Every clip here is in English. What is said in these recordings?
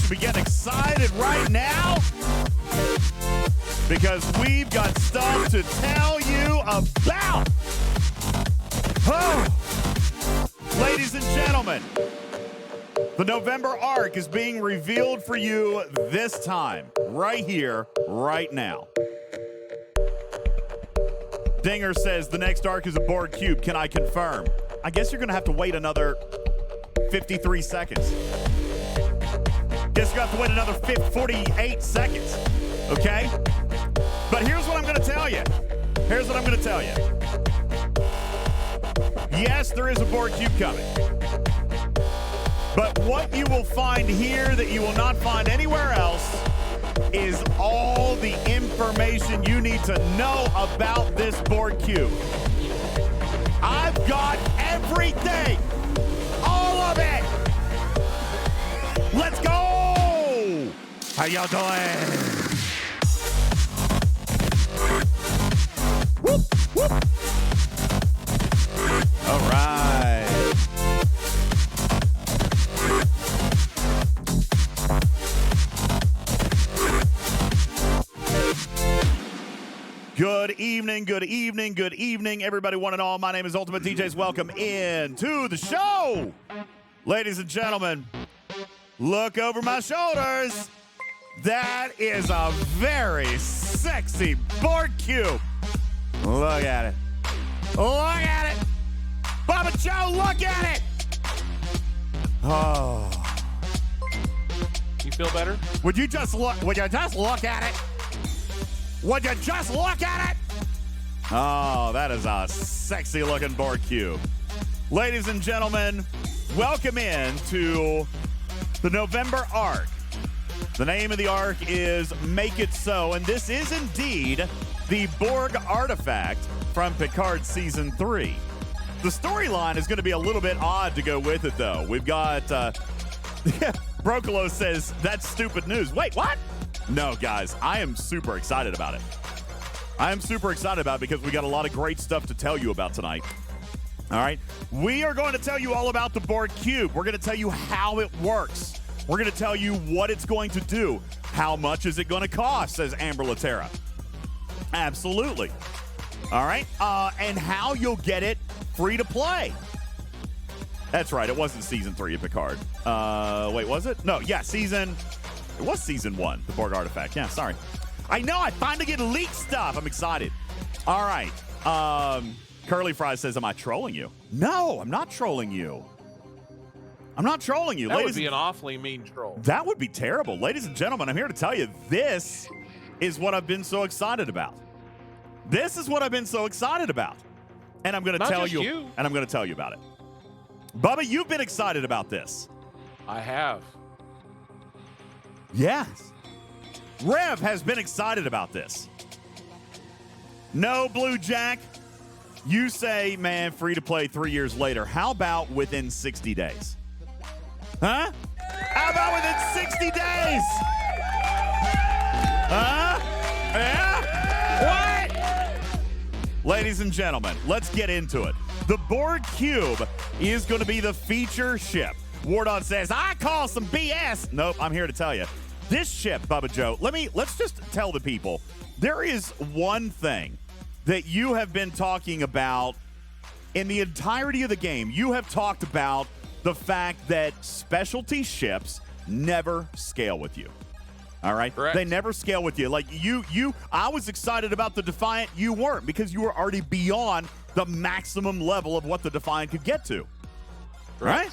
should be getting excited right now because we've got stuff to tell you about. Oh. Ladies and gentlemen, the November arc is being revealed for you this time, right here, right now. Dinger says the next arc is a Borg cube. Can I confirm? I guess you're going to have to wait another 53 seconds. Guess you have to wait another 48 seconds. Okay? But here's what I'm going to tell you. Here's what I'm going to tell you. Yes, there is a Borg cube coming. But what you will find here that you will not find anywhere else is all the information you need to know about this Borg cube. I've got everything. All of it. Let's go. How y'all doing? Whoop, whoop. All right. Good evening, good evening, good evening, everybody, one and all. My name is UltimatDJz. Welcome into the show. Ladies and gentlemen, look over my shoulders. That is a very sexy Borg cube. Look at it. Look at it. Baba Joe, look at it. Oh. You feel better? Would you just look at it? Would you just look at it? Oh, that is a sexy looking Borg cube. Ladies and gentlemen, welcome in to the November arc. The name of the arc is Make It So, and this is indeed the Borg artifact from Picard Season 3. The storyline is going to be a little bit odd to go with it, though. We've got, Brocolo says, that's stupid news. Wait, what? No, guys, I am super excited about it. I am super excited about it because we got a lot of great stuff to tell you about tonight. All right? We are going to tell you all about the Borg cube. We're going to tell you how it works. We're going to tell you what it's going to do. How much is it going to cost, says Amber Laterra. Absolutely. All right? And how you'll get it free to play. That's right. It wasn't Season 3 of Picard. Wait, was it? No, yeah, it was Season 1, the Borg artifact. Yeah, sorry. I know, I finally get leaked stuff. I'm excited. All right. Curly Fries says, am I trolling you? No, I'm not trolling you. I'm not trolling you. That would be an awfully mean troll. That would be terrible. Ladies and gentlemen, I'm here to tell you, this is what I've been so excited about. This is what I've been so excited about. And I'm going to tell you. And I'm going to tell you about it. Bubba, you've been excited about this. I have. Yes. Rev has been excited about this. No, Blue Jack. You say, man, free to play 3 years later. How about within 60 days? Huh? How about within 60 days? Huh? Yeah? What? Ladies and gentlemen, let's get into it. The Borg cube is going to be the feature ship. Wardon says, I call some BS. Nope, I'm here to tell you. This ship, Bubba Joe, let's just tell the people, there is one thing that you have been talking about in the entirety of the game. You have talked about the fact that specialty ships never scale with you. All right? Correct. They never scale with you. Like I was excited about the Defiant. You weren't, because you were already beyond the maximum level of what the Defiant could get to. Right?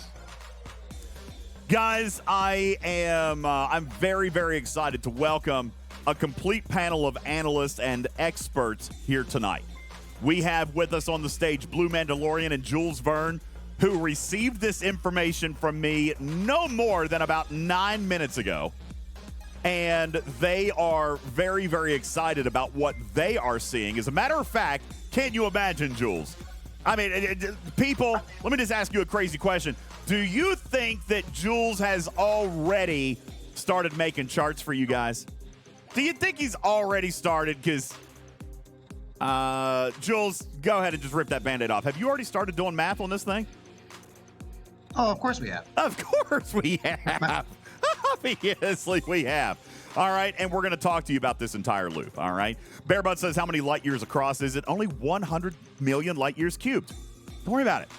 Guys, I'm very, very excited to welcome a complete panel of analysts and experts here tonight. We have with us on the stage Blue Mandalorian and Jules Verne, who received this information from me no more than about 9 minutes ago. And they are very, very excited about what they are seeing. As a matter of fact, can you imagine, Jules? I mean, people, let me just ask you a crazy question. Do you think that Jules has already started making charts for you guys? Do you think he's already started? Because, Jules, go ahead and just rip that Band-Aid off. Have you already started doing math on this thing? Oh, of course we have. Of course we have. Of Obviously, we have. All right, and we're going to talk to you about this entire loop, all right? Bearbutt says, how many light years across is it? Only 100 million light years cubed. Don't worry about it.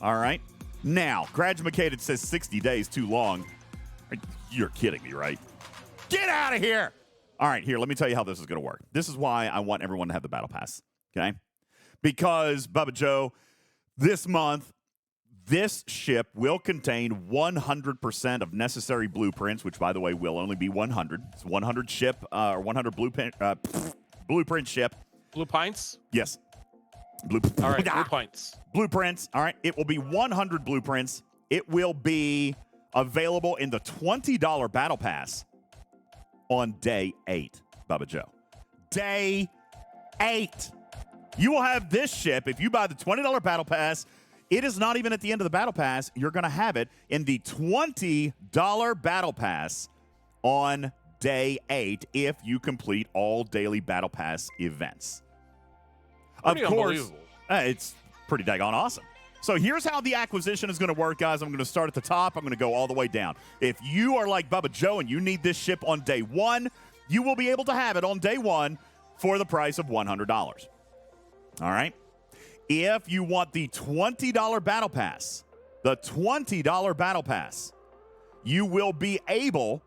All right? Now, Gradumacated says 60 days too long. You're kidding me, right? Get out of here! All right, here, let me tell you how this is going to work. This is why I want everyone to have the Battle Pass, okay? Because, Bubba Joe, this month, this ship will contain 100% of necessary blueprints, which, by the way, will only be 100. It's 100 ship, or 100 blueprint ship. Blue pints? Yes. All right, blue pints. Blueprints. All right, it will be 100 blueprints. It will be available in the $20 Battle Pass on day 8, Bubba Joe. Day 8. You will have this ship, if you buy the $20 Battle Pass. It is not even at the end of the Battle Pass. You're going to have it in the $20 Battle Pass on day 8 if you complete all daily Battle Pass events. Pretty of course, unbelievable. It's pretty daggone awesome. So here's how the acquisition is going to work, guys. I'm going to start at the top. I'm going to go all the way down. If you are like Bubba Joe and you need this ship on day 1, you will be able to have it on day 1 for the price of $100. All right? If you want the $20 Battle Pass, you will be able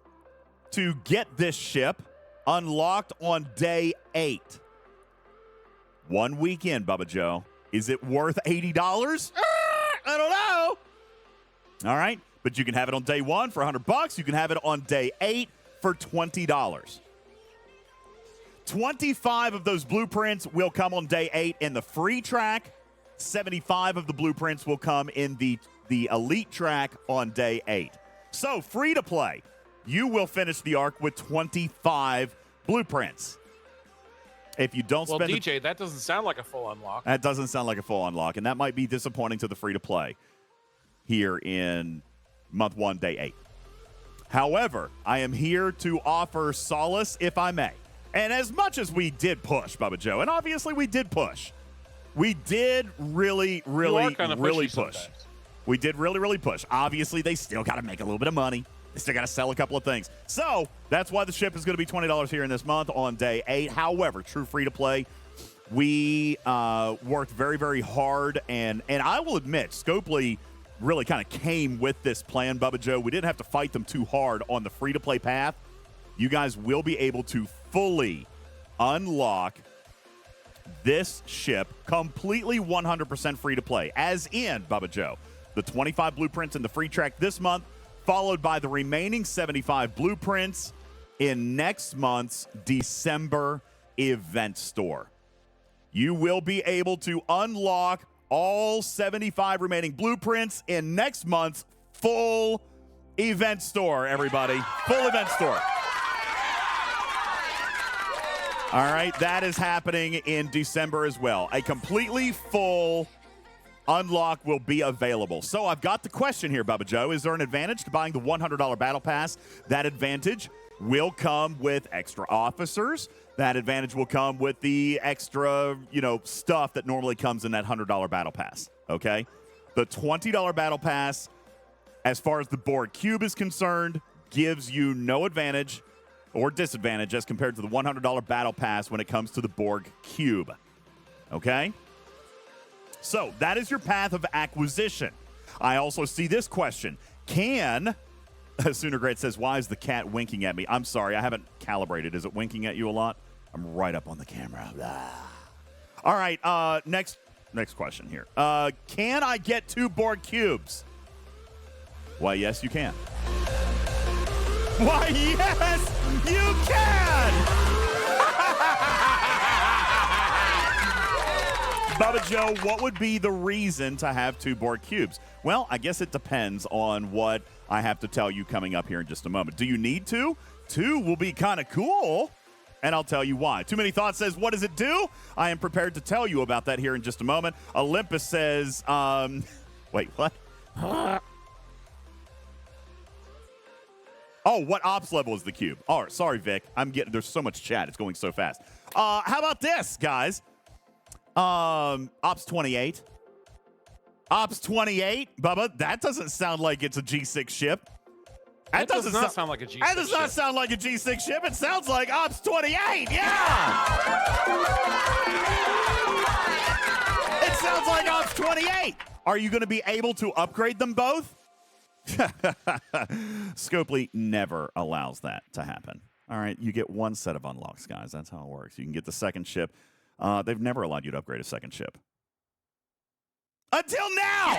to get this ship unlocked on day 8. 1 weekend, Bubba Joe. Is it worth $80? I don't know. All right, but you can have it on day 1 for $100. You can have it on day 8 for $20. 25 of those blueprints will come on day 8 in the free track. 75 of the blueprints will come in the elite track on day 8. So, free to play, you will finish the arc with 25 blueprints. If you don't spend DJ, that doesn't sound like a full unlock. That doesn't sound like a full unlock, and that might be disappointing to the free to play here in month 1, day 8. However, I am here to offer solace, if I may. And as much as we did push, Bubba Joe, and obviously we did push, we did really push. We did really push. Obviously, they still got to make a little bit of money. They still got to sell a couple of things. So that's why the ship is going to be $20 here in this month on day 8. However, true free to play, we worked very hard, and I will admit, Scopely really kind of came with this plan, Bubba Joe. We didn't have to fight them too hard on the free to play path. You guys will be able to fully unlock this ship completely 100% free to play, as in, Bubba Joe, the 25 blueprints in the free track this month, followed by the remaining 75 blueprints in next month's December event store. You will be able to unlock all 75 remaining blueprints in next month's full event store, everybody. Full event store. All right, that is happening in December as well. A completely full unlock will be available. So I've got the question here, Bubba Joe. Is there an advantage to buying the $100 Battle Pass? That advantage will come with extra officers. That advantage will come with the extra, stuff that normally comes in that $100 Battle Pass, okay? The $20 Battle Pass, as far as the Borg Cube is concerned, gives you no advantage or disadvantage as compared to the $100 Battle Pass when it comes to the Borg Cube, okay? So that is your path of acquisition. I also see this question. Sooner Great says, why is the cat winking at me? I'm sorry, I haven't calibrated. Is it winking at you a lot? I'm right up on the camera. All right, next question here. Can I get 2 Borg Cubes? Why, yes, you can. Why, yes, you can! Bubba Joe, what would be the reason to have 2 Borg Cubes? Well, I guess it depends on what I have to tell you coming up here in just a moment. Do you need 2? 2 will be kind of cool, and I'll tell you why. Too Many Thoughts says, what does it do? I am prepared to tell you about that here in just a moment. Olympus says, wait, what? Oh, what ops level is the cube? Oh, sorry, Vic. There's so much chat. It's going so fast. How about this, guys? Ops 28. Ops 28, Bubba, that doesn't sound like it's a G6 ship. That does not sound like a G6 That does not ship. sound like a G6 ship. It sounds like Ops 28. Yeah. It sounds like Ops 28. Are you going to be able to upgrade them both? Scopely never allows that to happen. All right, you get one set of unlocks, guys. That's how it works. You can get the second ship. They've never allowed you to upgrade a second ship. Until now!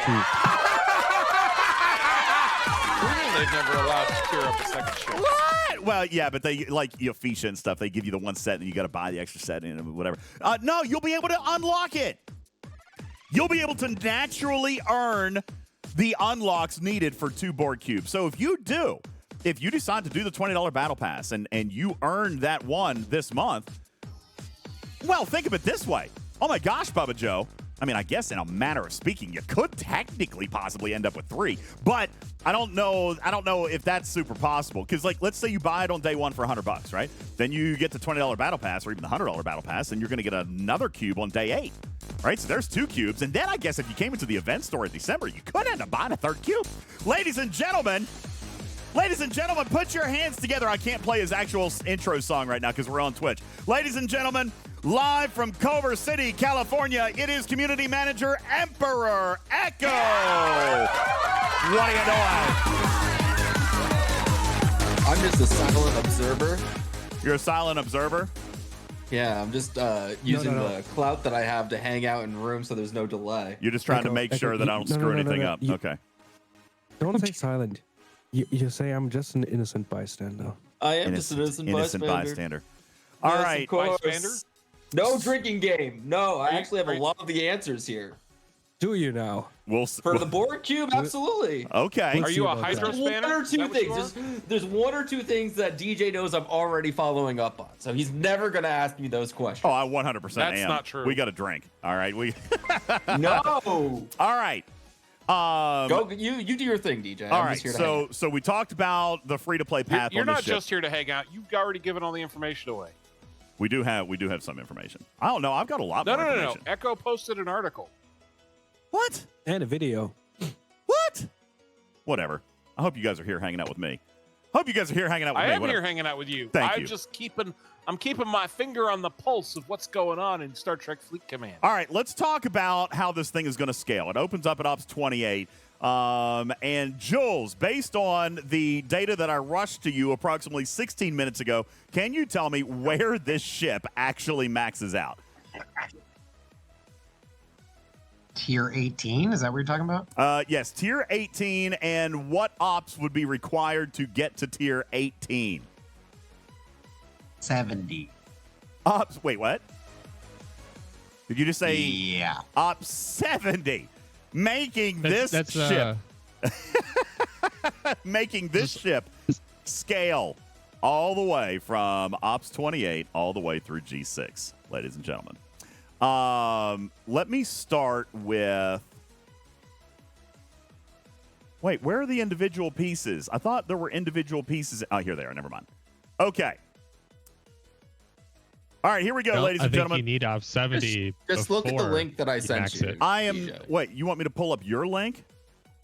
What do you mean they've never allowed to cure up a second ship? What? Well, yeah, but they, like Yofisha and stuff, they give you the one set and you got to buy the extra set and whatever. No, you'll be able to unlock it. You'll be able to naturally earn the unlocks needed for 2 Borg cubes. So if you decide to do the $20 battle pass and you earn that one this month, well, think of it this way. Oh my gosh, Bubba Joe. I mean, I guess in a manner of speaking, you could technically possibly end up with 3, but I don't know if that's super possible. Because, like, let's say you buy it on day 1 for $100, right? Then you get the $20 battle pass or even the $100 battle pass, and you're going to get another cube on day 8, right? So there's 2 cubes. And then I guess if you came into the event store in December, you could end up buying a 3rd cube. Ladies and gentlemen, put your hands together. I can't play his actual intro song right now because we're on Twitch. Ladies and gentlemen, live from Culver City, California, it is Community Manager Emperor Echo. What are you doing? I'm just a silent observer. You're a silent observer? Yeah, I'm just using the clout that I have to hang out in rooms so there's no delay. You're just trying to make sure that I don't screw anything up. Okay. Don't say silent. You say I'm just an innocent bystander. I am just an innocent bystander. All Yes, right. of course. Bystander? No drinking game. No, I actually have are a you- lot of the answers here. Do you now? For the Borg cube, absolutely. Okay. Are you a Let's see Hydro about One spanner? or Is two that what you things. are? There's 1 or 2 things that DJ knows I'm already following up on. So he's never going to ask me those questions. Oh, I 100% That's am. not true. We got a drink. All right. No. All right. Go, you do your thing, DJ. All I'm right. just here to hang out. So we talked about the free-to-play path You're on the not ship. just here to hang out. You've already given all the information away. We do have some information. I don't know. I've got a lot No, more no, no, no. information. Echo posted an article. What? And a video. What? Whatever. I hope you guys are here hanging out with me. Hope you guys are here hanging out with I me. am Whatever. here hanging out with you. Thank I'm you. just keeping my finger on the pulse of what's going on in Star Trek Fleet Command. All right, let's talk about how this thing is going to scale. It opens up at Ops 28. And Jules, based on the data that I rushed to you approximately 16 minutes ago, can you tell me where this ship actually maxes out? Tier 18? Is that what you're talking about? Yes, tier 18, and what ops would be required to get to tier 18? 70. Ops, wait, what? Did you just say Yeah. Ops 70? Making this ship making this ship scale all the way from Ops 28 all the way through G6, ladies and gentlemen. Let me start with... Wait, where are the individual pieces? I thought there were individual pieces. Oh, here they are. Never mind. Okay. All right, here we go, ladies and gentlemen. I think you need Ops 70. Just look at the link that I sent max you. it. I am... DJ. Wait, you want me to pull up your link?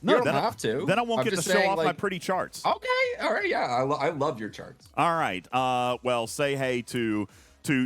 You don't then have to. Then I won't I'm get to just show saying, off my like- pretty charts. Okay, all right, yeah, I love your charts. All right. Well, say hey to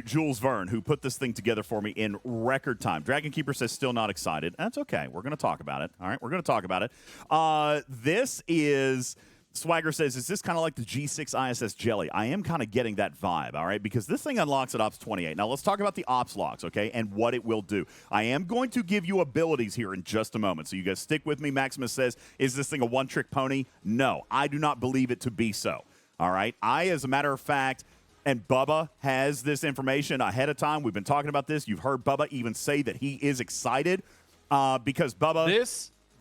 Jules Verne, who put this thing together for me in record time. Dragon Keeper says still not excited. That's okay. We're going to talk about it. All right, we're going to talk about it. This is... Swagger says, is this kind of like the G6 ISS Jelly? I am kind of getting that vibe, all right, because this thing unlocks at Ops 28. Now, let's talk about the Ops logs, okay, and what it will do. I am going to give you abilities here in just a moment, so you guys stick with me. Maximus says, is this thing a one-trick pony? No, I do not believe it to be so, all right? As a matter of fact, and Bubba has this information ahead of time. We've been talking about this. You've heard Bubba even say that he is excited because Bubba...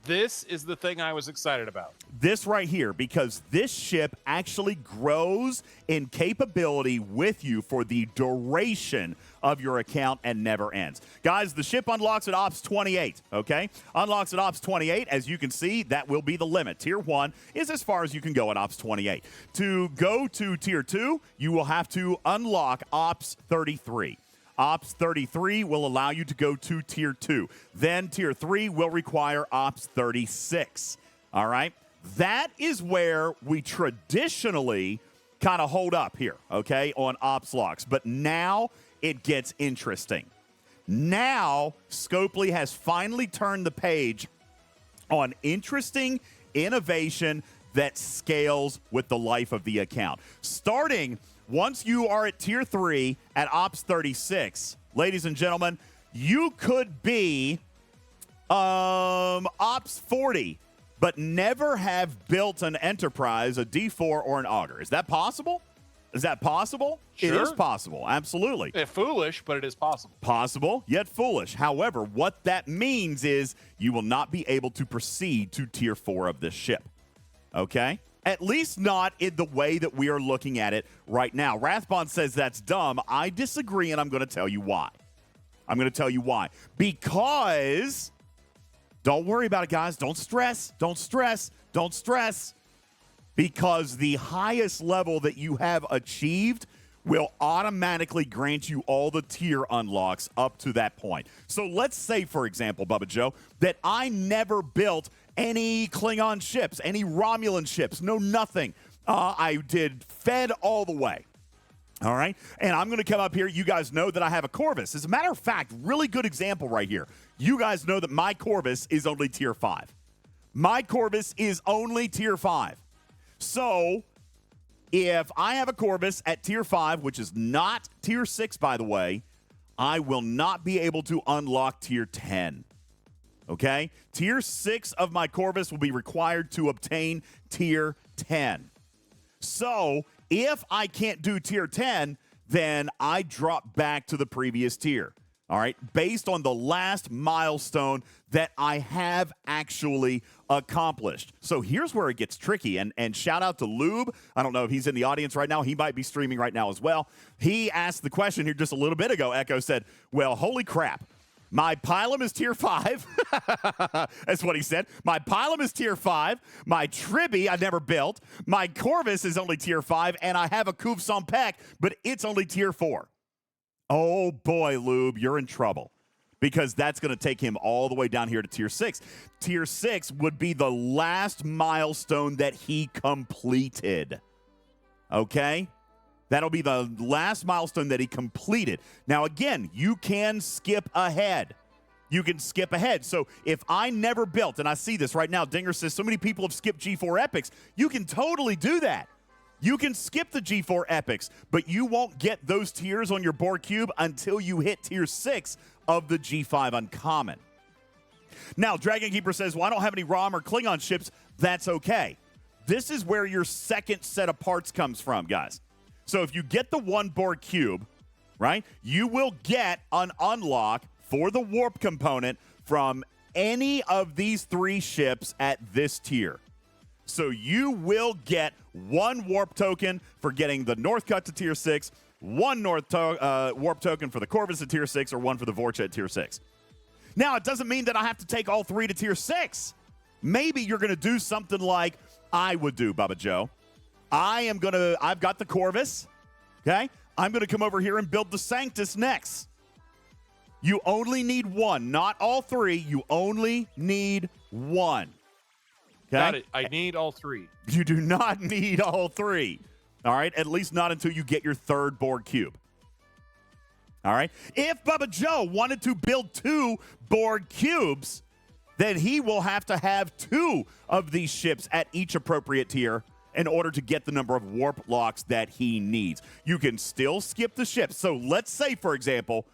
This is the thing I was excited about. This right here, because this ship actually grows in capability with you for the duration of your account and never ends. Guys, the ship unlocks at Ops 28, okay? Unlocks at Ops 28. As you can see, that will be the limit. Tier 1 is as far as you can go at Ops 28. To go to Tier 2, you will have to unlock Ops 33. Ops 33 will allow you to go to Tier 2. Then Tier 3 will require Ops 36. All right? That is where we traditionally kind of hold up here, okay, on ops locks. But now it gets interesting. Now Scopely has finally turned the page on interesting innovation that scales with the life of the account. Starting once you are at tier 3 at Ops 36, ladies and gentlemen, you could be Ops 40, but never have built an Enterprise, a D4, or an Augur. Is that possible? Is that possible? Sure. It is possible, absolutely. It's foolish, but it is possible. Possible, yet foolish. However, what that means is you will not be able to proceed to tier 4 of this ship. Okay? At least not in the way that we are looking at it right now. Rathbon says that's dumb. I disagree, and I'm going to tell you why. I'm going to tell you why. Because, don't worry about it, guys. Don't stress. Don't stress. Don't stress. Because the highest level that you have achieved will automatically grant you all the tier unlocks up to that point. So let's say, for example, Bubba Joe, that I never built any Klingon ships, any Romulan ships, no nothing. I did fed all the way. All right? And I'm going to come up here. You guys know that I have a Corvus. As a matter of fact, really good example right here. You guys know that my Corvus is only tier 5. My Corvus is only tier 5. So, if I have a Corvus at tier 5, which is not tier 6, by the way, I will not be able to unlock tier 10. Okay? Tier 6 of my Corvus will be required to obtain tier 10. So, if I can't do tier 10, then I drop back to the previous tier. All right, based on the last milestone that I have actually accomplished. So here's where it gets tricky, and shout out to Lube. I don't know if he's in the audience right now. He might be streaming right now as well. He asked the question here just a little bit ago. Echo said, well, holy crap. My Pylum is tier 5. That's what he said. My Pylum is tier 5. My Tribby I never built. My Corvus is only tier 5, and I have a Couve Sans Pec, but it's only tier 4. Oh, boy, Lube, you're in trouble because that's going to take him all the way down here to tier 6. Tier 6 would be the last milestone that he completed. Okay? That'll be the last milestone that he completed. Now, again, you can skip ahead. You can skip ahead. So if I never built, and I see this right now, Dinger says so many people have skipped G4 epics. You can totally do that. You can skip the G4 epics, but you won't get those tiers on your Borg Cube until you hit tier 6 of the G5 Uncommon. Now, Dragon Keeper says, well, I don't have any ROM or Klingon ships. That's okay. This is where your second set of parts comes from, guys. So if you get the one Borg Cube, right, you will get an unlock for the warp component from any of these 3 ships at this tier. So you will get 1 warp token for getting the Northcut to tier 6, 1 warp token for the Corvus at tier 6, or 1 for the Vorcha at tier 6. Now, it doesn't mean that I have to take all 3 to tier 6. Maybe you're going to do something like I would do, Bubba Joe. I've got the Corvus, okay? I'm going to come over here and build the Sanctus next. You only need 1, not all 3. You only need 1. Okay? Got it. I need all 3. You do not need all 3. All right? At least not until you get your 3rd Borg Cube. All right? If Bubba Joe wanted to build 2 Borg Cubes, then he will have to have 2 of these ships at each appropriate tier in order to get the number of warp locks that he needs. You can still skip the ships. So let's say, for example,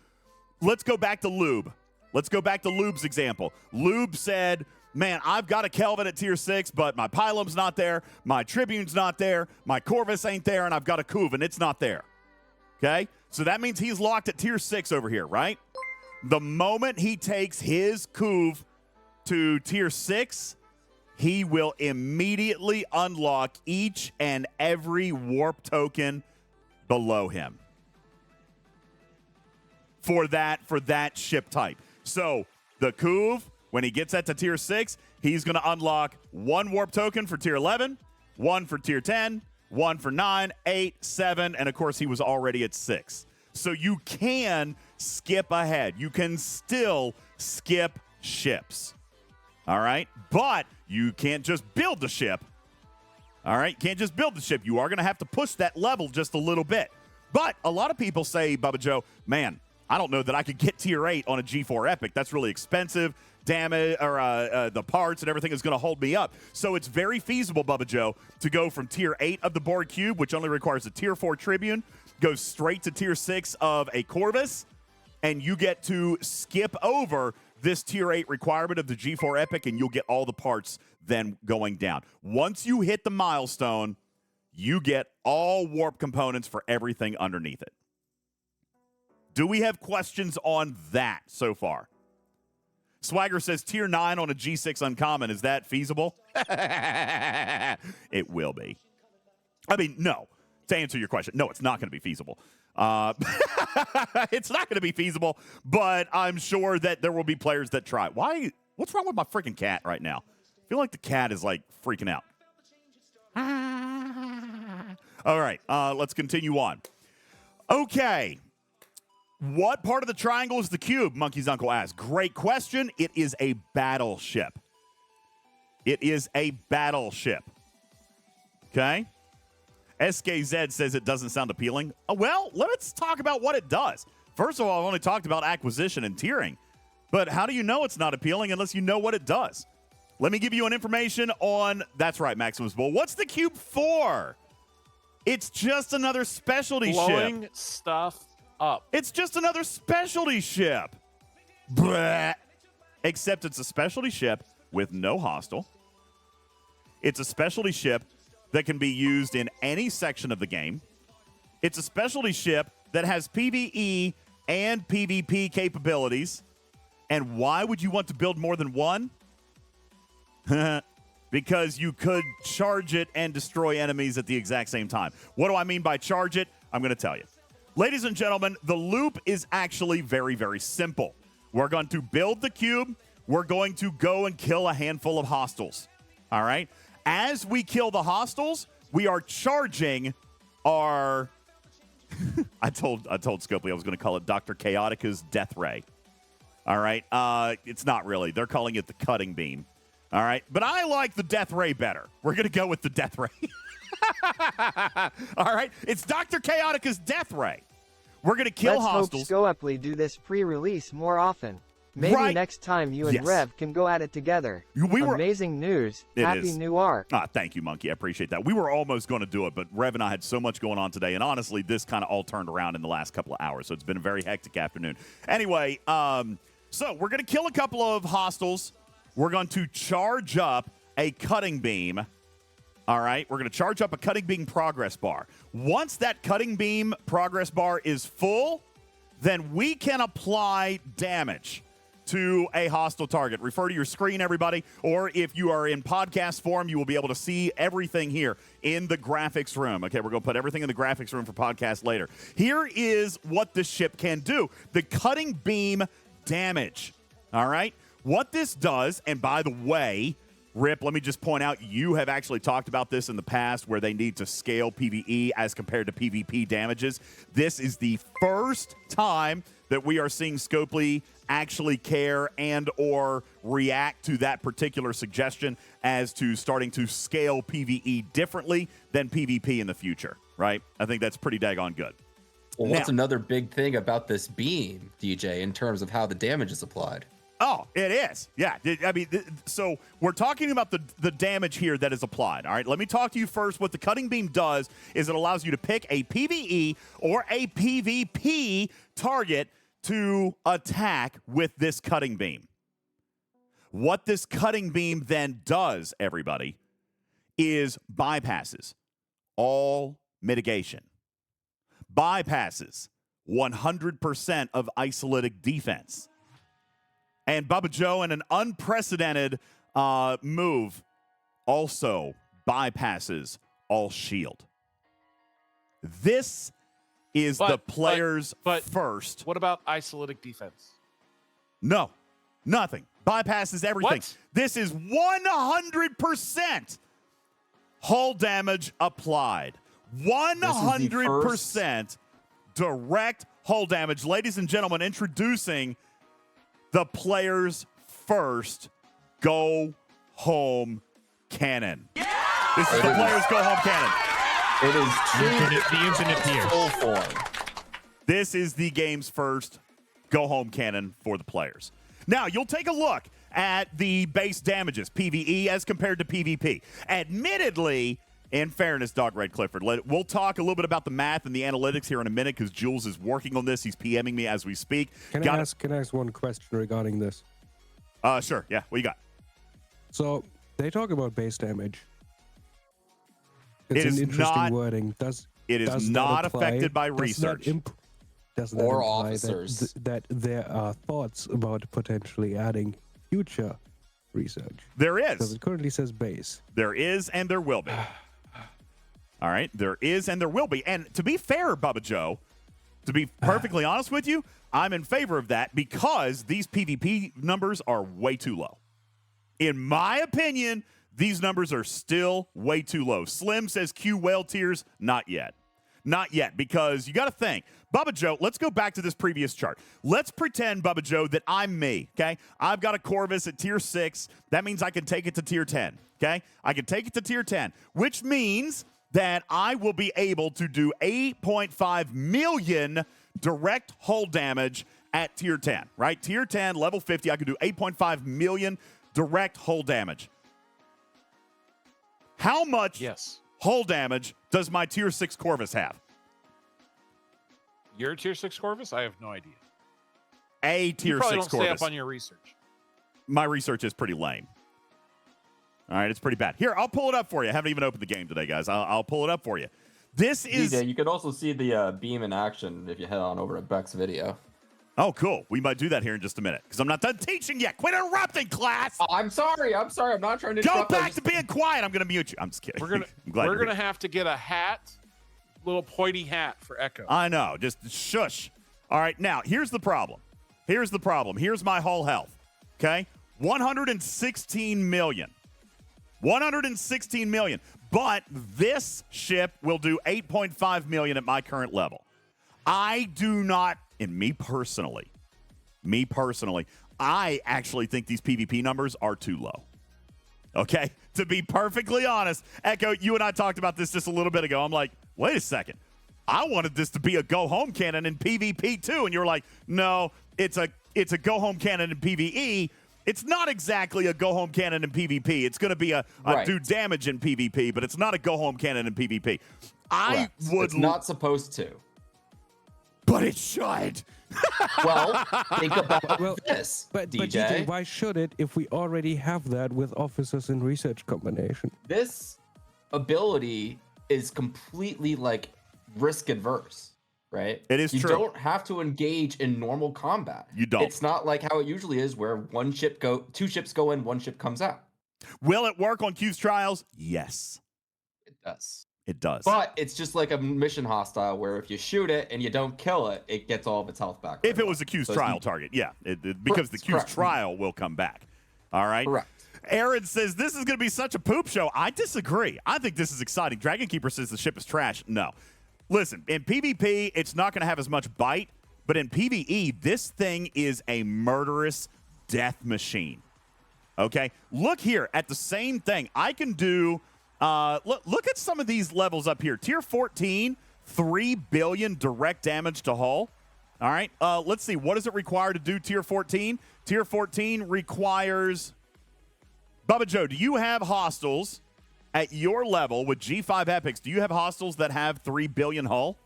let's go back to Lube. Let's go back to Lube's example. Lube said, man, I've got a Kelvin at tier 6, but my Pylum's not there, my Tribune's not there, my Corvus ain't there, and I've got a Couve, and it's not there. Okay? So that means he's locked at tier 6 over here, right? The moment he takes his Couve to tier 6, he will immediately unlock each and every warp token below him for that ship type. So the Couve, when he gets that to tier 6, he's going to unlock 1 warp token for tier 11, 1 for tier 10, 1 for 9, 8, 7, and of course he was already at 6. So you can skip ahead. You can still skip ships. All right? But you can't just build the ship. All right? Can't just build the ship. You are going to have to push that level just a little bit. But a lot of people say, Bubba Joe, man, I don't know that I could get tier 8 on a G4 Epic. That's really expensive. Damage or the parts and everything is going to hold me up. So it's very feasible, Bubba Joe, to go from tier 8 of the Borg Cube, which only requires a tier 4 Tribune, go straight to tier 6 of a Corvus, and you get to skip over this tier 8 requirement of the G4 Epic, and you'll get all the parts then going down. Once you hit the milestone, you get all warp components for everything underneath it. Do we have questions on that so far? Swagger says tier 9 on a G6 uncommon. Is that feasible? It will be. I mean, no. To answer your question, no, it's not going to be feasible. It's not going to be feasible, but I'm sure that there will be players that try. Why? What's wrong with my freaking cat right now? I feel like the cat is like freaking out. All right, let's continue on. Okay. What part of the triangle is the cube? Monkey's uncle asks. Great question. It is a battleship. It is a battleship. Okay? SKZ says it doesn't sound appealing. Well, let's talk about what it does. First of all, I've only talked about acquisition and tiering. But how do you know it's not appealing unless you know what it does? Let me give you an information on... That's right, Maximus Bull. What's the cube for? It's just another specialty ship. Blowing stuff up. It's just another specialty ship. Blah. Except it's a specialty ship with no hostile. It's a specialty ship that can be used in any section of the game. It's a specialty ship that has PvE and PvP capabilities. And why would you want to build more than one? Because you could charge it and destroy enemies at the exact same time. What do I mean by charge it? I'm going to tell you. Ladies and gentlemen, the loop is actually very, very simple. We're going to build the cube. We're going to go and kill a handful of hostiles. All right? As we kill the hostiles, we are charging our... I told Scopely I was going to call it Dr. Chaotica's Death Ray. All right? It's not really. They're calling it the Cutting Beam. All right? But I like the Death Ray better. We're going to go with the Death Ray. All right? It's Dr. Chaotica's Death Ray. We're going to kill hostiles. Let's hope Scopely do this pre-release more often. Maybe next time you and Rev can go at it together. Amazing news. Happy new arc. Thank you, Monkey. I appreciate that. We were almost going to do it, but Rev and I had so much going on today, and honestly, this kind of all turned around in the last couple of hours, so it's been a very hectic afternoon. Anyway, so we're going to kill a couple of hostiles. We're going to charge up a cutting beam. All right, we're going to charge up a cutting beam progress bar. Once that cutting beam progress bar is full, then we can apply damage to a hostile target. Refer to your screen, everybody, or if you are in podcast form, you will be able to see everything here in the graphics room. Okay, we're going to put everything in the graphics room for podcast later. Here is what this ship can do. The cutting beam damage. All right? What this does, and by the way, Rip, let me just point out, you have actually talked about this in the past where they need to scale PvE as compared to PvP damages. This is the first time that we are seeing Scopely actually care and or react to that particular suggestion as to starting to scale PvE differently than PvP in the future, right? I think that's pretty daggone good. Well, what's another big thing about this beam, DJ, in terms of how the damage is applied? Oh, it is. Yeah. I mean, so we're talking about the damage here that is applied. All right. Let me talk to you first. What the cutting beam does is it allows you to pick a PvE or a PvP target to attack with this cutting beam. What this cutting beam then does, everybody, is bypasses all mitigation. Bypasses 100% of isolatic defense. And Bubba Joe, in an unprecedented move, also bypasses all shield. This is the player's first. What about isolatic defense? No, nothing. Bypasses everything. What? This is 100% hull damage applied. 100% direct hull damage. Ladies and gentlemen, introducing the player's first go home cannon. Yeah! This is the player's go home cannon. It is the infinite tier. full form. This is the game's first go home cannon for the players. Now, you'll take a look at the base damages, PvE as compared to PvP. Admittedly, in fairness, Dog Red Clifford, we'll talk a little bit about the math and the analytics here in a minute because Jules is working on this. He's PMing me as we speak. Can I ask one question regarding this? Sure. Yeah. What you got? So they talk about base damage. It's It an is interesting not- wording. It is does not that apply- affected by does that research. Does that Or imply officers. that there are thoughts about potentially adding future research? There Because is. it currently says base. There is and there will be. All right. There is and there will be. And to be fair, Bubba Joe, to be perfectly honest with you, I'm in favor of that because these PvP numbers are way too low. In my opinion, these numbers are still way too low. Slim says Q whale tiers, not yet. Not yet, because you got to think. Bubba Joe, let's go back to this previous chart. Let's pretend, Bubba Joe, that I'm me, okay? I've got a Corvus at tier 6. That means I can take it to tier 10, okay? I can take it to tier 10, which means that I will be able to do 8.5 million direct hull damage at tier 10, right? Tier 10, level 50, I can do 8.5 million direct hull damage. How much hull damage does my tier 6 Corvus have? Your tier 6 Corvus? I have no idea. A tier you probably 6 don't Corvus. stay up on your research. My research is pretty lame. All right, it's pretty bad. Here, I'll pull it up for you. I haven't even opened the game today, guys. I'll pull it up for you. This is... DJ, you can also see the beam in action if you head on over to Beck's video. Oh, cool. We might do that here in just a minute because I'm not done teaching yet. Quit interrupting, class. Oh, I'm sorry. I'm not trying to Go interrupt. back to being quiet. I'm going to mute you. I'm just kidding. We're gonna have to get a hat, little pointy hat for Echo. I know. Just shush. All right, now, here's the problem. Here's my hull health, okay? 116 million. 116 million. But this ship will do 8.5 million at my current level. I do not, and me personally, I actually think these PvP numbers are too low. Okay? To be perfectly honest, Echo, you and I talked about this just a little bit ago. I'm like, wait a second. I wanted this to be a go-home cannon in PvP too. And you're like, no, it's a go-home cannon in PvE. It's not exactly a go-home cannon in PvP. It's going to be a do damage in PvP, but it's not a go-home cannon in PvP. It's not supposed to. But it should. Well, think about this, but DJ. DJ, why should it if we already have that with officers in research combination? This ability is completely like risk adverse, right? It is you true. You don't have to engage in normal combat. You don't. It's not like how it usually is where two ships go in, one ship comes out. Will it work on Q's trials? Yes. It does. It does. But it's just like a mission hostile where if you shoot it and you don't kill it, it gets all of its health back. If it was a Q's trial target, yeah. Because the Q's trial will come back. All right? Correct. Aaron says, this is going to be such a poop show. I disagree. I think this is exciting. Dragon Keeper says the ship is trash. No. Listen, in PvP, it's not going to have as much bite. But in PvE, this thing is a murderous death machine. Okay? Look here at the same thing. I can do... look at some of these levels up here. Tier 14, 3 billion direct damage to hull. All right. Let's see. What does it require to do tier 14? Tier 14 requires... Bubba Joe, do you have hostiles at your level with G5 epics? Do you have hostiles that have 3 billion hull?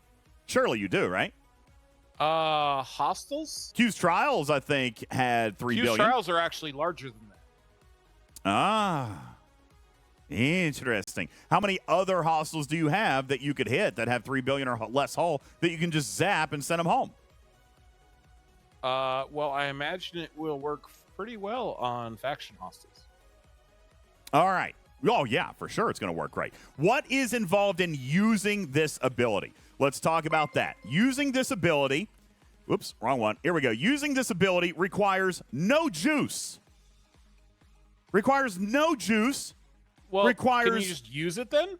Surely you do, right? Hostiles? Q's Trials, I think, had 3 billion. Q's Trials are actually larger than that. Ah. Interesting. How many other hostiles do you have that you could hit that have 3 billion or less hull that you can just zap and send them home? Well, I imagine it will work pretty well on faction hostiles. All right. Oh, yeah, for sure it's going to work great. What is involved in using this ability? Let's talk about that. Using this ability, whoops, wrong one. Here we go. Using this ability requires no juice. Requires no juice. Well, requires... can you just use it then?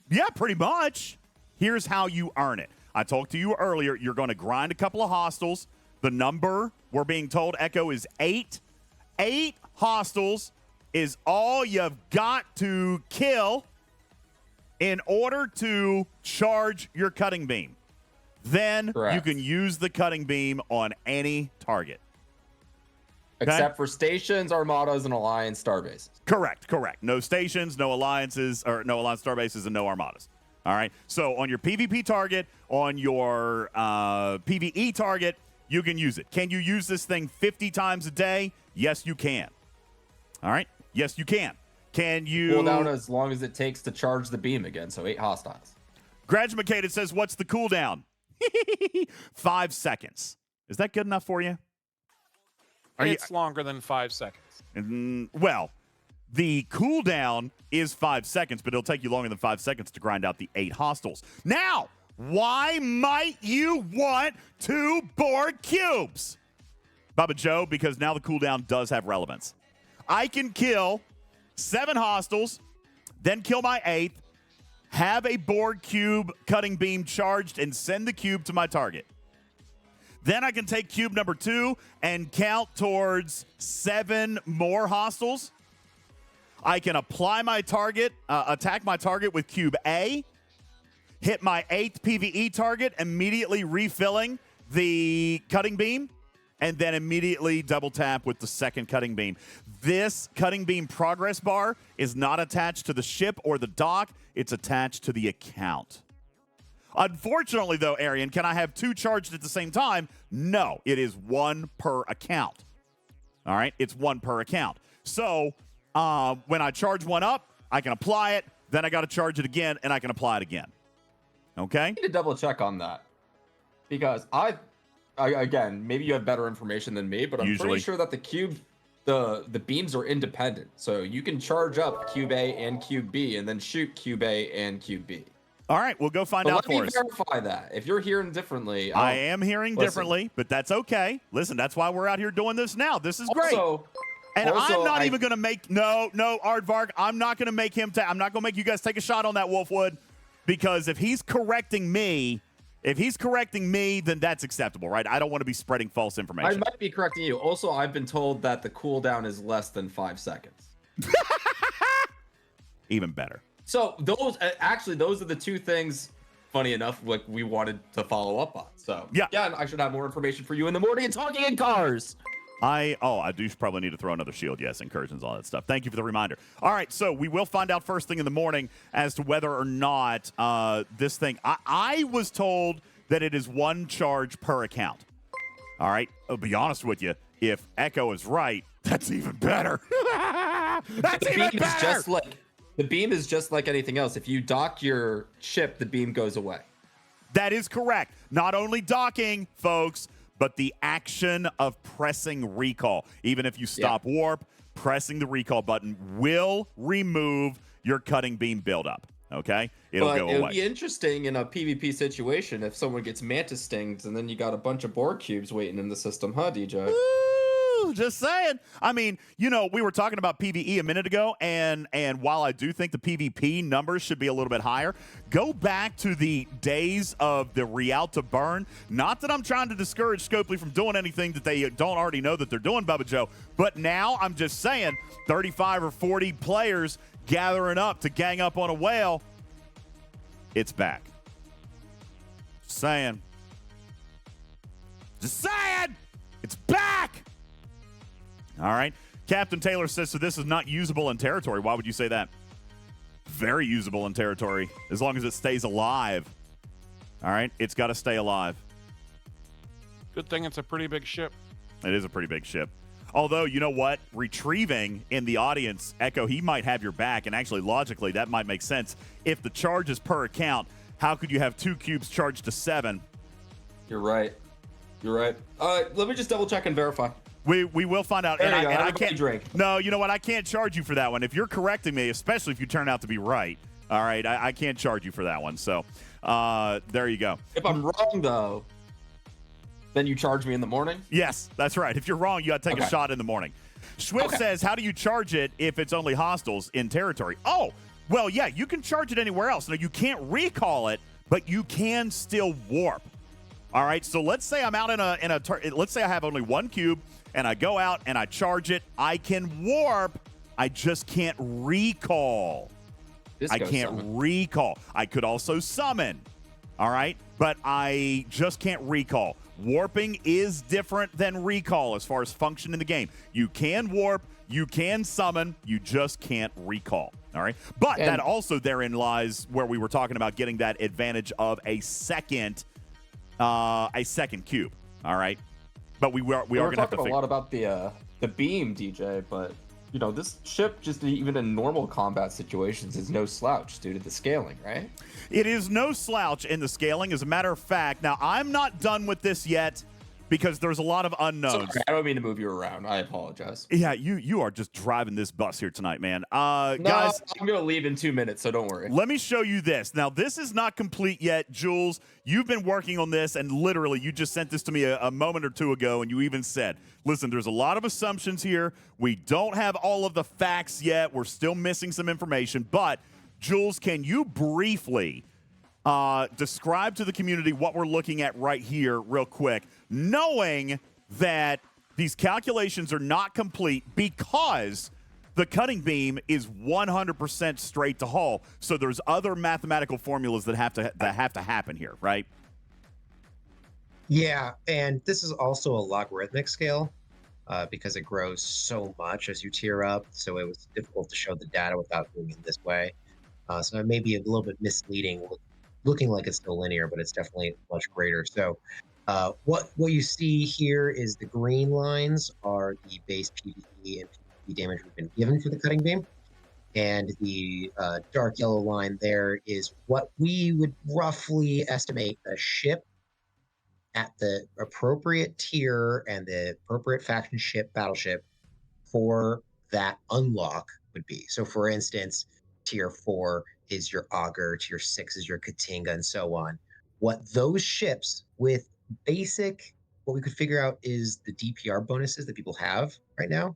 Yeah, pretty much. Here's how you earn it. I talked to you earlier. You're going to grind a couple of hostiles. The number we're being told, Echo, is 8. 8 hostiles is all you've got to kill in order to charge your cutting beam. Then Correct. you can use the cutting beam on any target. Except for stations, armadas, and alliance starbases. Correct. No stations, no alliances, or no alliance starbases, and no armadas. All right. So on your PvP target, on your PvE target, you can use it. Can you use this thing 50 times a day? Yes, you can. All right. Yes, you can. Can you Cooldown as long as it takes to charge the beam again, so 8 hostiles. Gradumacated says, what's the cooldown? 5 seconds. Is that good enough for you? It's longer than 5 seconds. Well, the cooldown is 5 seconds, but it'll take you longer than 5 seconds to grind out the 8 hostiles. Now, why might you want 2 Borg cubes? Baba Joe, because now the cooldown does have relevance. I can kill 7 hostiles, then kill my 8th, have a Borg cube cutting beam charged, and send the cube to my target. Then I can take cube number 2 and count towards 7 more hostiles. I can apply my target, attack my target with cube A, hit my 8th PvE target, immediately refilling the cutting beam, and then immediately double tap with the second cutting beam. This cutting beam progress bar is not attached to the ship or the dock. It's attached to the account. Unfortunately, though, Arian, can I have 2 charged at the same time? No, it is 1 per account. All right, it's 1 per account. So when I charge one up, I can apply it. Then I got to charge it again, and I can apply it again. Okay? I need to double check on that. Because again, maybe you have better information than me, but I'm pretty sure that the cube, the beams are independent. So you can charge up cube A and cube B and then shoot cube A and cube B. All right, we'll go find out for us. Let me verify that. If you're hearing differently, I am hearing differently, but that's okay. Listen, that's why we're out here doing this now. This is great. And I'm not even going to make no Aardvark. I'm not going to make him. I'm not going to make you guys take a shot on that, Wolfwood, because if he's correcting me, then that's acceptable, right? I don't want to be spreading false information. I might be correcting you. Also, I've been told that the cooldown is less than 5 seconds. Even better. So those are the 2 things, funny enough, like we wanted to follow up on. So yeah, I should have more information for you in the morning and talking in cars. I do probably need to throw another shield. Yes, incursions, all that stuff. Thank you for the reminder. All right, so we will find out first thing in the morning as to whether or not this thing. I was told that it is 1 charge per account. All right, I'll be honest with you. If Echo is right, that's even better. That's even better. The beam is just like anything else. If you dock your ship, the beam goes away. That is correct. Not only docking, folks, but the action of pressing recall. Even if you stop warp, pressing the recall button will remove your cutting beam buildup. Okay? It'll go away. It would be interesting in a PvP situation if someone gets mantis stings and then you got a bunch of Borg cubes waiting in the system, huh, DJ? Just saying. I mean, we were talking about PvE a minute ago, and while I do think the PvP numbers should be a little bit higher, go back to the days of the Rialto burn. Not that I'm trying to discourage Scopely from doing anything that they don't already know that they're doing, Bubba Joe, but now I'm just saying 35 or 40 players gathering up to gang up on a whale. It's back. Just saying. It's back. All right. Captain Taylor says, so this is not usable in territory. Why would you say that? Very usable in territory, as long as it stays alive. All right. It's got to stay alive. Good thing it's a pretty big ship. It is a pretty big ship. Although, you know what? Retrieving in the audience, Echo, he might have your back. And actually, logically, that might make sense. If the charge is per account, how could you have 2 cubes charged to 7? You're right. Let me just double check and verify. We will find out. And I can't drink. No, you know what? I can't charge you for that one. If you're correcting me, especially if you turn out to be right, all right, I can't charge you for that one. So there you go. If I'm wrong, though, then you charge me in the morning? Yes, that's right. If you're wrong, you got to take a shot in the morning. Schwitt says, how do you charge it if it's only hostiles in territory? Oh, well, yeah, you can charge it anywhere else. Now, you can't recall it, but you can still warp. All right, so let's say I'm out let's say I have only one cube, and I go out and I charge it. I can warp. I just can't recall. I can't recall. I could also summon. All right, but I just can't recall. Warping is different than recall as far as function in the game. You can warp, you can summon, you just can't recall. All right, but that also therein lies where we were talking about getting that advantage of a second cube. All right, but we are going to have to talk a lot about the beam, DJ, but you know, this ship, just even in normal combat situations, is no slouch due to the scaling, right? It is no slouch in the scaling. As a matter of fact, now I'm not done with this yet because there's a lot of unknowns. Sorry, I don't mean to move you around. I apologize. Yeah, you are just driving this bus here tonight, man. No, guys, I'm going to leave in 2 minutes, so don't worry. Let me show you this. Now, this is not complete yet, Jules. You've been working on this, and literally, you just sent this to me a moment or two ago, and you even said, listen, there's a lot of assumptions here. We don't have all of the facts yet. We're still missing some information. But, Jules, can you briefly describe to the community what we're looking at right here real quick, knowing that these calculations are not complete because the cutting beam is 100% straight to hull. So there's other mathematical formulas that have to happen here, right? Yeah, and this is also a logarithmic scale because it grows so much as you tier up. So it was difficult to show the data without doing it this way. So it may be a little bit misleading, looking like it's still linear, but it's definitely much greater. So what you see here is the green lines are the base PvE and PvP damage we've been given for the cutting beam. And the dark yellow line there is what we would roughly estimate a ship at the appropriate tier and the appropriate faction ship, battleship for that unlock would be. So for instance, tier 4 is your Augur, tier 6 is your Katinga, and so on. What those ships with basic, what we could figure out is the DPR bonuses that people have right now,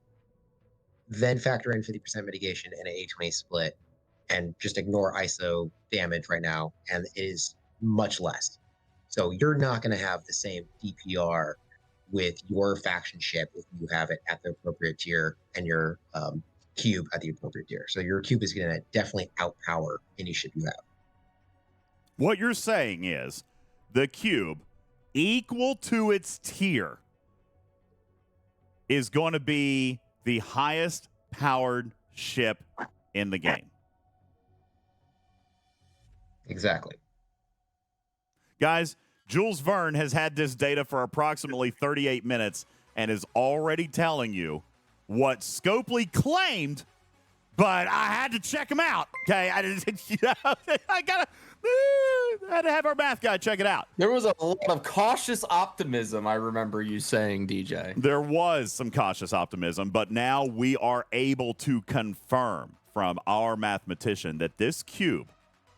then factor in 50% mitigation and an 80-20 split, and just ignore ISO damage right now, and it is much less. So you're not going to have the same DPR with your faction ship if you have it at the appropriate tier and your cube at the appropriate tier. So your cube is going to definitely outpower any ship you have. What you're saying is the cube equal to its tier is going to be the highest powered ship in the game. Exactly. Guys, Jules Verne has had this data for approximately 38 minutes and is already telling you what Scopely claimed, but I had to check him out. Okay, I had to have our math guy check it out. There was a lot of cautious optimism, I remember you saying, DJ. There was some cautious optimism, but now we are able to confirm from our mathematician that this cube,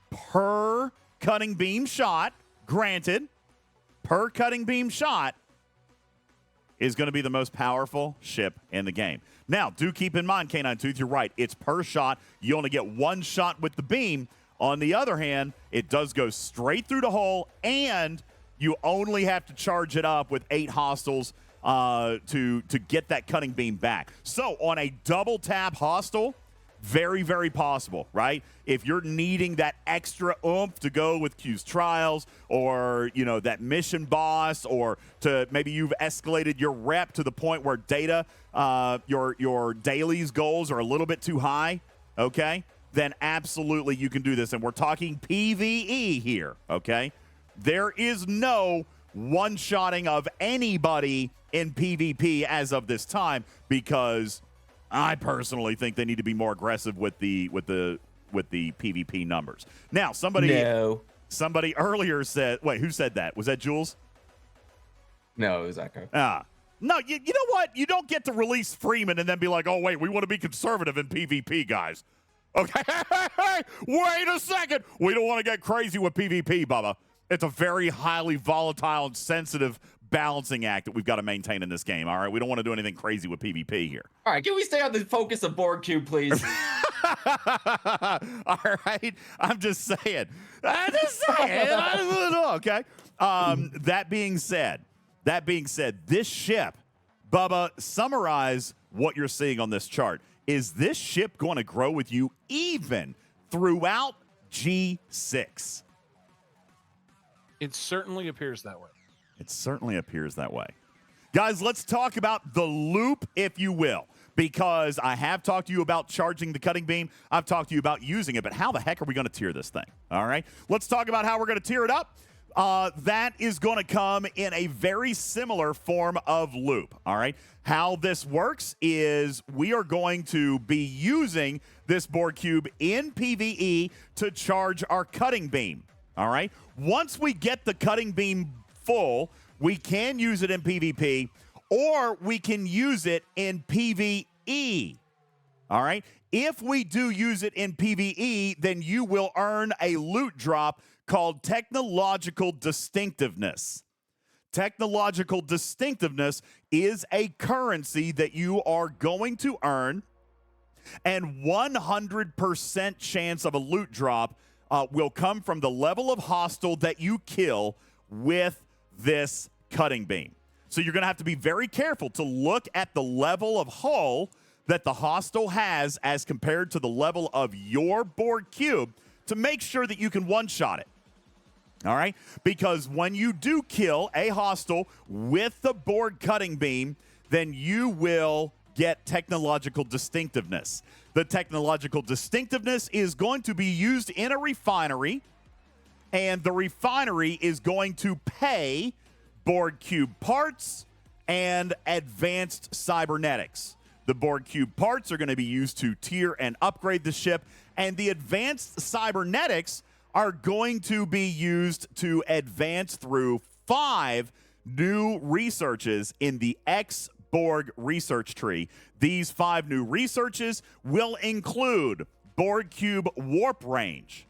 per cutting beam shot, granted, per cutting beam shot, is going to be the most powerful ship in the game. Now, do keep in mind, K9 Tooth, you're right. It's per shot. You only get one shot with the beam. On the other hand, it does go straight through the hull, and you only have to charge it up with 8 hostiles to get that cutting beam back. So on a double tap hostile, very, very possible, right? If you're needing that extra oomph to go with Q's trials, or, you know, that mission boss, or to maybe you've escalated your rep to the point where data, your dailies goals are a little bit too high, okay? Then absolutely you can do this. And we're talking PvE here, okay? There is no one-shotting of anybody in PvP as of this time, because I personally think they need to be more aggressive with the PvP numbers. Now, somebody earlier said, wait, who said that? Was that Jules? No, it was Echo. No, you know what? You don't get to release Freeman and then be like, oh, wait, we want to be conservative in PvP, guys. Okay, wait a second. We don't want to get crazy with PvP, Bubba. It's a very highly volatile and sensitive balancing act that we've got to maintain in this game, all right? We don't want to do anything crazy with PvP here. All right, can we stay on the focus of Borg Cube, please? All right, I'm just saying. Okay. That being said, this ship, Bubba, summarize what you're seeing on this chart. Is this ship going to grow with you even throughout G6? It certainly appears that way. It certainly appears that way. Guys, let's talk about the loop, if you will, because I have talked to you about charging the cutting beam. I've talked to you about using it, but how the heck are we going to tier this thing? All right, let's talk about how we're going to tier it up. That is going to come in a very similar form of loop. All right, how this works is we are going to be using this Borg cube in PvE to charge our cutting beam. All right, once we get the cutting beam full, we can use it in PvP, or we can use it in PvE. All right, if we do use it in PvE, then you will earn a loot drop called Technological Distinctiveness. Technological Distinctiveness is a currency that you are going to earn, and 100% chance of a loot drop will come from the level of hostile that you kill with this cutting beam. So you're going to have to be very careful to look at the level of hull that the hostile has as compared to the level of your Borg cube to make sure that you can one-shot it. All right? Because when you do kill a hostile with the Borg cutting beam, then you will get technological distinctiveness. The technological distinctiveness is going to be used in a refinery, and the refinery is going to pay Borg cube parts and advanced cybernetics. The Borg cube parts are going to be used to tier and upgrade the ship, and the advanced cybernetics are going to be used to advance through 5 new researches in the Borg research tree. These 5 new researches will include Borg cube warp range,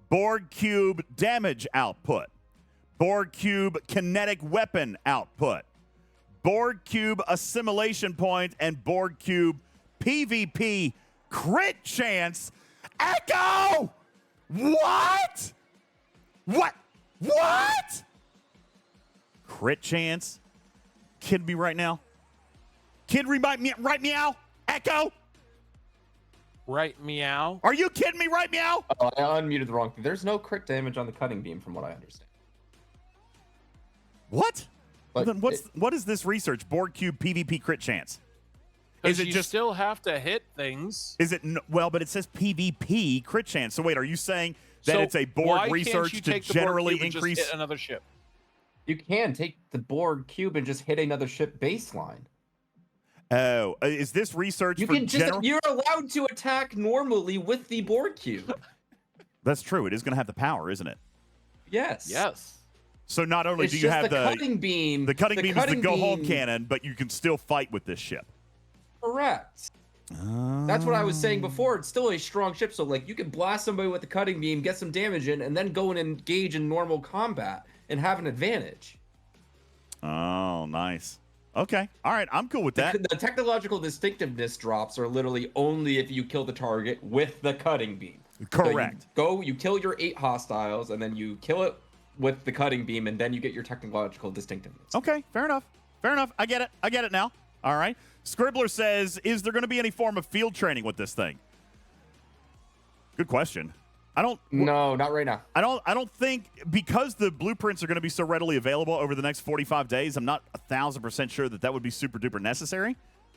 Borg cube damage output, Borg cube kinetic weapon output, Borg cube assimilation point, and Borg cube PvP crit chance. Echo! What? What? Crit chance? Kidding me right now? Right meow? Echo? Right meow? Are you kidding me right meow? Oh, I unmuted the wrong thing. There's no crit damage on the cutting beam from what I understand. What? But then what is this research? Borg cube PvP crit chance? Is it just still have to hit things? Is it well? But it says PvP crit chance. So wait, are you saying that it's a Borg research to generally increase just hit another ship? You can take the Borg cube and just hit another ship baseline. Oh, is this research for general? You're allowed to attack normally with the Borg cube. That's true. It is going to have the power, isn't it? Yes. Yes. So not only do you have the cutting beam. The cutting beam is the go home cannon, but you can still fight with this ship. Correct. That's what I was saying before. It's still a strong ship, so like you can blast somebody with the cutting beam, get some damage in, and then go and engage in normal combat and have an advantage. Oh, nice. Okay. All right. I'm cool with that. The technological distinctiveness drops are literally only if you kill the target with the cutting beam. Correct. So you kill your 8 hostiles, and then you kill it with the cutting beam, and then you get your technological distinctiveness. Okay. Fair enough. Fair enough. I get it. I get it now. All right. Scribbler says, is there going to be any form of field training with this thing? Good question. No, not right now. I don't think, because the blueprints are going to be so readily available over the next 45 days, I'm not 1,000% sure that would be super duper necessary.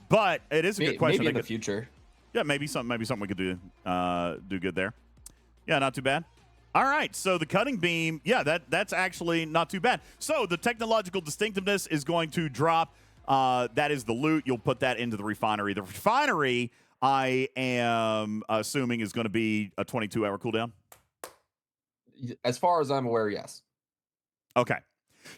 But it is a good question. Maybe in the future. Yeah, maybe something we could do good there. Yeah, not too bad. All right, so the cutting beam, yeah, that's actually not too bad. So the technological distinctiveness is going to drop. That is the loot. You'll put that into the refinery. The refinery, I am assuming, is going to be a 22-hour cooldown. As far as I'm aware, yes. Okay.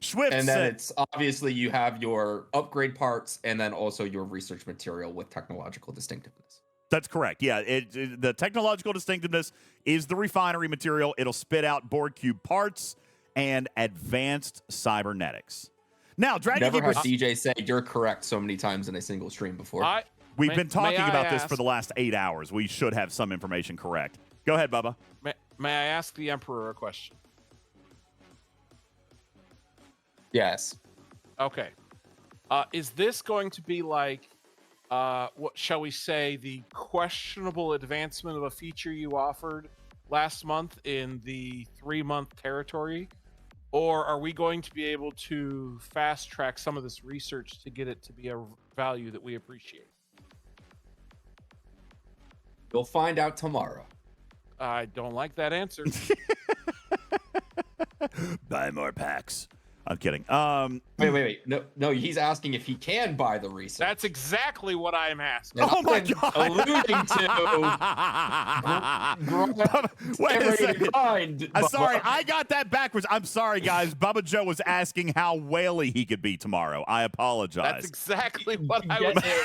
Swift and then it's obviously you have your upgrade parts and then also your research material with technological distinctiveness. That's correct. Yeah, the technological distinctiveness is the refinery material. It'll spit out Borg cube parts and advanced cybernetics. Now, Dragon Never Keeper, had DJ say you're correct so many times in a single stream before. We've been talking about this for the last 8 hours. We should have some information correct. Go ahead, Bubba. May I ask the Emperor a question? Yes. Okay. Is this going to be like, what shall we say, the questionable advancement of a feature you offered last month in the 3-month territory? Or are we going to be able to fast track some of this research to get it to be a value that we appreciate? You'll find out tomorrow. I don't like that answer. Buy more packs. I'm kidding. Wait. No. He's asking if he can buy the research. That's exactly what I'm asking. Oh my God! Alluding to. Wait a second. Grind, Sorry, I got that backwards. I'm sorry, guys. Bubba Joe was asking how whaley he could be tomorrow. I apologize. That's exactly what I was saying.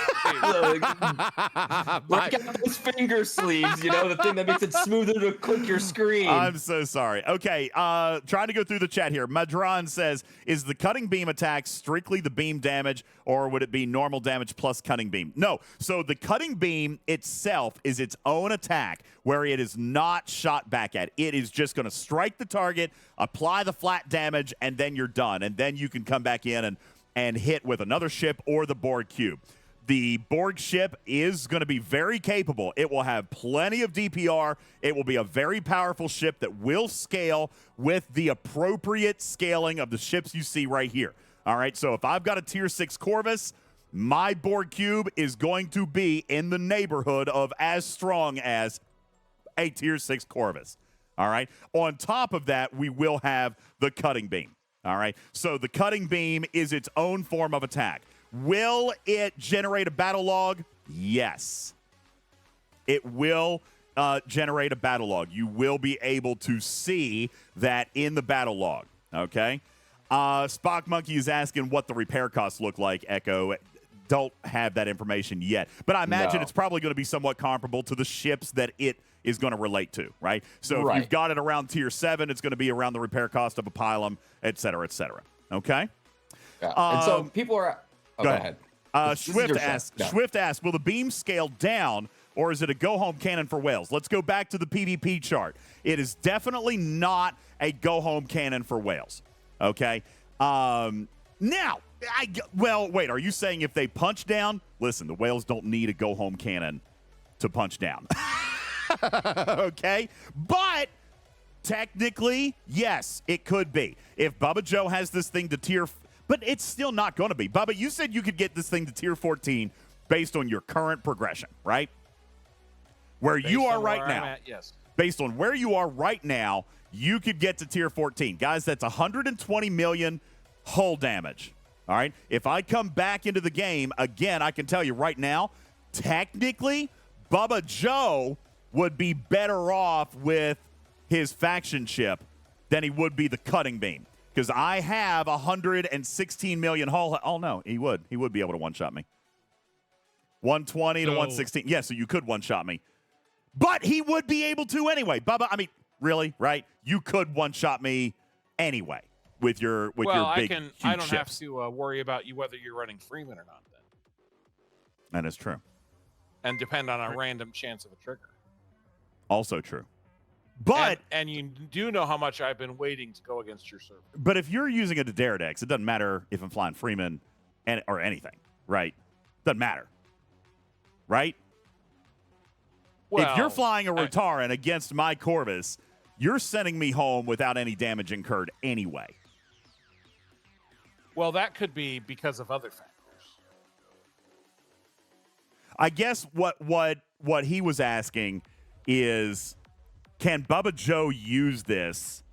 Look at those finger sleeves. You know, the thing that makes it smoother to click your screen. I'm so sorry. Okay, trying to go through the chat here. Madron says, is the cutting beam attack strictly the beam damage, or would it be normal damage plus cutting beam? No. So the cutting beam itself is its own attack where it is not shot back at. It is just going to strike the target, apply the flat damage, and then you're done. And then you can come back in and hit with another ship or the Borg cube. The Borg ship is going to be very capable. It will have plenty of DPR. It will be a very powerful ship that will scale with the appropriate scaling of the ships you see right here. All right, so if I've got a Tier 6 Corvus, my Borg cube is going to be in the neighborhood of as strong as a Tier 6 Corvus. All right, on top of that, we will have the cutting beam. All right, so the cutting beam is its own form of attack. Will it generate a battle log? Yes. It will generate a battle log. You will be able to see that in the battle log, okay? Spock Monkey is asking what the repair costs look like, Echo. Don't have that information yet. But I imagine it's probably going to be somewhat comparable to the ships that it is going to relate to, right? So if you've got it around Tier 7, it's going to be around the repair cost of a pylum, et cetera, okay? Yeah. And so people are... Oh, go ahead. Swift asks, will the beam scale down, or is it a go-home cannon for whales? Let's go back to the PvP chart. It is definitely not a go-home cannon for whales, okay? Now, wait, are you saying if they punch down? Listen, the whales don't need a go-home cannon to punch down, okay? But technically, yes, it could be. If Bubba Joe has this thing to tier... But it's still not going to be. Bubba, you said you could get this thing to Tier 14 based on your current progression, right? Where you are right now. Yes. Based on where you are right now, you could get to Tier 14. Guys, that's 120 million hull damage. All right? If I come back into the game, again, I can tell you right now, technically, Bubba Joe would be better off with his faction ship than he would be the cutting beam. Because I have 116 million hull. Oh, no, he would. He would be able to one-shot me. 120 to 116. Yeah, so you could one-shot me. But he would be able to anyway. Bubba, I mean, really, right? You could one-shot me anyway with your big, huge I don't ships. have to worry about you whether you're running Freeman or not then. That is true. And depend on a random chance of a trigger. Also true. But and you do know how much I've been waiting to go against your server. But if you're using a Daredex, it doesn't matter if I'm flying Freeman or anything, right? Doesn't matter, right? Well, if you're flying a Rotaran against my Corvus, you're sending me home without any damage incurred anyway. Well, that could be because of other factors. I guess what he was asking is, can Bubba Joe use this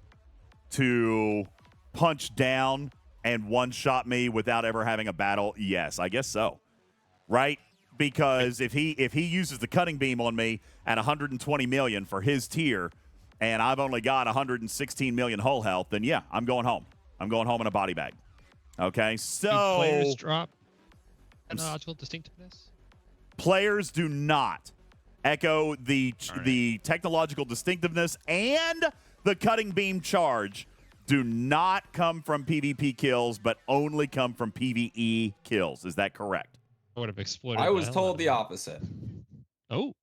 to punch down and one-shot me without ever having a battle? Yes, I guess so. Right? Because if he uses the cutting beam on me at 120 million for his tier, and I've only got 116 million hull health, then yeah, I'm going home. I'm going home in a body bag. Okay, so do players drop technological distinctiveness? Players do not. Echo, the technological distinctiveness and the cutting beam charge do not come from PvP kills, but only come from PvE kills. Is that correct? I would have exploded. I was told the opposite. Oh.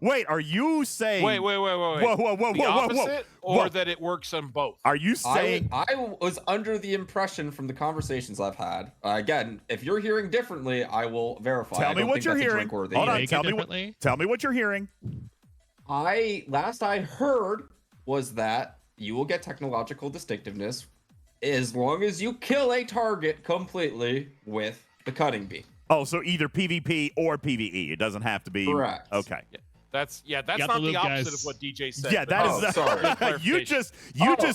Wait, are you saying? Wait. Whoa. The opposite, or that it works on both? Are you saying? I was under the impression from the conversations I've had. Again, if you're hearing differently, I will verify. Tell me what you're hearing. Hold on. Tell me what you're hearing. Last I heard was that you will get technological distinctiveness as long as you kill a target completely with the cutting beam. Oh, so either PvP or PvE. It doesn't have to be. Correct. Okay. Yeah. That's not the opposite of what DJ said. Yeah, that is. Sorry. you just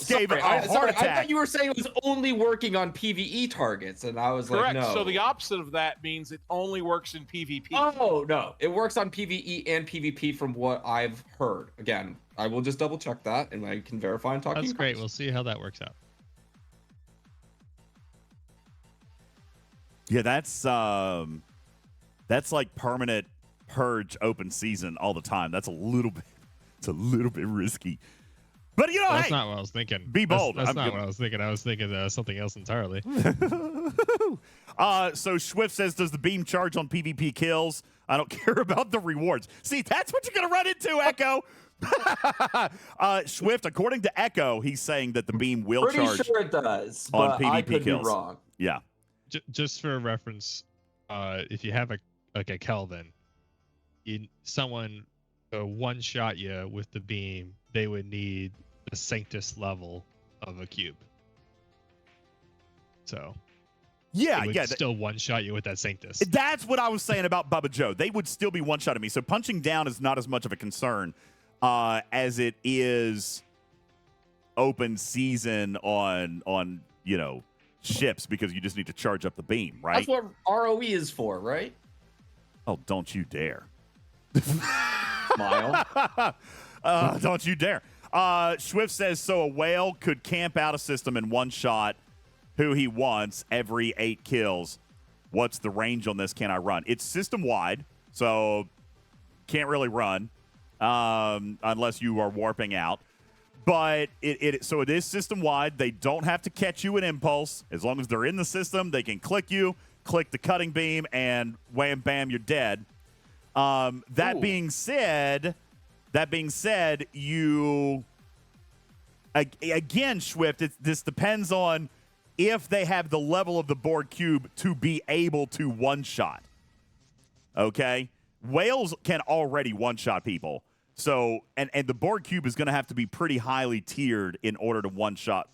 gave it a heart attack. I thought you were saying it was only working on PvE targets, and I was correct. Like, no. So the opposite of that means it only works in PvP. Oh no, it works on PvE and PvP from what I've heard. Again, I will just double check that, and I can verify and talk. That's great. We'll see how that works out. Yeah, that's like permanent purge open season all the time. It's a little bit risky. But that's not what I was thinking. Be bold. That's not what I was thinking. I was thinking something else entirely. So Swift says, does the beam charge on PvP kills? I don't care about the rewards. See, that's what you're gonna run into, Echo. Swift, according to Echo, he's saying that the beam will charge. Pretty sure it does, on but PvP I could kills. be wrong. Yeah. Just for reference, if you have a Kelvin, someone one shot you with the beam, they would need the Sanctus level of a cube. So yeah, still one shot you with that Sanctus. That's what I was saying about Bubba Joe. They would still be one shotting me. So punching down is not as much of a concern as it is open season on ships, because you just need to charge up the beam, right? That's what ROE is for, right? Oh, don't you dare. Smile. Don't you dare. Swift says, so a whale could camp out a system and one shot who he wants every 8 kills. What's the range on this? Can I run? It's system wide, so can't really run unless you are warping out. But so it is system wide. They don't have to catch you in impulse. As long as they're in the system, they can click you, click the cutting beam, and wham bam, you're dead. That being said, you again, Swift. This depends on if they have the level of the Borg cube to be able to one shot. Okay, whales can already one shot people. So, and the Borg cube is going to have to be pretty highly tiered in order to one-shot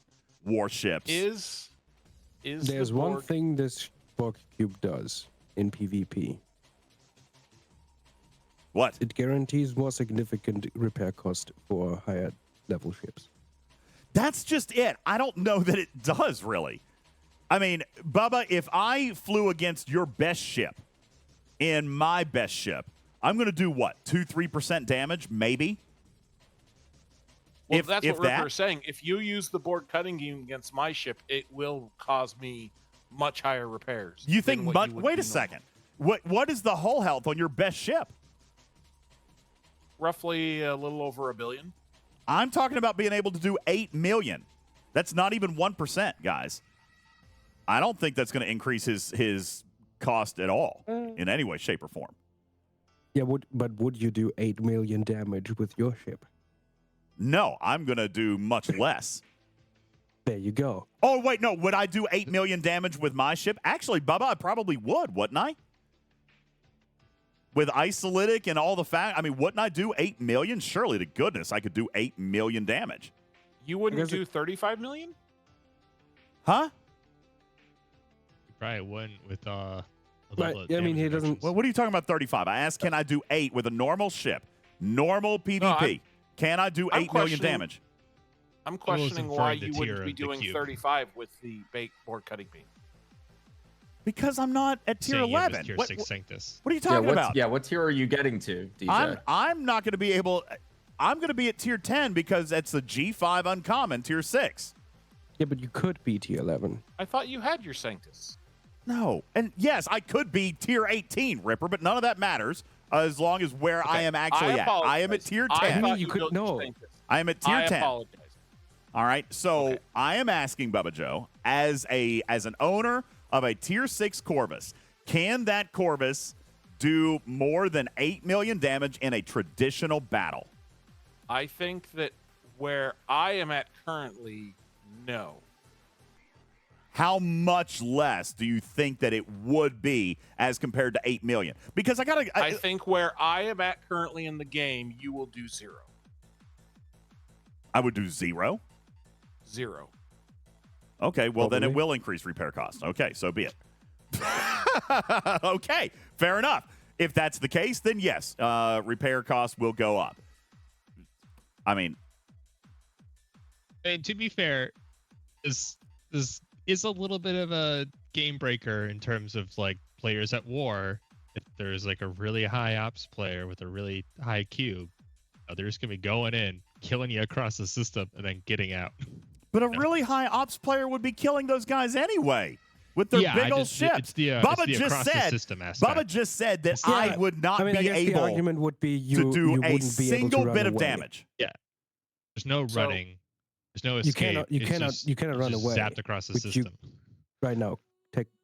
warships. There's one thing this Borg cube does in PvP. What? It guarantees more significant repair cost for higher level ships. That's just it. I don't know that it does, really. I mean, Bubba, if I flew against your best ship in my best ship, I'm going to do what? 2-3% damage, maybe? Well, that's what Ripper's saying. If you use the Borg cutting beam against my ship, it will cause me much higher repairs. You think wait a second. What is the hull health on your best ship? Roughly a little over 1 billion. I'm talking about being able to do 8 million. That's not even 1%, guys. I don't think that's going to increase his cost at all in any way, shape, or form. Yeah, but would you do 8 million damage with your ship? No, I'm going to do much less. There you go. Oh, wait, no. Would I do 8 million damage with my ship? Actually, Bubba, I probably would, wouldn't I? With isolytic and all the fact, I mean, wouldn't I do 8 million? Surely to goodness, I could do 8 million damage. You wouldn't do 35 million? Huh? You probably wouldn't with I mean, he doesn't. Well, what are you talking about 35? I asked, can I do 8 with a normal ship? Normal PvP. No, can I do 8 million damage? I'm questioning why you wouldn't be doing 35 with the Borg cutting beam. Because I'm not at tier 11. Tier 6 Sanctus. What are you talking about? Yeah, what tier are you getting to, DJ? I'm not going to be able. I'm going to be at tier 10 because it's a G5 uncommon, tier 6. Yeah, but you could be tier 11. I thought you had your Sanctus. No. And yes, I could be tier 18, Ripper, but none of that matters as long as where I am actually at. I am at tier 10. I thought you could know. I am at tier 10. Apologize. All right. So I am asking Bubba Joe, as an owner of a tier 6 Corvus, can that Corvus do more than 8 million damage in a traditional battle? I think that where I am at currently, no. How much less do you think that it would be as compared to 8 million? Because I think where I am at currently in the game, you will do 0. I would do 0? 0. Okay, well, Probably. then it will increase repair cost. Okay, so be it. Okay, fair enough. If that's the case, then yes, repair cost will go up. I mean, to be fair, is a little bit of a game breaker in terms of like players at war. If there's like a really high ops player with a really high cube, they're just gonna be going in, killing you across the system, and then getting out. But a really high ops player would be killing those guys anyway with their big old ships. Bubba just said that I would not be able the argument would be to do you a single bit of away. damage. Yeah, there's no running. There's no escape. You cannot run away. Zapped across the system. Right now,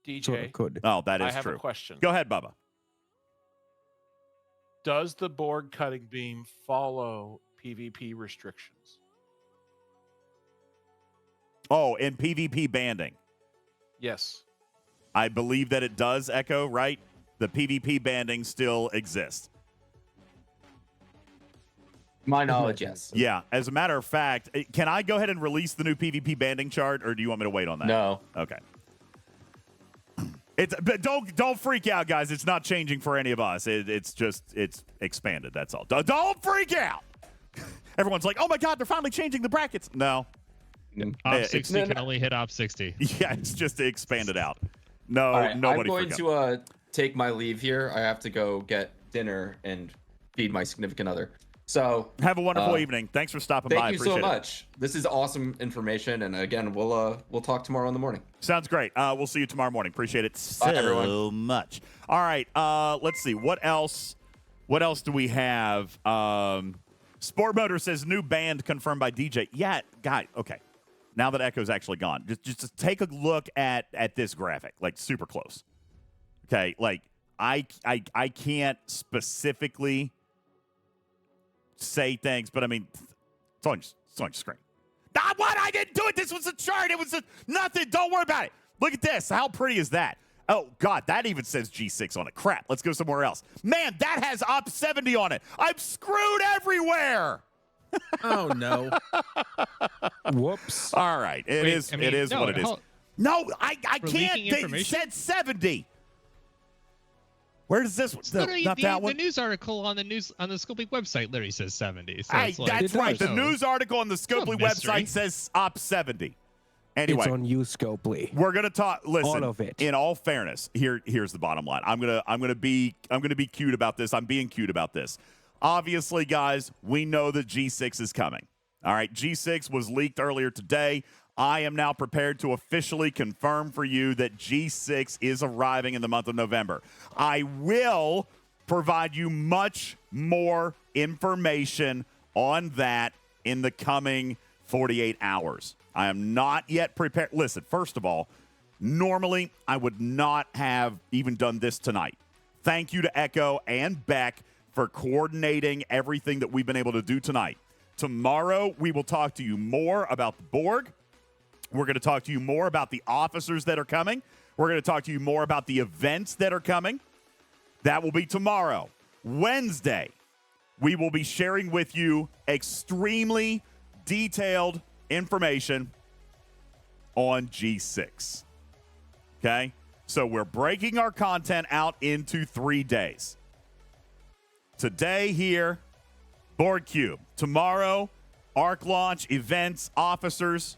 DJ, sort of could. Oh, that is I have true. a question. Go ahead, Bubba. Does the Borg cutting beam follow PvP restrictions? Oh, in PvP banding. Yes. I believe that it does, Echo, right? The PvP banding still exists. My knowledge, yes. Yeah. As a matter of fact, can I go ahead and release the new PvP banding chart, or do you want me to wait on that? No. Okay. But don't freak out, guys. It's not changing for any of us. It's expanded. That's all. Don't freak out. Everyone's like, oh my God, they're finally changing the brackets. No. Op 60 can only hit Op 60. Yeah, it's just expanded out. No, right, nobody. I'm going to take my leave here. I have to go get dinner and feed my significant other. So have a wonderful evening. Thanks for stopping by. Thank you so much. This is awesome information, and again, we'll talk tomorrow in the morning. Sounds great. We'll see you tomorrow morning. Appreciate it Bye, so everyone. much. All right. Let's see. What else? What else do we have? Sport Motor says new band confirmed by DJ. Yeah, guy. Okay. Now that Echo's actually gone, just take a look at this graphic, like super close. Okay, like I can't specifically say things, but I mean, it's on your screen. What? I didn't do it. This was a chart. It was nothing. Don't worry about it. Look at this. How pretty is that? Oh, God, that even says G6 on it. Crap. Let's go somewhere else. Man, that has Op 70 on it. I'm screwed everywhere. Oh, no. Whoops. All right. It is what it is. No, I can't. It said 70. Where does this? Not that one. The news article on the Scopely website literally says 70. So hey, that's right. The news article on the Scopely website says Op 70. Anyway, it's on you, Scopely. We're gonna talk. Listen, all of it. In all fairness, here's the bottom line. I'm gonna be cute about this. I'm being cute about this. Obviously, guys, we know that G6 is coming. All right, G6 was leaked earlier today. I am now prepared to officially confirm for you that G6 is arriving in the month of November. I will provide you much more information on that in the coming 48 hours. I am not yet prepared. Listen, first of all, normally I would not have even done this tonight. Thank you to Echo and Beck for coordinating everything that we've been able to do tonight. Tomorrow, we will talk to you more about the Borg. We're going to talk to you more about the officers that are coming. We're going to talk to you more about the events that are coming. That will be tomorrow. Wednesday, we will be sharing with you extremely detailed information on G6. Okay? So we're breaking our content out into 3 days. Today here, Borg Cube. Tomorrow, Arc launch, events, officers.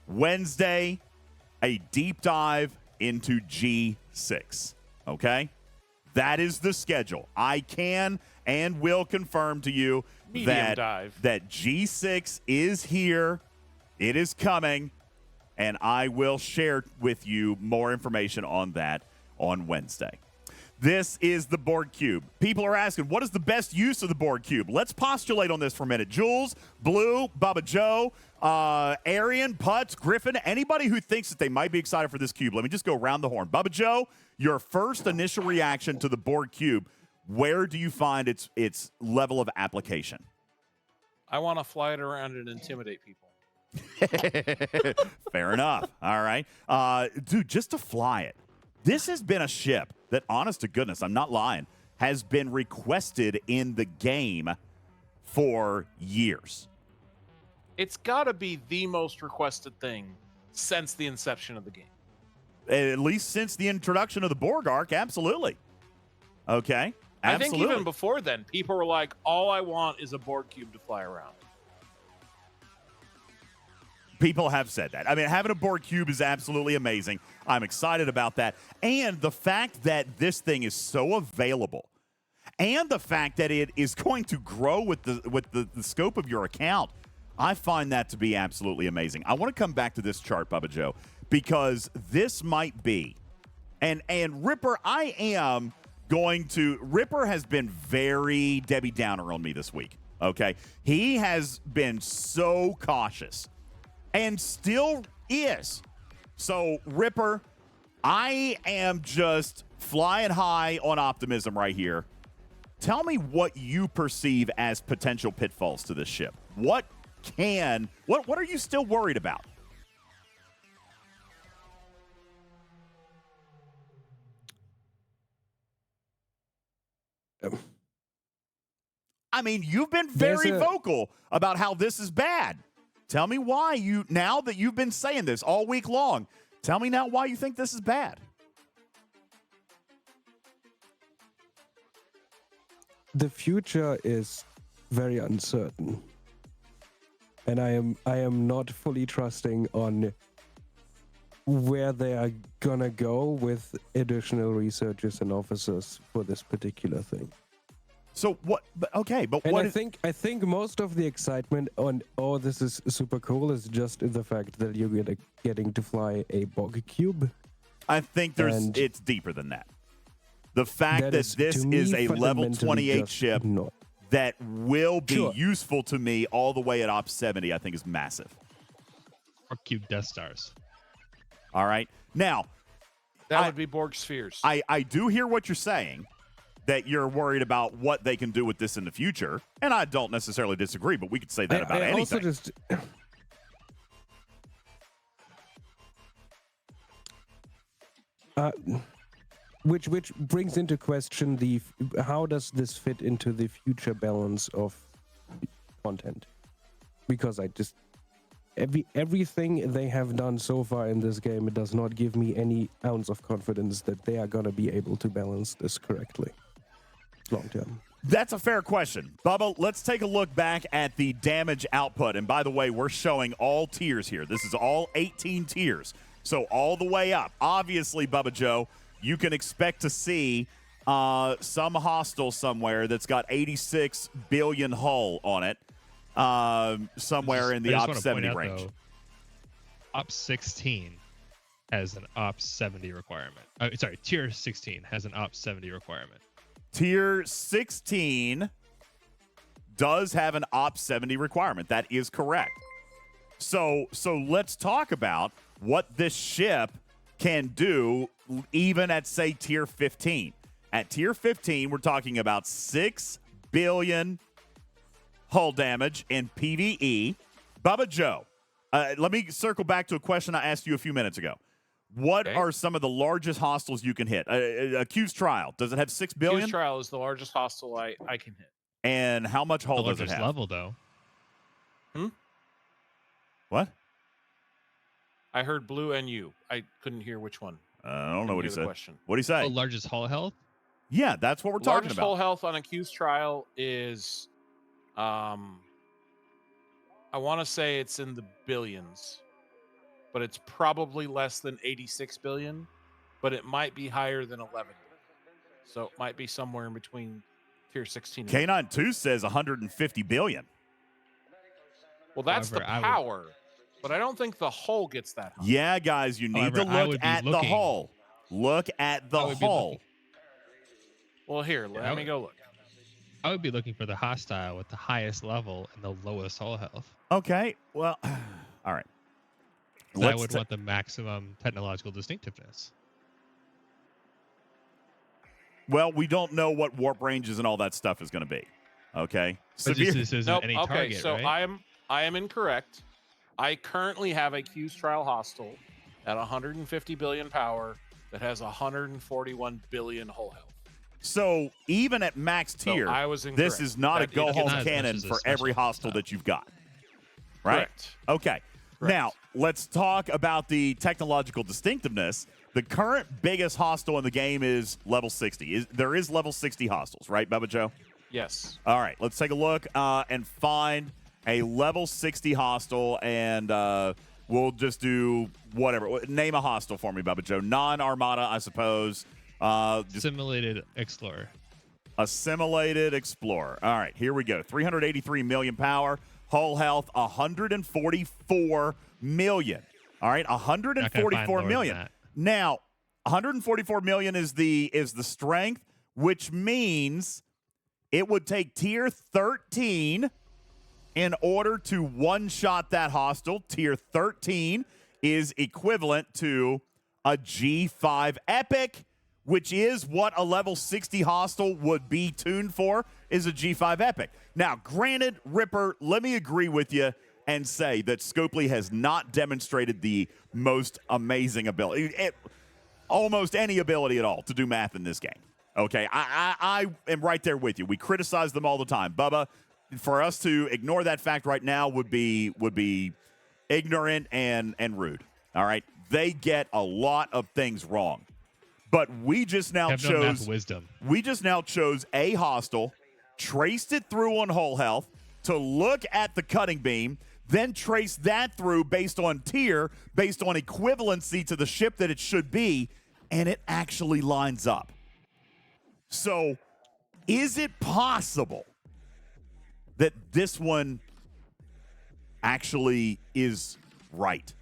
Wednesday, a deep dive into G6. Okay? That is the schedule. I can and will confirm to you that G6 is here. It is coming. And I will share with you more information on that on Wednesday. This is the Borg Cube. People are asking, what is the best use of the Borg Cube? Let's postulate on this for a minute. Jules, Blue, Bubba Joe, Arian, Putz, Griffin, anybody who thinks that they might be excited for this cube, let me just go around the horn. Bubba Joe, your first initial reaction to the Borg Cube, where do you find its level of application? I want to fly it around and intimidate people. Fair enough. All right. Dude, just to fly it. This has been a ship that, honest to goodness, I'm not lying, has been requested in the game for years. It's got to be the most requested thing since the inception of the game. At least since the introduction of the Borg arc, absolutely. Okay. Absolutely. I think even before then, people were like, all I want is a Borg cube to fly around. People have said that. I mean, having a Borg cube is absolutely amazing. I'm excited about that. And the fact that this thing is so available, and the fact that it is going to grow with the scope of your account, I find that to be absolutely amazing. I want to come back to this chart, Bubba Joe, because this might be, and Ripper, Ripper has been very Debbie Downer on me this week, okay? He has been so cautious. And still is. So, Ripper, I am just flying high on optimism right here. Tell me what you perceive as potential pitfalls to this ship. What are you still worried about? I mean, you've been very vocal about how this is bad. Tell me why now that you've been saying this all week long, tell me now why you think this is bad. The future is very uncertain. And I am not fully trusting on where they are gonna go with additional researchers and officers for this particular thing. So what? Okay, but and I think most of the excitement on this is super cool is just the fact that you're getting to fly a Borg cube. I think it's deeper than that. The fact that this is a level 28 ship that will be useful to me all the way at Op 70, I think is massive. Or cube Death Stars. All right, now that would be Borg spheres. I do hear what you're saying, that you're worried about what they can do with this in the future. And I don't necessarily disagree, but we could say that about anything. Which brings into question how does this fit into the future balance of content? Because everything they have done so far in this game, it does not give me any ounce of confidence that they are going to be able to balance this correctly long term. That's a fair question. Bubba, let's take a look back at the damage output. And by the way, we're showing all tiers here. This is all 18 tiers. So all the way up. Obviously, Bubba Joe, you can expect to see some hostile somewhere that's got 86 billion hull on it. Somewhere in the Op 70 range. Though, Op 16 has an Op 70 requirement. Tier 16 has an Op 70 requirement. Tier 16 does have an Op 70 requirement. That is correct. So let's talk about what this ship can do even at, say, Tier 15. At Tier 15, we're talking about 6 billion hull damage in PvE. Bubba Joe, let me circle back to a question I asked you a few minutes ago. What are some of the largest hostiles you can hit? Q's Trial, does it have 6 billion? Q's Trial is the largest hostile I can hit. And how much hull does it have? Level, though. What? I heard Blue and you. I couldn't hear which one. I don't know what he said. Question. What did he say? The largest hull health? Yeah, that's what we're talking Largest about. hull health on a Q's Trial is, I want to say it's in the billions, but it's probably less than 86 billion, but it might be higher than 11. So it might be somewhere in between Tier 16. K9 2 says 150 billion. Well, that's the power, but I don't think the hull gets that high. Yeah, guys, you need to look at the hull. Look at the hull. Well, here, let me go look. I would be looking for the hostile with the highest level and the lowest hull health. Okay, well, all right. I would want the maximum technological distinctiveness. Well, we don't know what warp ranges and all that stuff is going to be. Okay. But this isn't any okay, target, so right? I am incorrect. I currently have a Q's trial hostile at 150 billion power that has 141 billion hull health. So even at max tier, I was incorrect. This is not a go-home not cannon for every hostile that you've got. Right? Correct. Okay. Correct. Now, let's talk about the technological distinctiveness. The current biggest hostile in the game is level 60. There is level 60 hostiles, right, Bubba Joe? Yes. All right, let's take a look and find a level 60 hostile, and we'll just do whatever. Name a hostile for me, Bubba Joe. Non-Armada, I suppose. Assimilated Explorer. Assimilated Explorer. All right, here we go. 383 million power. Hull health, 144 million. All right, 144 million. Now, 144 million is the strength, which means it would take tier 13 in order to one-shot that hostile. Tier 13 is equivalent to a G5 Epic, which is what a level 60 hostile would be tuned for, is a G5 Epic. Now, granted, Ripper, let me agree with you and say that Scopely has not demonstrated the most amazing ability, almost any ability at all to do math in this game. Okay, I am right there with you. We criticize them all the time. Bubba, for us to ignore that fact right now would be ignorant and rude. All right, they get a lot of things wrong. But we just now chose wisdom. We just now chose a hostile, traced it through on hull health to look at the cutting beam, then trace that through based on tier, based on equivalency to the ship that it should be, and it actually lines up. So, is it possible that this one actually is right?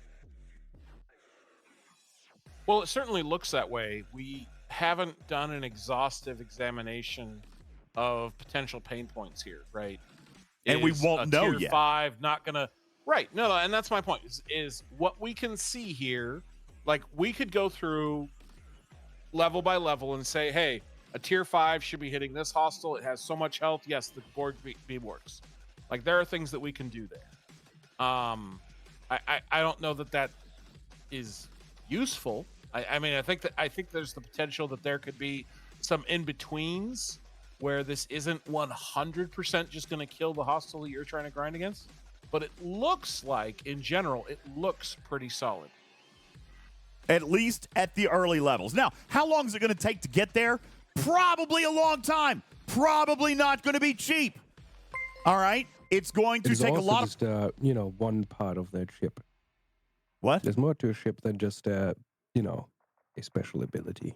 Well, it certainly looks that way. We haven't done an exhaustive examination of potential pain points here, right? And we won't know tier yet. 5 not gonna right? No, and that's my point. Is what we can see here. Like we could go through level by level and say, hey, a tier 5 should be hitting this hostile. It has so much health. Yes, the Borg beam works. Like there are things that we can do there. I don't know that is useful. I mean, I think there's the potential that there could be some in-betweens where this isn't 100% just going to kill the hostile that you're trying to grind against. But it looks like, in general, it looks pretty solid. At least at the early levels. Now, how long is it going to take to get there? Probably a long time. Probably not going to be cheap. All right? It's going to take a lot of... just, one part of that ship. What? There's more to a ship than just, a special ability.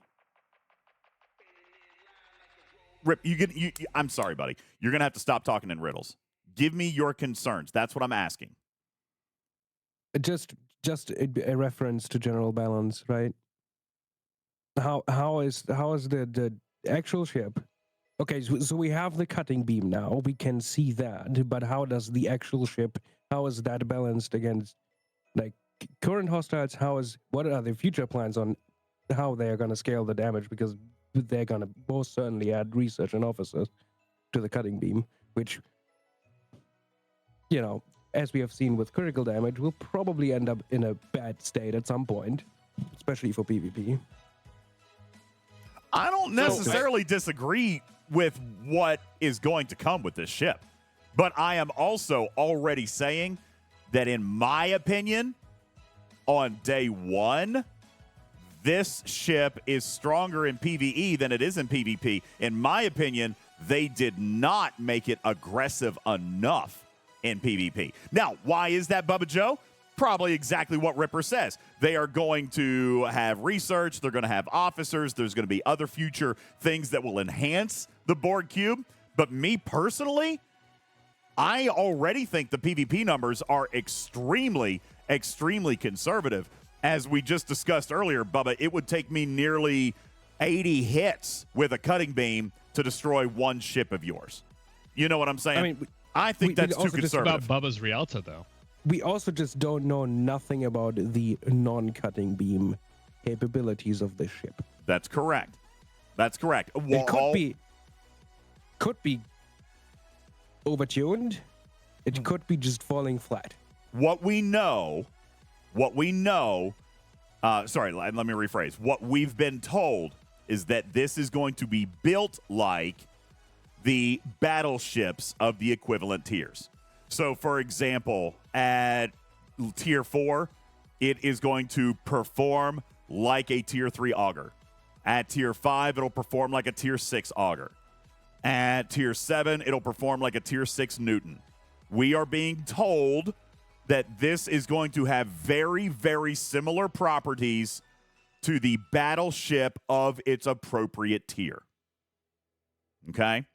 Rip, I'm sorry, buddy. You're going to have to stop talking in riddles. Give me your concerns. That's what I'm asking. Just a reference to general balance, right? How is the actual ship? Okay, so we have the cutting beam now. We can see that, but how does the actual ship? How is that balanced against like current hostiles? What are the future plans on how they are going to scale the damage? Because they're going to most certainly add research and officers to the cutting beam, which, as we have seen with critical damage, will probably end up in a bad state at some point, especially for PvP. I don't necessarily disagree with what is going to come with this ship, but I am also already saying that, in my opinion, on day one, this ship is stronger in PvE than it is in PvP. In my opinion, they did not make it aggressive enough in PvP. Now, why is that, Bubba Joe? Probably exactly what Ripper says. They are going to have research. They're going to have officers. There's going to be other future things that will enhance the Borg Cube. But me personally, I already think the PvP numbers are extremely, extremely conservative. As we just discussed earlier, Bubba, it would take me nearly 80 hits with a cutting beam to destroy one ship of yours. You know what I'm saying? I mean, I think that's too conservative. About Bubba's Rialto, though. We also just don't know nothing about the non-cutting beam capabilities of this ship. That's correct. That's correct. It could be overtuned. It could be just falling flat. What we know, let me rephrase. What we've been told is that this is going to be built like the battleships of the equivalent tiers. So, for example, at tier 4, it is going to perform like a tier 3 auger. At tier 5, it'll perform like a tier 6 auger. At tier 7, it'll perform like a tier 6 Newton. We are being told that this is going to have very, very similar properties to the battleship of its appropriate tier. Okay?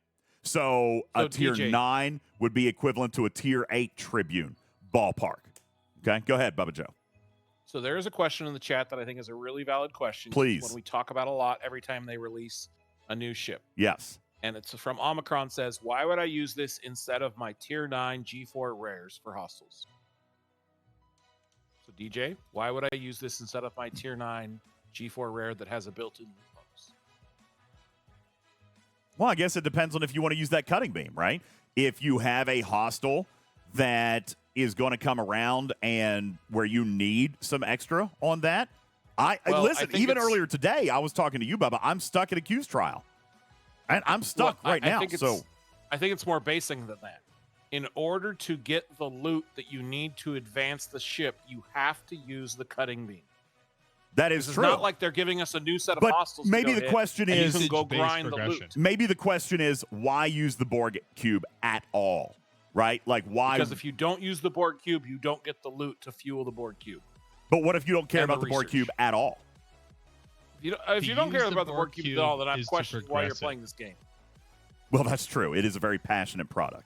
So a tier DJ. 9 would be equivalent to a tier 8 Tribune ballpark. Okay? Go ahead, Bubba Joe. So there is a question in the chat that I think is a really valid question. Please. When we talk about a lot every time they release a new ship. Yes. And it's from Omicron says, why would I use this instead of my tier 9 G4 rares for hostiles? So DJ, why would I use this instead of my tier 9 G4 rare that has a built-in bonus? Well, I guess it depends on if you want to use that cutting beam, right? If you have a hostile that is going to come around and where you need some extra on that. Listen, even earlier today, I was talking to you, Bubba. I'm stuck at a Q's trial. And I'm stuck right now. I think it's more basic than that. In order to get the loot that you need to advance the ship, you have to use the cutting beam. That is true. It's not like they're giving us a new set of but hostiles. Maybe the question is, you can go grind the loot. Maybe the question is, why use the Borg cube at all? Right? Like, why? Because if you don't use the Borg cube, you don't get the loot to fuel the Borg cube. But what if you don't care about the Borg cube at all? If you don't care about the Borg cube at all, then I'm questioning why you're playing this game. Well, that's true. It is a very passionate product.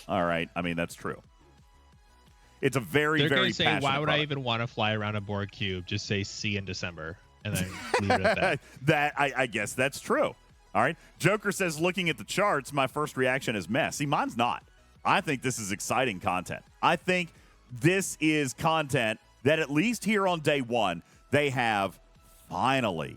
All right. I mean, that's true. It's a very, They're very going to say, passionate why would product. I even want to fly around a Borg cube? Just say see in December and then leave it at that. I guess that's true. All right. Joker says, looking at the charts, my first reaction is mess. See, mine's not. I think this is exciting content. I think this is content that at least here on day one, they have finally,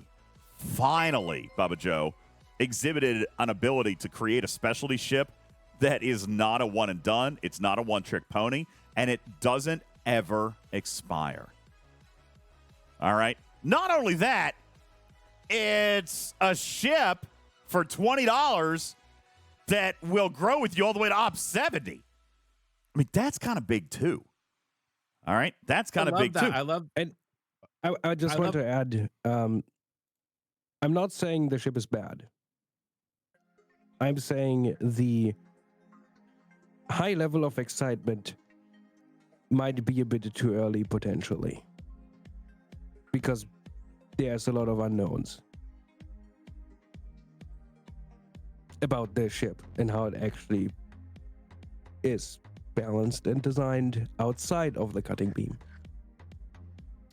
Bubba Joe, exhibited an ability to create a specialty ship that is not a one and done. It's not a one-trick pony, and it doesn't ever expire. All right. Not only that, it's a ship for $20 that will grow with you all the way to Op 70. I mean, that's kind of big too. All right. That's kind of big too. I love, and I just want to add, I'm not saying the ship is bad. I'm saying the high level of excitement might be a bit too early potentially, because there's a lot of unknowns about the ship and how it actually is balanced and designed outside of the cutting beam.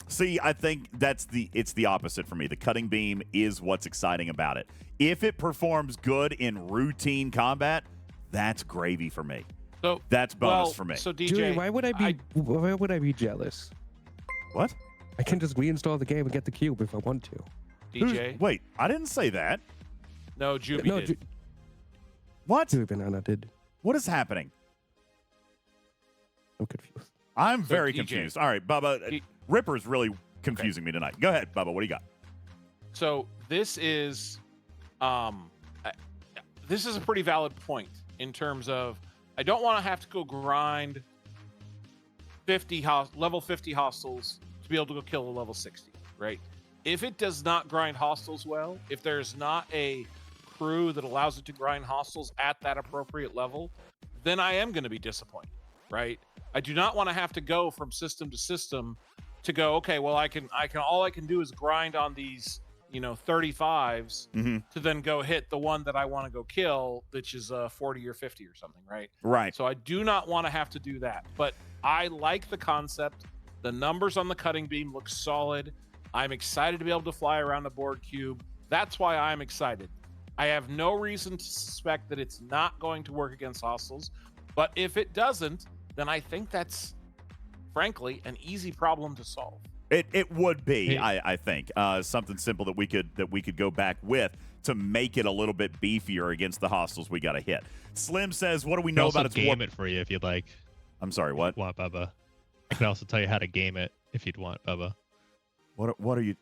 See, I think it's the opposite for me. The cutting beam is what's exciting about it. If it performs good in routine combat, that's gravy for me. So that's bonus for me. So DJ, Julie, why would I be jealous? What? I can just reinstall the game and get the cube if I want to. DJ, wait, I didn't say that. No, Juby did. What? Julie Banana did. What is happening? I'm confused. I'm very confused. All right, Bubba. Ripper's really confusing me tonight. Go ahead, Bubba. What do you got? So this is a pretty valid point in terms of I don't want to have to go grind level 50 hostiles to be able to go kill a level 60, right? If it does not grind hostiles well, if there's not a crew that allows it to grind hostiles at that appropriate level, then I am going to be disappointed, right? I do not want to have to go from system to system to go, okay, well, all I can do is grind on these, 35s to then go hit the one that I want to go kill, which is 40 or 50 or something, right? Right. So I do not want to have to do that, but I like the concept. The numbers on the cutting beam look solid. I'm excited to be able to fly around the Borg cube. That's why I'm excited. I have no reason to suspect that it's not going to work against hostiles, but if it doesn't, then I think that's, frankly, an easy problem to solve. It would be, I think, something simple that we could go back with to make it a little bit beefier against the hostiles we got to hit. Slim says, "What do we know about its game it for you if you'd like?" I'm sorry, what? Want Bubba? I can also tell you how to game it if you'd want, Bubba. What are you?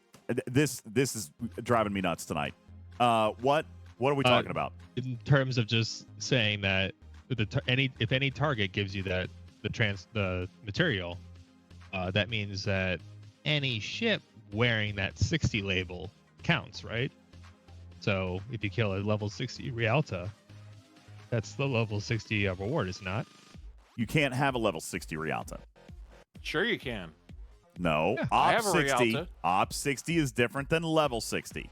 This is driving me nuts tonight. What are we talking about? In terms of just saying that if any target gives you the material, that means that any ship wearing that 60 label counts, right? So if you kill a level 60 Rialta, that's the level 60 reward, is it not? You can't have a level 60 Rialta. Sure you can. No, yeah, Op 60. Op 60 is different than level 60.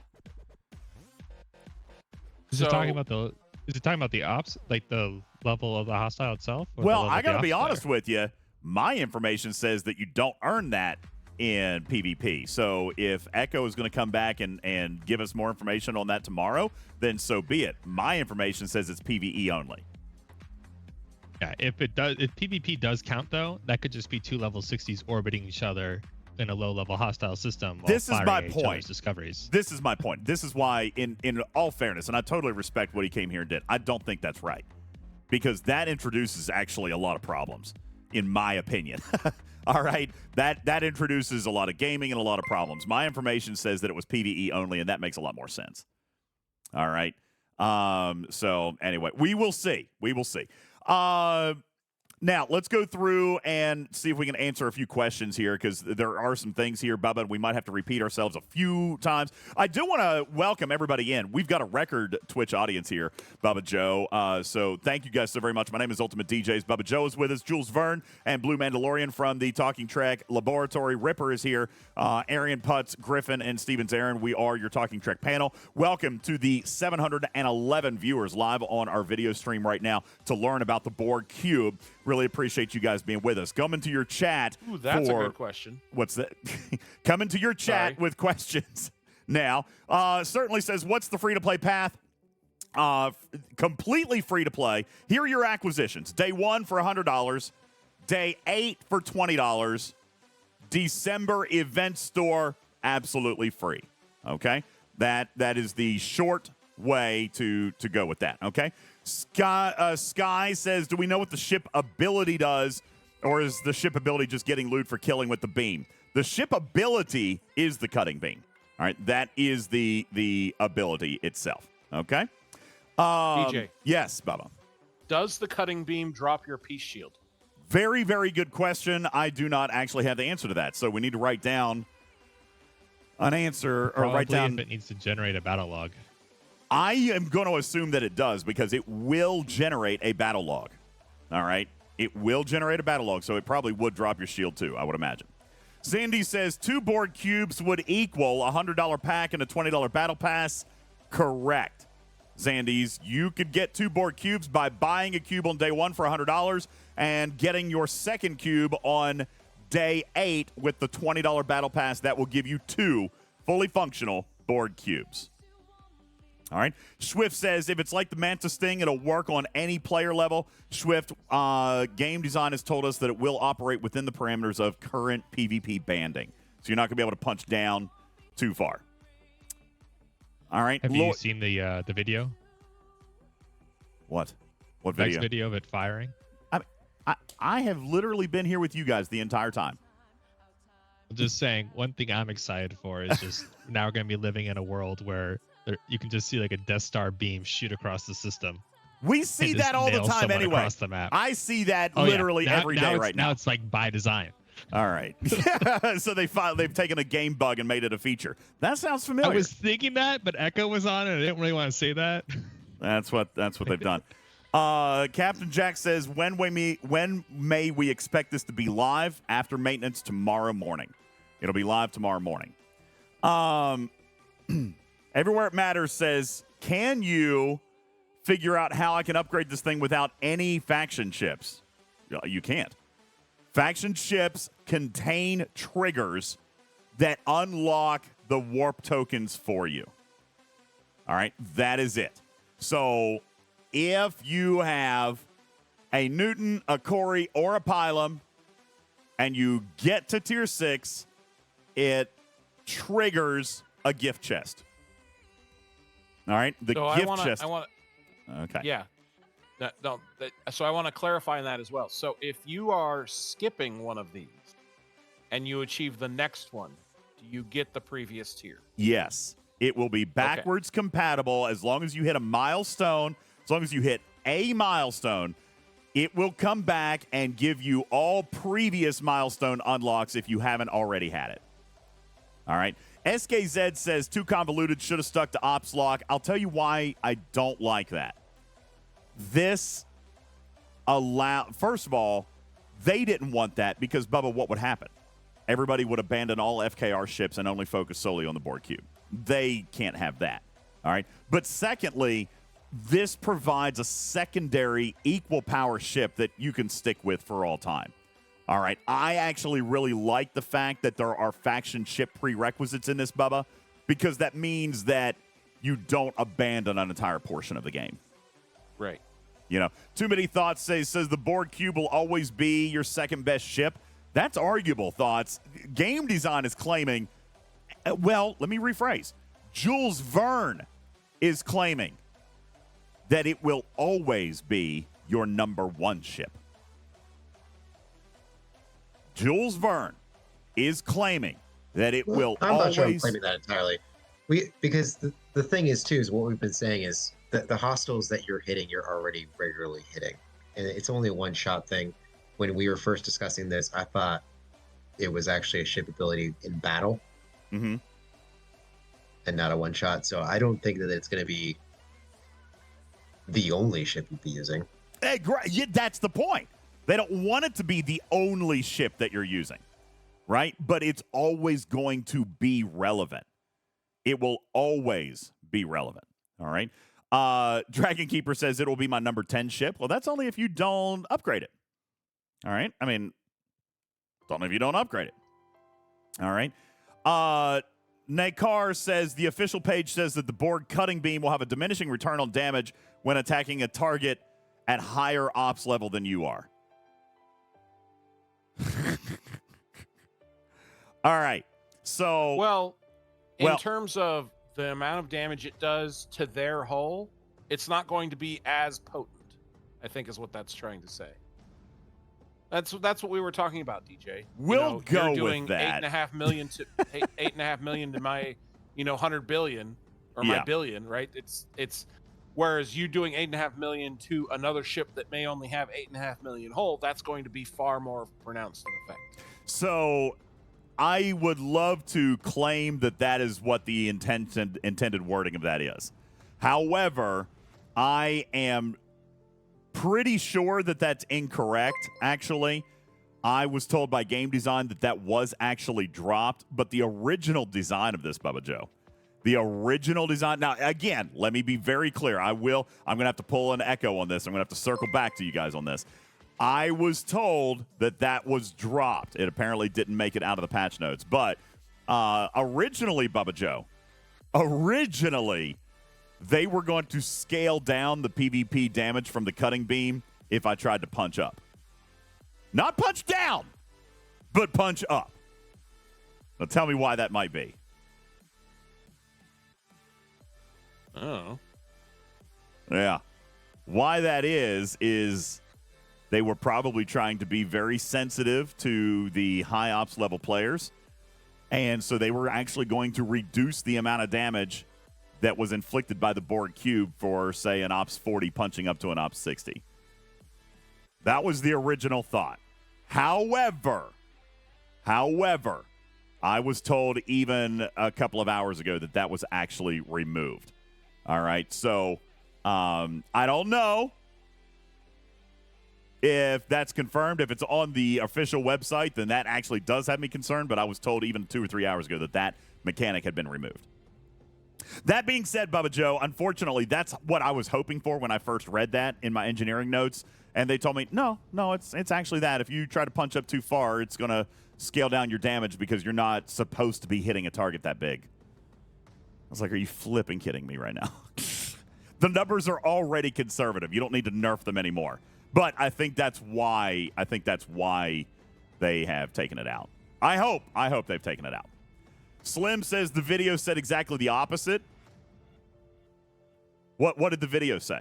Is it talking about the ops, like the level of the hostile itself? Well, I got to be honest with you. My information says that you don't earn that in PvP. So if Echo is going to come back and give us more information on that tomorrow, then so be it. My information says it's PvE only. Yeah, if PvP does count, though, that could just be two level 60s orbiting each other in a low-level hostile system. This is my point. Discoveries. This is my point. This is why, in all fairness, and I totally respect what he came here and did, I don't think that's right. Because that introduces actually a lot of problems, in my opinion. All right? That introduces a lot of gaming and a lot of problems. My information says that it was PvE only, and that makes a lot more sense. All right? So, anyway, we will see. We will see. Now, let's go through and see if we can answer a few questions here, because there are some things here, Bubba, and we might have to repeat ourselves a few times. I do want to welcome everybody in. We've got a record Twitch audience here, Bubba Joe. So thank you guys so very much. My name is UltimatDJz. Bubba Joe is with us. Jules Verne and Blue Mandalorian from the Talking Trek Laboratory. Ripper is here. Arian Putz, Griffin, and Stevens Aaron. We are your Talking Trek panel. Welcome to the 711 viewers live on our video stream right now to learn about the Borg Cube. Really appreciate you guys being with us. Come into your chat. Ooh, that's a good question. What's that? Come into your chat with questions now. Certainly says, what's the free-to-play path? Completely free-to-play. Here are your acquisitions. Day 1 for $100. Day 8 for $20. December event store, absolutely free. Okay? That is the short way to go with that. Okay? Sky says, do we know what the ship ability does, or is the ship ability just getting loot for killing with the beam? The ship ability is the cutting beam. All right, that is the ability itself. Okay. DJ. Yes, Bubba. Does the cutting beam drop your peace shield? Very, very good question. I do not actually have the answer to that, so we need to write down an answer, or write down. If it needs to generate a battle log. I am going to assume that it does, because it will generate a battle log. All right? It will generate a battle log, so it probably would drop your shield too, I would imagine. Zandy says 2 Borg cubes would equal a $100 pack and a $20 battle pass. Correct. Zandy's, you could get 2 Borg cubes by buying a cube on day 1 for $100 and getting your second cube on day 8 with the $20 battle pass. That will give you 2 fully functional Borg cubes. All right. Swift says, if it's like the Manta Sting, it'll work on any player level. Swift, game design has told us that it will operate within the parameters of current PvP banding. So you're not going to be able to punch down too far. All right. Have you seen the video? What? What video? Next video of it firing. I have literally been here with you guys the entire time. I'm just saying, one thing I'm excited for is just now we're going to be living in a world where you can just see like a Death Star beam shoot across the system. We see that all the time anyway. Across the map. I see that literally every day right now. Now it's like by design. All right. So they've taken a game bug and made it a feature. That sounds familiar. I was thinking that, but Echo was on and I didn't really want to say that. That's what they've done. Captain Jack says, when may we expect this to be live? After maintenance tomorrow morning. It'll be live tomorrow morning. Everywhere It Matters says, can you figure out how I can upgrade this thing without any faction chips? You can't. Faction chips contain triggers that unlock the warp tokens for you. All right, that is it. So if you have a Newton, a Corey, or a Pylum, and you get to tier 6, it triggers a gift chest. All right, the gift chest. Okay. Yeah. So I want to clarify on that as well. So if you are skipping one of these and you achieve the next one, do you get the previous tier? Yes. It will be backwards compatible as long as you hit a milestone. As long as you hit a milestone, it will come back and give you all previous milestone unlocks if you haven't already had it. All right. SKZ says too convoluted, should have stuck to ops lock. I'll tell you why I don't like that. This first of all, they didn't want that because, Bubba, what would happen? Everybody would abandon all FKR ships and only focus solely on the Borg Cube. They can't have that. All right. But secondly, this provides a secondary equal power ship that you can stick with for all time. All right. I actually really like the fact that there are faction ship prerequisites in this, Bubba, because that means that you don't abandon an entire portion of the game. Right. You know, Too Many Thoughts says the Borg Cube will always be your second best ship. That's arguable, Thoughts. Game Design is claiming, well, let me rephrase. Jules Verne is claiming that it will always be your number one ship. Jules Verne is claiming that it will I'm always... not sure I'm claiming that entirely. Because the thing is, too, is what we've been saying is that the hostiles that you're hitting, you're already regularly hitting. And it's only a one-shot thing. When we were first discussing this, I thought it was actually a ship ability in battle. Mm-hmm. And not a one-shot. So I don't think that it's going to be the only ship you'd be using. Hey, yeah, that's the point. They don't want it to be the only ship that you're using, right? But it's always going to be relevant. It will always be relevant, all right? Dragon Keeper says it will be my number 10 ship. Well, that's only if you don't upgrade it, all right? I mean, it's only if you don't upgrade it, all right? Nakar says the official page says that the Borg cutting beam will have a diminishing return on damage when attacking a target at higher ops level than you are. All right. So, well, in terms of the amount of damage it does to their hull, it's not going to be as potent, I think is what that's trying to say. That's what we were talking about, DJ. We'll go you're doing with that. 8.5 million to 8.5 million to my 100 billion or my billion, right? It's whereas you doing 8.5 million to another ship that may only have 8.5 million hull, that's going to be far more pronounced in effect. So I would love to claim that is what the intended wording of that is. However, I am pretty sure that that's incorrect, actually. I was told by Game Design that was actually dropped, but the original design of this, Bubba Joe, the original design. Now, again, let me be very clear. I'm going to have to pull an echo on this. I'm going to have to circle back to you guys on this. I was told that was dropped. It apparently didn't make it out of the patch notes. But originally, Bubba Joe, they were going to scale down the PvP damage from the cutting beam if I tried to punch up. Not punch down, but punch up. Now tell me why that might be. Oh. Yeah. Why that is they were probably trying to be very sensitive to the high ops level players. And so they were actually going to reduce the amount of damage that was inflicted by the Borg Cube for, say, an Ops 40 punching up to an Ops 60. That was the original thought. However, I was told even a couple of hours ago that was actually removed. All right, so I don't know if that's confirmed. If it's on the official website, then that actually does have me concerned, but I was told even 2 or 3 hours ago that mechanic had been removed. That being said, Bubba Joe, unfortunately, that's what I was hoping for when I first read that in my engineering notes. And they told me, no, it's actually that. If you try to punch up too far, it's going to scale down your damage because you're not supposed to be hitting a target that big. I was like, are you flipping kidding me right now? The numbers are already conservative. You don't need to nerf them anymore. But I think that's why they have taken it out. I hope they've taken it out. Slim says the video said exactly the opposite. What did the video say?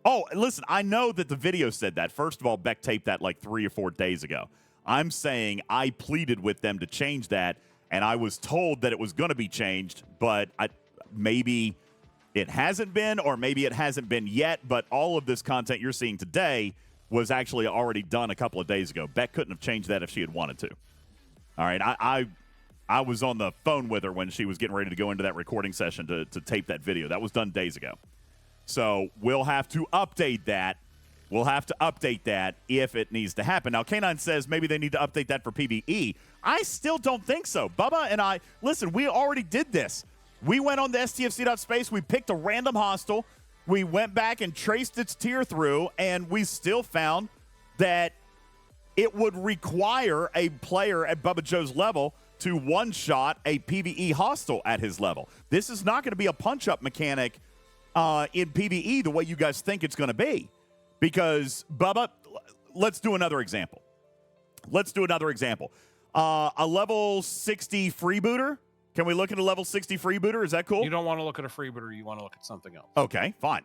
Oh, listen, I know that the video said that. First of all, Beck taped that like 3 or 4 days ago. I'm saying I pleaded with them to change that, and I was told that it was going to be changed, but maybe it hasn't been, or maybe it hasn't been yet, but all of this content you're seeing today was actually already done a couple of days ago. Beck couldn't have changed that if she had wanted to. All right, I was on the phone with her when she was getting ready to go into that recording session to tape that video. That was done days ago. So we'll have to update that. We'll have to update that if it needs to happen. Now, K9 says maybe they need to update that for PvE. I still don't think so. Bubba and I, listen, we already did this. We went on the stfc.space. We picked a random hostile. We went back and traced its tier through, and we still found that it would require a player at Bubba Joe's level to one-shot a PvE hostile at his level. This is not going to be a punch-up mechanic in PvE the way you guys think it's going to be. Because, Bubba, let's do another example. A level 60 freebooter. Can we look at a level 60 freebooter? Is that cool? You don't want to look at a freebooter. You want to look at something else. Okay, fine.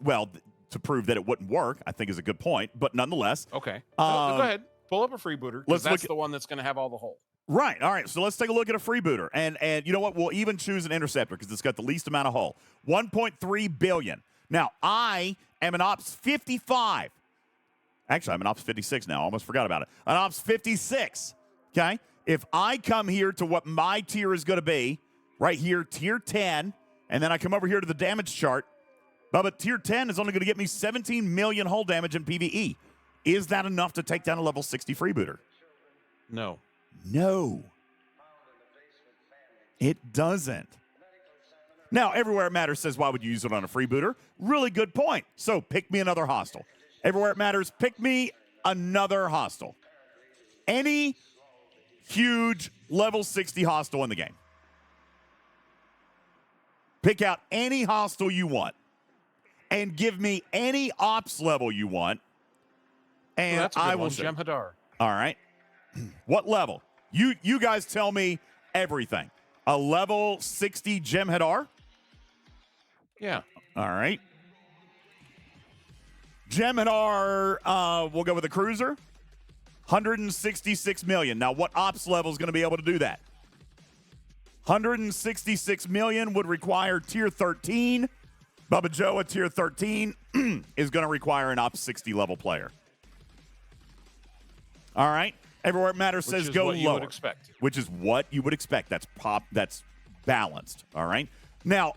Well, to prove that it wouldn't work, I think is a good point. But nonetheless. Okay. Go ahead. Pull up a freebooter. Because that's the one that's going to have all the holes. Right. All right. So let's take a look at a freebooter. And you know what? We'll even choose an interceptor because it's got the least amount of hull. 1.3 billion. Now, I am an Ops 55. Actually, I'm an Ops 56 now. I almost forgot about it. An Ops 56. Okay? If I come here to what my tier is going to be, right here, tier 10, and then I come over here to the damage chart, but tier 10 is only going to get me 17 million hull damage in PvE. Is that enough to take down a level 60 freebooter? No. No. It doesn't. Now, Everywhere It Matters says, why would you use it on a freebooter? Really good point. So pick me another hostile. Everywhere It Matters, pick me another hostile. Any huge level 60 hostile in the game. Pick out any hostile you want and give me any ops level you want. And that's a good I will one. Jem'Hadar. All right. What level? You guys tell me everything. A level 60 Jem'Hadar? Yeah. All right. Jem'Hadar, we'll go with a cruiser. 166 million. Now, what ops level is going to be able to do that? 166 million would require tier 13. Bubba Joe at tier 13 is going to require an ops 60 level player. All right. Everywhere It Matters says go lower. You would expect. Which is what you would expect. That's That's balanced. All right. Now,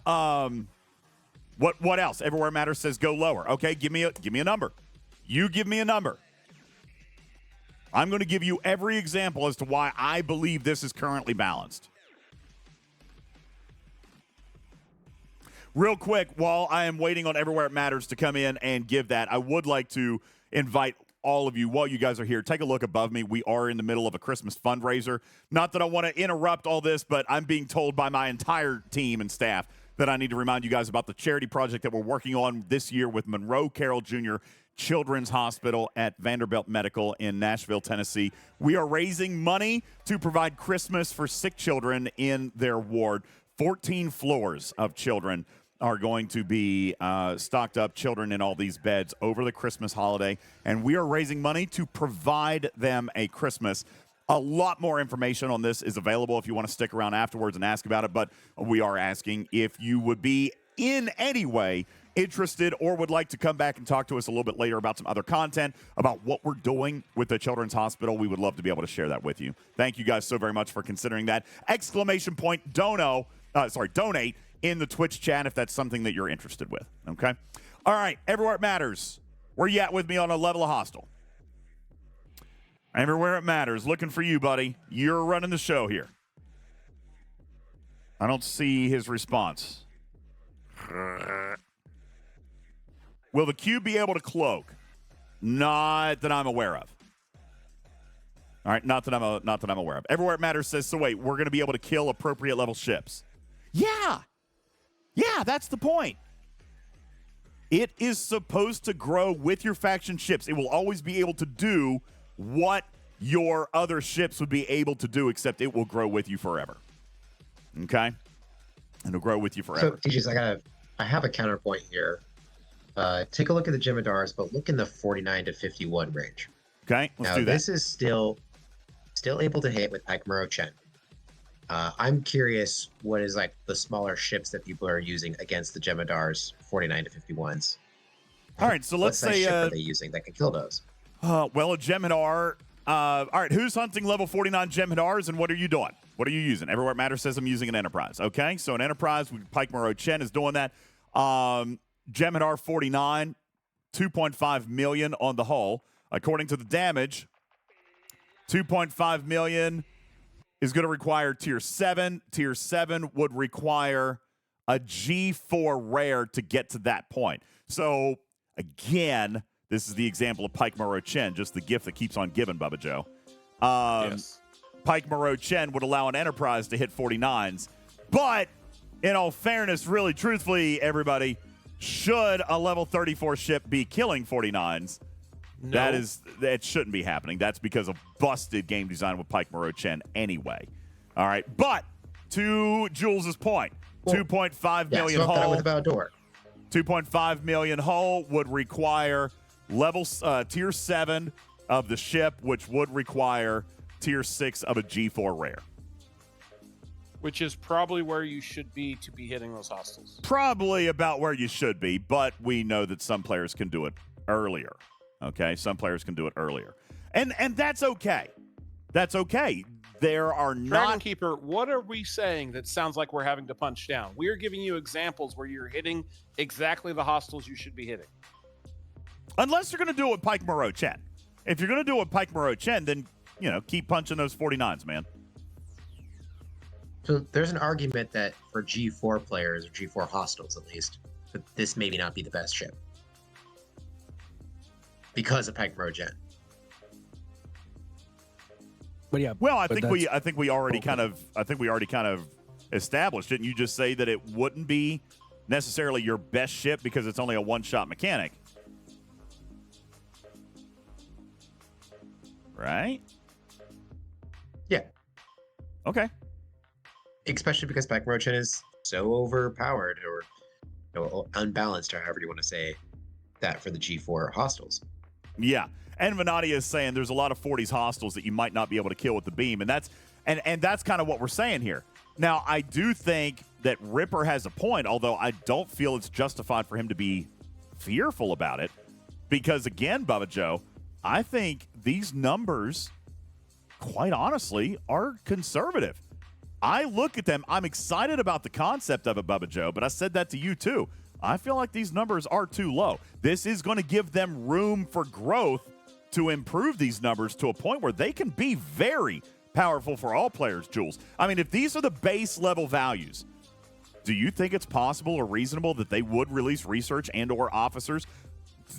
what else? Everywhere It Matters says go lower. Okay, give me a number. You give me a number. I'm going to give you every example as to why I believe this is currently balanced. Real quick, while I am waiting on Everywhere It Matters to come in and give that, I would like to invite all of you, while you guys are here, take a look above me. We are in the middle of a Christmas fundraiser. Not that I want to interrupt all this, but I'm being told by my entire team and staff that I need to remind you guys about the charity project that we're working on this year with Monroe Carroll Jr. Children's Hospital at Vanderbilt Medical in Nashville, Tennessee. We are raising money to provide Christmas for sick children in their ward. 14 floors of children are going to be stocked up, children in all these beds over the Christmas holiday, and we are raising money to provide them a Christmas. A lot more information on this is available if you want to stick around afterwards and ask about it, but we are asking if you would be in any way interested or would like to come back and talk to us a little bit later about some other content, about what we're doing with the Children's Hospital. We would love to be able to share that with you. Thank you guys so very much for considering that. Exclamation point, donate in the Twitch chat if that's something that you're interested with, okay? All right, Everywhere It Matters. Where you at with me on a level of hostile? Everywhere It Matters. Looking for you, buddy. You're running the show here. I don't see his response. Will the cube be able to cloak? Not that I'm aware of. All right, not that I'm aware of. Everywhere It Matters says, so wait, we're going to be able to kill appropriate level ships. Yeah, that's the point. It is supposed to grow with your faction ships. It will always be able to do what your other ships would be able to do, except it will grow with you forever. Okay? And it'll grow with you forever. So, DJz, I have a counterpoint here. Take a look at the Jemadars, but look in the 49 to 51 range. Okay, let's do that. This is still able to hit with Aikmaro Chen. I'm curious what is like the smaller ships that people are using against the Jemadars 49 to 51s. All right, so let's say ship are they using that can kill those? Well, a Jemadar. All right, who's hunting level 49 Jemadars, and what are you doing? What are you using? Everywhere It Matters says I'm using an Enterprise. Okay, so an Enterprise, Aikmaro Chen is doing that. Jemadar 49, 2.5 million on the hull. According to the damage, 2.5 million is going to require tier 7. Tier 7 would require a G4 rare to get to that point. So, again, this is the example of Aikmaro Chen, just the gift that keeps on giving, Bubba Joe. Yes. Aikmaro Chen would allow an Enterprise to hit 49s. But, in all fairness, really, truthfully, everybody, should a level 34 ship be killing 49s? No. That shouldn't be happening. That's because of busted game design with Aikmaro Chen anyway. All right, but to Jules' point, 2.5 million hull. With about a door. 2.5 million hull would require level tier 7 of the ship, which would require tier 6 of a G4 rare. Which is probably where you should be to be hitting those hostiles. Probably about where you should be, but we know that some players can do it earlier. Okay, some players can do it earlier. And that's okay. That's okay. There are Dragon Keeper, what are we saying that sounds like we're having to punch down? We're giving you examples where you're hitting exactly the hostiles you should be hitting. Unless you're going to do it with Aikmaro Chen. If you're going to do it with Aikmaro Chen, then, keep punching those 49s, man. So there's an argument that for G4 players, or G4 hostiles at least, that this maybe not be the best ship. Because of Aikmaro Chen. But yeah. Well, I think we already kind of established. Didn't you just say that it wouldn't be necessarily your best ship because it's only a one-shot mechanic? Right? Yeah. Okay. Especially because Aikmaro Chen is so overpowered or unbalanced, or however you want to say that for the G4 hostiles. Yeah. And Venadia is saying there's a lot of 40s hostiles that you might not be able to kill with the beam. And that's kind of what we're saying here. Now, I do think that Ripper has a point, although I don't feel it's justified for him to be fearful about it. Because, again, Bubba Joe, I think these numbers, quite honestly, are conservative. I look at them. I'm excited about the concept of it, Bubba Joe, but I said that to you, too. I feel like these numbers are too low. This is going to give them room for growth to improve these numbers to a point where they can be very powerful for all players, Jules. I mean, if these are the base level values, do you think it's possible or reasonable that they would release research and or officers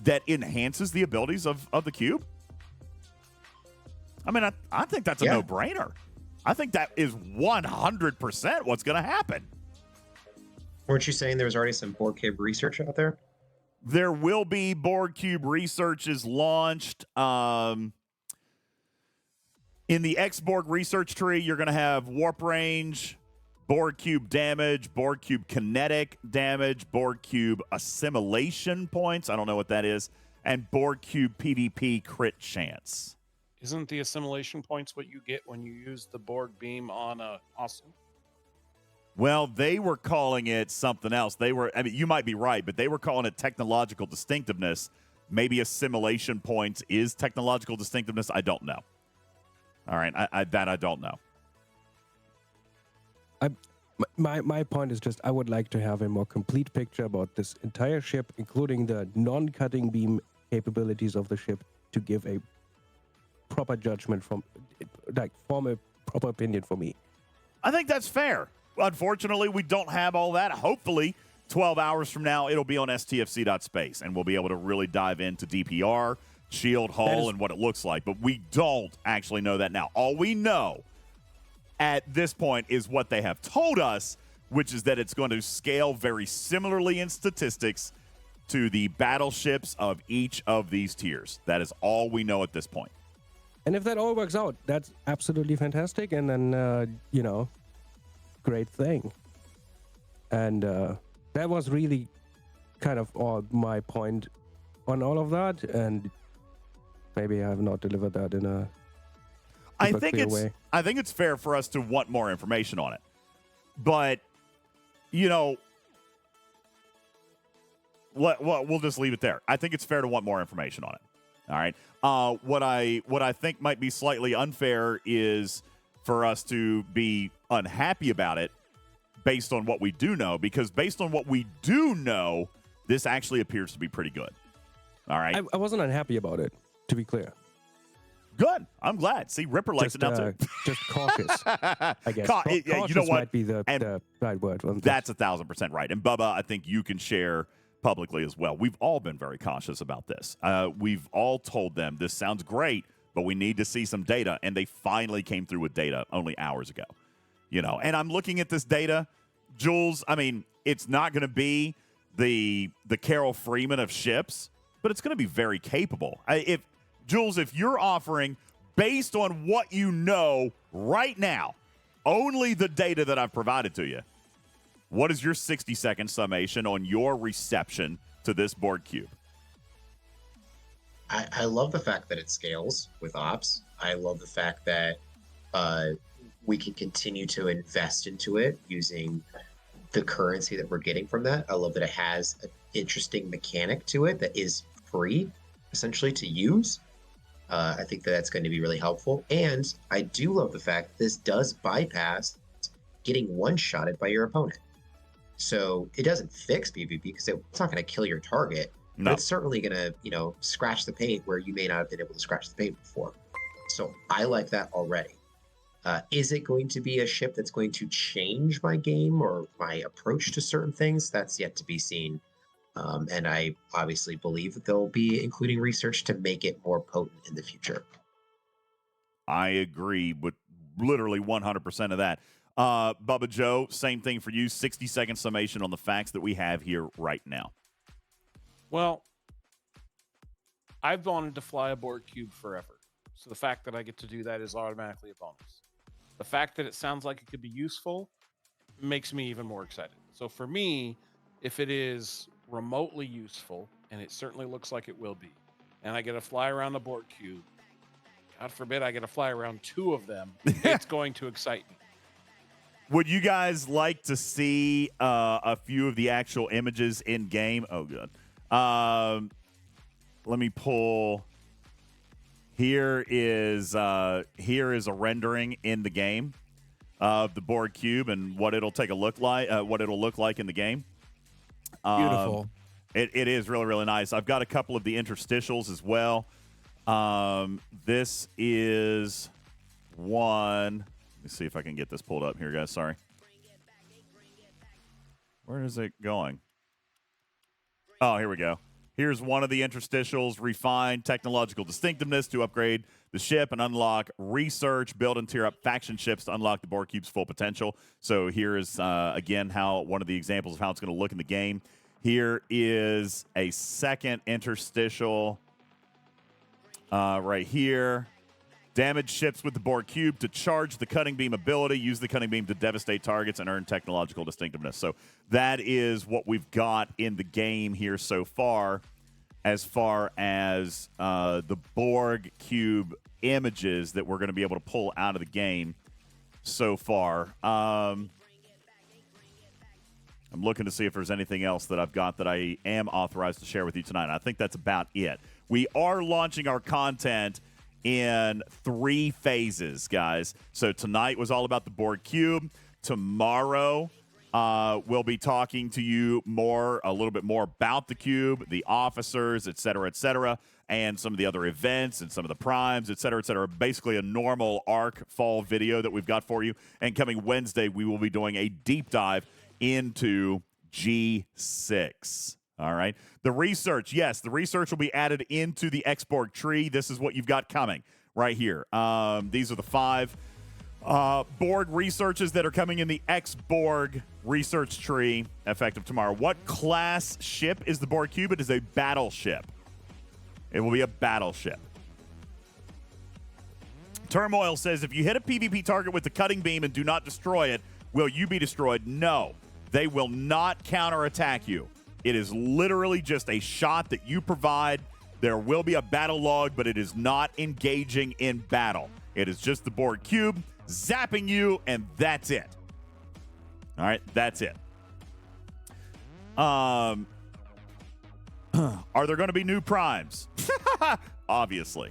that enhances the abilities of the cube? I mean, I think that's a no-brainer. I think that is 100% what's going to happen. Weren't you saying there was already some Borg CUBE research out there? There will be Borg CUBE research is launched. In the X-Borg research tree, you're going to have warp range, Borg CUBE damage, Borg CUBE kinetic damage, Borg CUBE assimilation points. I don't know what that is. And Borg CUBE PvP crit chance. Isn't the assimilation points what you get when you use the Borg beam on a hostile? Well, they were calling it something else. You might be right, but they were calling it technological distinctiveness. Maybe assimilation points is technological distinctiveness. I don't know. All right, I don't know. My point is just I would like to have a more complete picture about this entire ship, including the non-cutting beam capabilities of the ship, to give a proper judgment form a proper opinion for me. I think that's fair. Unfortunately, we don't have all that. Hopefully, 12 hours from now, it'll be on stfc.space, and we'll be able to really dive into DPR, shield hull and what it looks like, but we don't actually know that now. All we know at this point is what they have told us, which is that it's going to scale very similarly in statistics to the battleships of each of these tiers. That is all we know at this point. And if that all works out, that's absolutely fantastic. And then, great thing. And that was really kind of all my point on all of that. And maybe I have not delivered that in a clear way. I think it's fair for us to want more information on it. But, we'll just leave it there. I think it's fair to want more information on it. All right. What I think might be slightly unfair is for us to be unhappy about it based on what we do know, because based on what we do know, this actually appears to be pretty good. All right. I wasn't unhappy about it, to be clear. Good. I'm glad. See, Ripper likes it now too. Just cautious, I guess. Cautious you know what? Might be the right word. That's 1,000% right. And Bubba, I think you can share publicly as well. We've all been very cautious about this. We've all told them this sounds great, but we need to see some data, and they finally came through with data only hours ago. And I'm looking at this data, Jules. I mean, it's not going to be the Carol Freeman of ships, but it's going to be very capable. Jules, if you're offering, based on what you know right now, only the data that I've provided to you, what is your 60-second summation on your reception to this Borg cube? I love the fact that it scales with ops. I love the fact that we can continue to invest into it using the currency that we're getting from that. I love that it has an interesting mechanic to it that is free, essentially, to use. I think that that's going to be really helpful. And I do love the fact that this does bypass getting one-shotted by your opponent. So it doesn't fix PvP because it's not going to kill your target. No. But it's certainly going to, scratch the paint where you may not have been able to scratch the paint before. So I like that already. Is it going to be a ship that's going to change my game or my approach to certain things? That's yet to be seen. And I obviously believe that they'll be including research to make it more potent in the future. I agree with literally 100% of that. Bubba Joe, same thing for you. 60-second summation on the facts that we have here right now. Well, I've wanted to fly a Borg cube forever. So the fact that I get to do that is automatically a bonus. The fact that it sounds like it could be useful makes me even more excited. So for me, if it is remotely useful, and it certainly looks like it will be, and I get to fly around the Borg cube, God forbid I get to fly around 2 of them, it's going to excite me. Would you guys like to see a few of the actual images in game? Oh, good. Let me pull. Here is a rendering in the game of the Borg cube and what it'll look like in the game. Beautiful. It is really, really nice. I've got a couple of the interstitials as well. This is one. Let me see if I can get this pulled up here, guys. Sorry. Where is it going? Oh, here we go. Here's one of the interstitials. Refine technological distinctiveness to upgrade the ship and unlock research, build and tier up faction ships to unlock the Borg cube's full potential. So here is, again, how one of the examples of how it's going to look in the game. Here is a second interstitial right here. Damage ships with the Borg cube to charge the cutting beam ability, use the cutting beam to devastate targets, and earn technological distinctiveness. So that is what we've got in the game here so far as the Borg cube images that we're going to be able to pull out of the game so far. I'm looking to see if there's anything else that I've got that I am authorized to share with you tonight. I think that's about it. We are launching our content in 3 phases, guys. So tonight was all about the Borg cube. Tomorrow, we'll be talking to you a little bit more about the cube, the officers, et cetera, and some of the other events and some of the primes, et cetera, et cetera. Basically a normal Arcfall video that we've got for you. And coming Wednesday, we will be doing a deep dive into G6. All right. The research, yes, the research will be added into the X-Borg tree. This is what you've got coming right here. These are the 5 Borg researches that are coming in the X-Borg research tree effective tomorrow. What class ship is the Borg Cube? It is a battleship. It will be a battleship. Turmoil says, if you hit a PvP target with the cutting beam and do not destroy it, will you be destroyed? No. They will not counterattack you. It is literally just a shot that you provide. There will be a battle log, but it is not engaging in battle. It is just the Borg Cube zapping you, and that's it. All right, that's it. Are there going to be new primes? Obviously.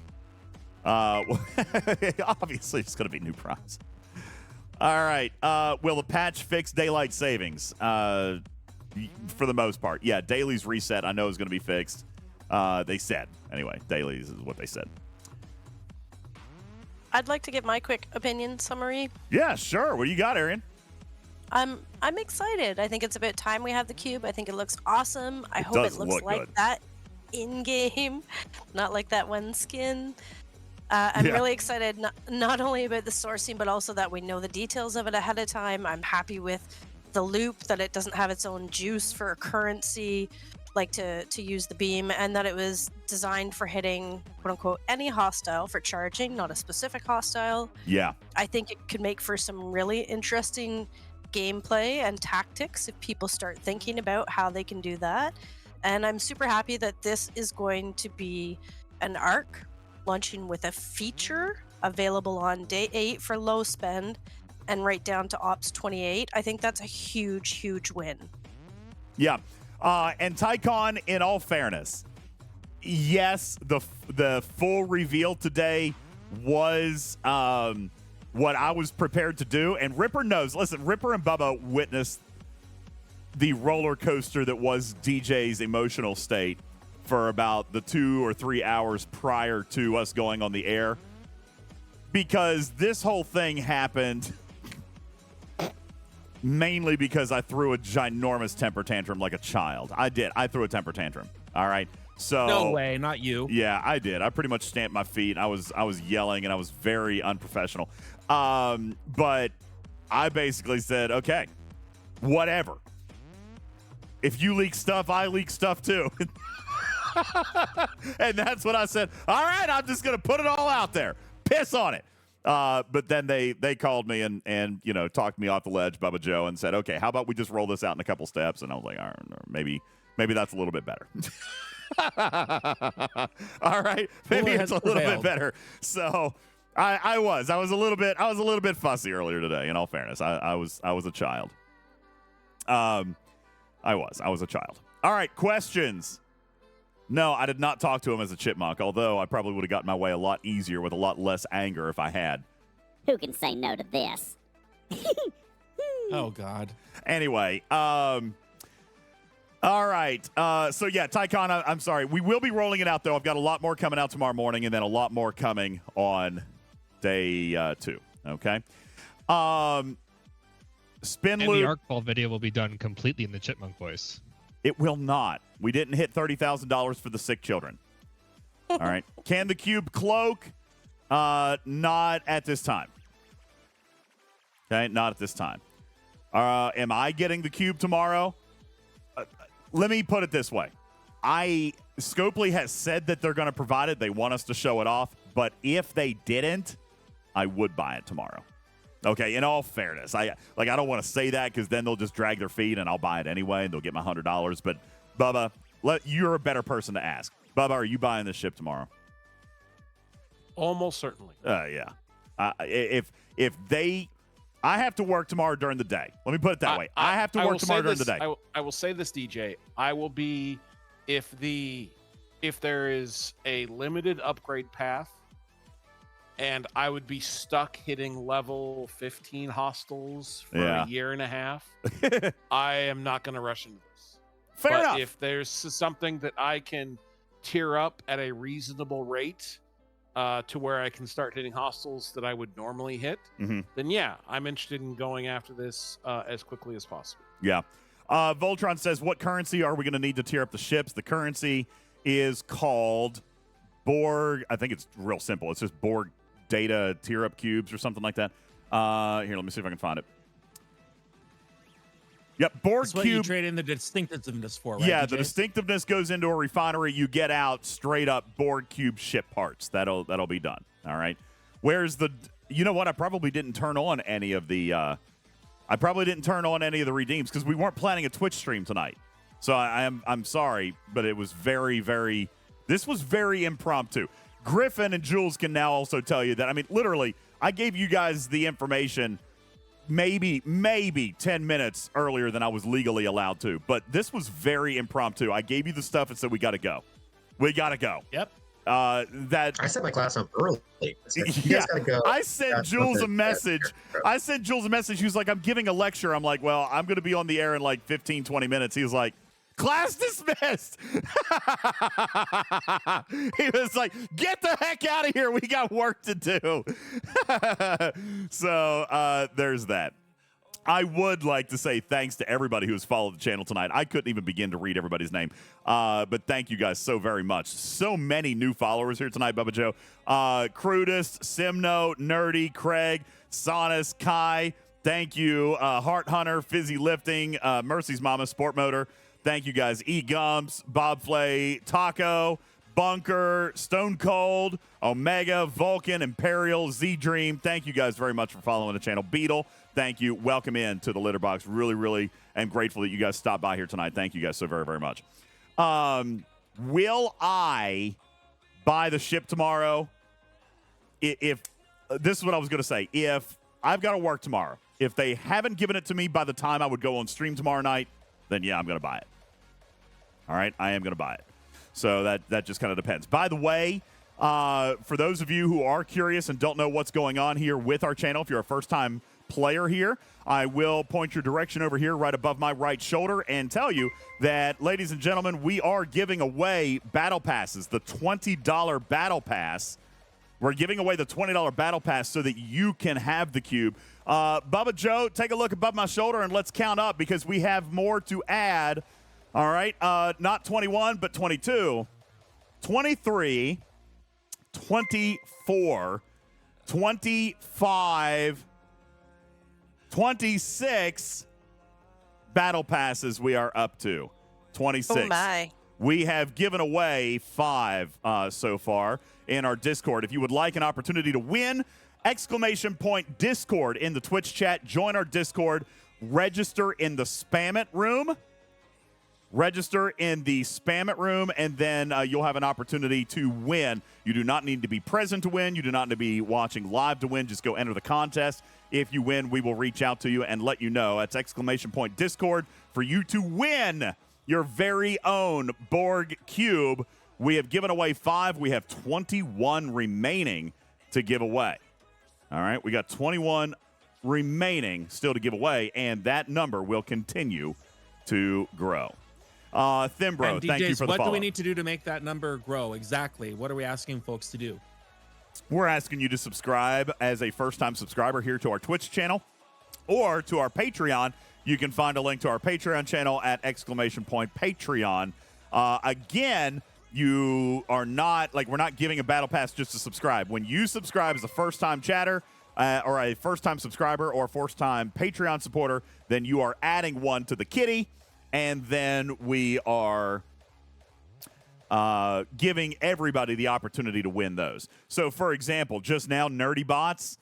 Obviously, it's going to be new primes. All right. Will the patch fix daylight savings? For the most part. Yeah, dailies reset, I know, is going to be fixed. They said. Anyway, dailies is what they said. I'd like to give my quick opinion summary. Yeah, sure. What do you got, Arian? I'm excited. I think it's about time we have the cube. I think it looks awesome. I hope it looks like good. that in-game, not like that one skin. I'm really excited, not only about the sourcing, but also that we know the details of it ahead of time. I'm happy with the loop, that it doesn't have its own juice for a currency, like to use the beam, and that it was designed for hitting, quote-unquote, any hostile for charging, not a specific hostile. Yeah. I think it could make for some really interesting gameplay and tactics if people start thinking about how they can do that. And I'm super happy that this is going to be an arc launching with a feature available on day 8 for low spend and right down to Ops 28. I think that's a huge, huge win. Yeah. And Tycon, in all fairness, yes, the full reveal today was what I was prepared to do. And Ripper knows. Listen, Ripper and Bubba witnessed the roller coaster that was DJ's emotional state for about the 2 or 3 hours prior to us going on the air. Because this whole thing happened mainly because I threw a ginormous temper tantrum like a child. I did. I threw a temper tantrum. All right. So no way, not you. Yeah, I did. I pretty much stamped my feet. I was yelling and I was very unprofessional. But I basically said, okay, whatever. If you leak stuff, I leak stuff too. And that's what I said. All right, I'm just gonna put it all out there. Piss on it. But then they called me and you know, talked me off the ledge, Bubba Joe, and said, okay, how about we just roll this out in a couple steps? And I was like, all right, maybe that's a little bit better. All right, maybe it's a little bit better. So I was a little bit fussy earlier today. In all fairness, I was a child. I was a child. All right, questions. No, I did not talk to him as a chipmunk, although I probably would have gotten my way a lot easier with a lot less anger if I had. Who can say no to this? Oh, God. Anyway, all right. So, yeah, Tycon, I'm sorry. We will be rolling it out, though. I've got a lot more coming out tomorrow morning and then a lot more coming on day 2. Okay? Spin and loop. The Arcfall video will be done completely in the chipmunk voice. It will not. We didn't hit $30,000 for the sick children. All right. Can the cube cloak? Not at this time. Okay, not at this time. Am I getting the cube tomorrow? Let me put it this way. Scopely has said that they're going to provide it. They want us to show it off. But if they didn't, I would buy it tomorrow. Okay, in all fairness, I don't want to say that because then they'll just drag their feet and I'll buy it anyway and they'll get my $100. But Bubba, you're a better person to ask. Bubba, are you buying this ship tomorrow? Almost certainly. Yeah. I have to work tomorrow during the day. Let me put it that way. I have to work tomorrow during the day. I will say this, DJ. I will be if there is a limited upgrade path. And I would be stuck hitting level 15 hostiles for a year and a half. I am not going to rush into this. Fair enough. If there's something that I can tier up at a reasonable rate to where I can start hitting hostiles that I would normally hit, then yeah, I'm interested in going after this as quickly as possible. Yeah. Voltron says, what currency are we going to need to tier up the ships? The currency is called Borg. I think it's real simple. It's just Borg data tier up cubes or something like that. Here, let me see if I can find it. Yep, Borg That's what cube. you trade in the distinctiveness for, right? Yeah, DJs? the distinctiveness goes into a refinery. You get out straight up Borg cube ship parts. That'll be done. All right. Where's the? You know what? I probably didn't turn on any of the. I probably didn't turn on any of the redeems because we weren't planning a Twitch stream tonight. So I'm sorry, but it was very, very. This was very impromptu. Griffin and Jules can now also tell you that. I mean, literally, I gave you guys the information maybe 10 minutes earlier than I was legally allowed to. But this was very impromptu. I gave you the stuff and said, we got to go. We got to go. Yep. That I set my class up early. I said, you yeah, guys gotta go. I sent Jules a message. I sent Jules a message. He was like, I'm giving a lecture. I'm like, well, I'm going to be on the air in like 15, 20 minutes. He was like, class dismissed. He was like, get the heck out of here. We got work to do. So there's that. I would like to say thanks to everybody who's followed the channel tonight. I couldn't even begin to read everybody's name. But thank you guys so very much. So many new followers here tonight, Bubba Joe. Crudist, Simno, Nerdy, Craig, Sonus, Kai. Thank you. Heart Hunter, Fizzy Lifting, Mercy's Mama, Sport Motor. Thank you guys. E-Gumps, Bob Flay, Taco, Bunker, Stone Cold, Omega, Vulcan, Imperial, Z-Dream. Thank you guys very much for following the channel. Beetle, thank you. Welcome in to the Litter Box. Really, really am grateful that you guys stopped by here tonight. Thank you guys so very, very much. Will I buy the ship tomorrow? If this is what I was going to say. If I've got to work tomorrow, if they haven't given it to me by the time I would go on stream tomorrow night, then yeah, I'm going to buy it. All right, I am going to buy it. So that just kind of depends. By the way, for those of you who are curious and don't know what's going on here with our channel, if you're a first-time player here, I will point your direction over here right above my right shoulder and tell you that, ladies and gentlemen, we are giving away battle passes, the $20 battle pass. We're giving away the $20 battle pass so that you can have the cube. Bubba Joe, take a look above my shoulder and let's count up because we have more to add. All right, not 21, but 22, 23, 24, 25, 26 battle passes we are up to. 26. Oh, my. We have given away 5 so far in our Discord. If you would like an opportunity to win, ! Discord in the Twitch chat. Join our Discord. Register in the Spam It room. Register in the Spam It room, and then you'll have an opportunity to win. You do not need to be present to win. You do not need to be watching live to win. Just go enter the contest. If you win, we will reach out to you and let you know. That's ! Discord for you to win your very own Borg Cube. We have given away 5. We have 21 remaining to give away. All right, we got 21 remaining still to give away, and that number will continue to grow. Thimbro, DJs, thank you for the what follow. do we need to do to make that number grow? Exactly. What are we asking folks to do? We're asking you to subscribe as a first-time subscriber here to our Twitch channel or to our Patreon. You can find a link to our Patreon channel at ! Patreon. Again, you are not, we're not giving a battle pass just to subscribe. When you subscribe as a first-time chatter or a first-time subscriber or a first-time Patreon supporter, then you are adding one to the kitty. And then we are giving everybody the opportunity to win those. So, for example, just now, Nerdy Bots,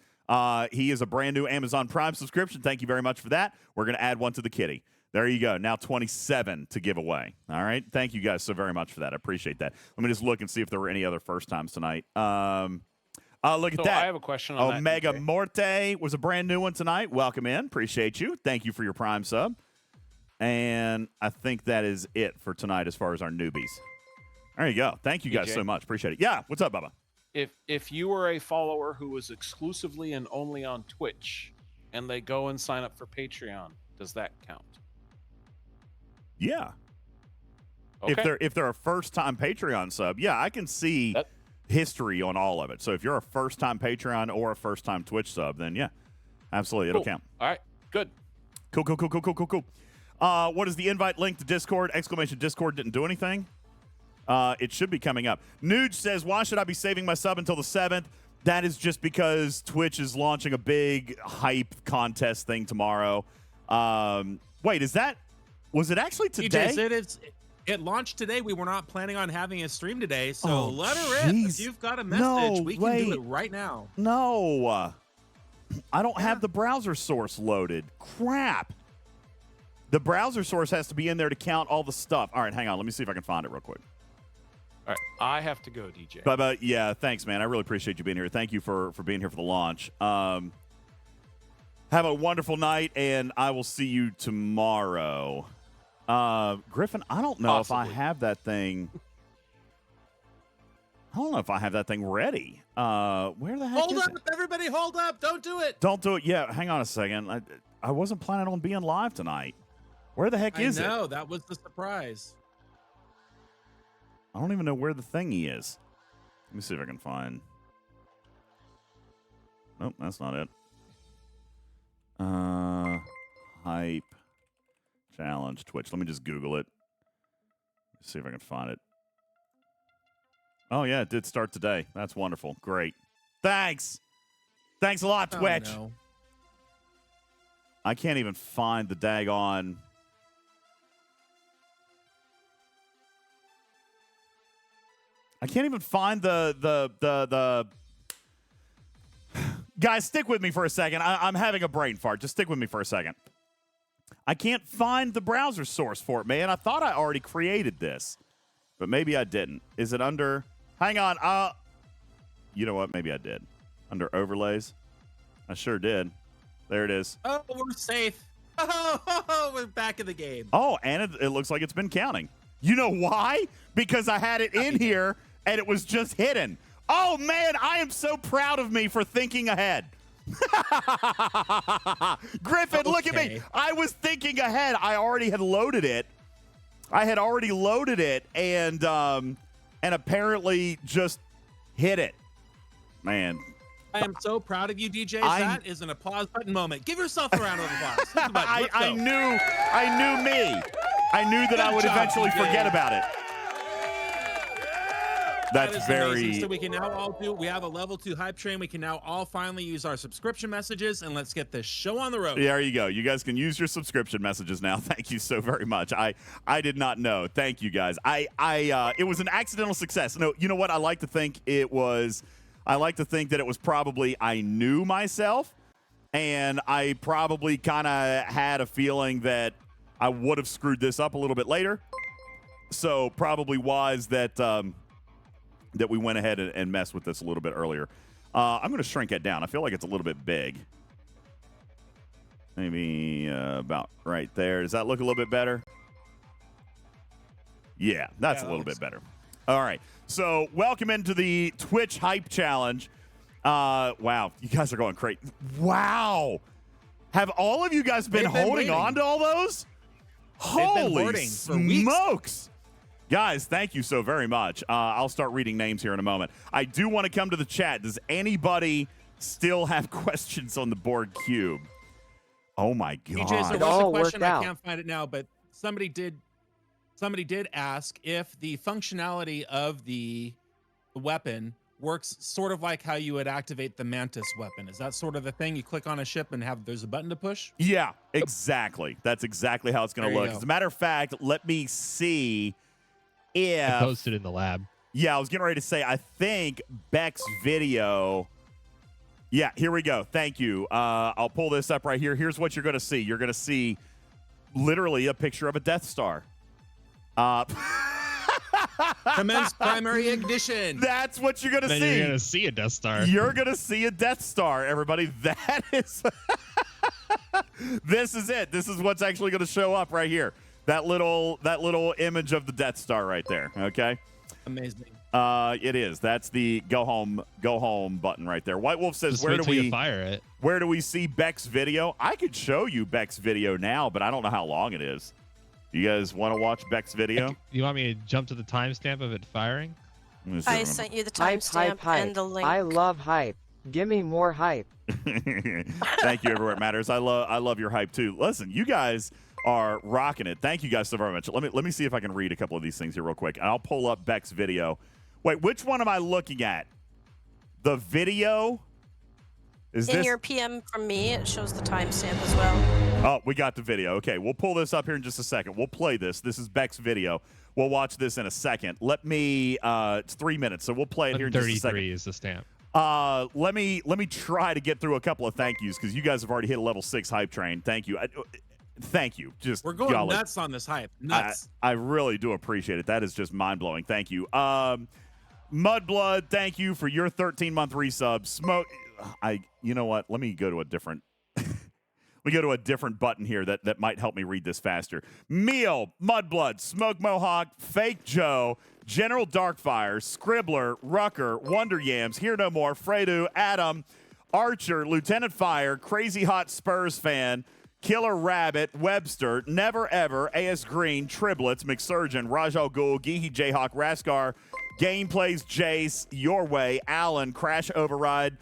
he is a brand new Amazon Prime subscription. Thank you very much for that. We're going to add one to the kitty. There you go. Now 27 to give away. All right. Thank you guys so very much for that. I appreciate that. Let me just look and see if there were any other first times tonight. Look at that. I have a question on Omega that. Morte was a brand new one tonight. Welcome in. Appreciate you. Thank you for your Prime sub. And I think that is it for tonight as far as our newbies. There you go. Thank you guys DJ. so much. Appreciate it. Yeah. What's up, Bubba? If you were a follower who was exclusively and only on Twitch and they go and sign up for Patreon, does that count? Yeah. Okay. If they're a first-time Patreon sub, yeah, I can see history on all of it. So if you're a first-time Patreon or a first-time Twitch sub, then yeah, absolutely, it'll count. All right. Good. Cool. What is the invite link to Discord? Exclamation Discord didn't do anything. It should be coming up. Nuge says, why should I be saving my sub until the 7th? That is just because Twitch is launching a big hype contest thing tomorrow. Wait, was it actually today? It launched today. We were not planning on having a stream today, so let her rip. If you've got a message, we can do it right now. No. I don't have the browser source loaded. Crap. The browser source has to be in there to count all the stuff. All right, hang on. Let me see if I can find it real quick. All right, I have to go, DJ. But yeah, thanks, man. I really appreciate you being here. Thank you for being here for the launch. Have a wonderful night, and I will see you tomorrow. Griffin, I don't know if I have that thing. I don't know if I have that thing ready. Where the heck hold is up, it? Everybody hold up. Don't do it. Don't do it yet. Hang on a second. I wasn't planning on being live tonight. Where the heck is it? I know. That was the surprise. I don't even know where the thingy is. Let me see if I can find. Nope, that's not it. Hype challenge Twitch. Let me just Google it. See if I can find it. Oh yeah, it did start today. That's wonderful. Great. Thanks. Thanks a lot, Twitch. Oh, no. I can't even find the daggone. I can't even find the Guys, stick with me for a second. I'm having a brain fart. Just stick with me for a second. I can't find the browser source for it, man. I thought I already created this, but maybe I didn't. Is it under? Hang on. You know what? Maybe I did. Under overlays. I sure did. There it is. Oh, we're safe. Oh, we're back in the game. Oh, and it looks like it's been counting. You know why? Because I had it in here and it was just hidden. Oh, man, I am so proud of me for thinking ahead. Griffin, look at me. I was thinking ahead. I already had loaded it. And apparently just hit it. Man. I am so proud of you, DJ. That is an applause button moment. Give yourself a round of applause. I knew me. I knew that I would eventually forget about it. That's very amazing. So we can now all we have a level 2 hype train. We can now all finally use our subscription messages, and let's get this show on the road. There you go. You guys can use your subscription messages now. Thank you so very much. I did not know. Thank you guys. It was an accidental success. No, you know what? I like to think that it was probably I knew myself, and I probably kind of had a feeling that I would have screwed this up a little bit later. So probably wise that that we went ahead and messed with this a little bit earlier. I'm going to shrink it down. I feel like it's a little bit big. Maybe about right there. Does that look a little bit better? Yeah, that's a little bit better. All right. So welcome into the Twitch Hype Challenge. Wow, you guys are going crazy. Wow. Have all of you guys been holding on to all those? Holy smokes. Guys, thank you so very much. I'll start reading names here in a moment. I do want to come to the chat. Does anybody still have questions on the Borg Cube? Oh, my God. DJs, there was a question. I can't find it now, but somebody did ask if the functionality of the weapon works sort of like how you would activate the Mantis weapon. Is that sort of the thing? You click on a ship and there's a button to push? Yeah, exactly. That's exactly how it's going to look. As a matter of fact, let me see if... I posted in the lab. Yeah, I was getting ready to say, I think Beck's video... Yeah, here we go. Thank you. I'll pull this up right here. Here's what you're going to see. You're going to see literally a picture of a Death Star. Commence primary ignition. That's what you're going to see. Then you're going to see a Death Star. You're going to see a Death Star, everybody. That is... This is it. This is what's actually going to show up right here. That little image of the Death Star right there. Okay. Amazing. It is. That's the go home button right there. White Wolf says, Just where wait do till we you fire it? Where do we see Beck's video? I could show you Beck's video now, but I don't know how long it is. You guys want to watch Beck's video? You want me to jump to the timestamp of it firing? I sent you the timestamp and the link. I love hype. Give me more hype. Thank you, everywhere it matters. I love your hype too. Listen, you guys are rocking it. Thank you guys so very much. Let me see if I can read a couple of these things here real quick. I'll pull up Beck's video. Wait, which one am I looking at? The video? Is in this your PM from me? It shows the timestamp as well. Oh, we got the video. Okay, we'll pull this up here in just a second. We'll play this. This is Beck's video. We'll watch this in a second. Let me it's 3 minutes, so we'll play it here in just a second. 33 is the stamp. Let me try to get through a couple of thank yous because you guys have already hit a level 6 hype train. Thank you. Thank you. Just we're going nuts on this hype. Nuts. I really do appreciate it. That is just mind blowing. Thank you. Mudblood, thank you for your 13-month resub. Smoke. You know what? Let me go to a different. We go to a different button here that might help me read this faster. Meal, Mudblood, Smoke Mohawk, Fake Joe, General Darkfire, Scribbler, Rucker, Wonder Yams, Hear No More, Fredu, Adam, Archer, Lieutenant Fire, Crazy Hot Spurs Fan, Killer Rabbit, Webster, Never Ever, AS Green, Triplets, McSurgeon, Rajal Ghul, Geehy Jayhawk, Raskar, Gameplays, Jace, Your Way, Allen, Crash Override,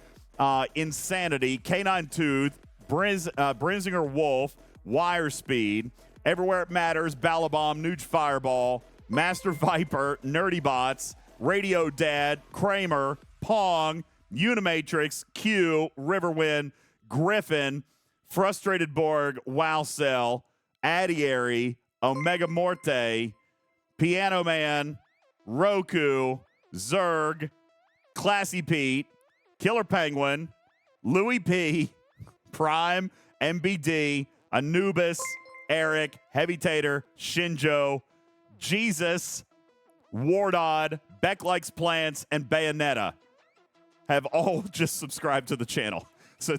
Insanity, Canine Tooth, Brinzinger Wolf, Wire Speed, Everywhere It Matters, Balabomb, Nuge Fireball, Master Viper, Nerdy Bots, Radio Dad, Kramer, Pong, Unimatrix, Q, Riverwind, Griffin, Frustrated Borg, Wow Cell, Addiary, Omega Morte, Piano Man, Roku, Zerg, Classy Pete, Killer Penguin, Louis P, Prime, MBD, Anubis, Eric, Heavy Tater, Shinjo, Jesus, Wardod, Beck Likes Plants, and Bayonetta have all just subscribed to the channel. So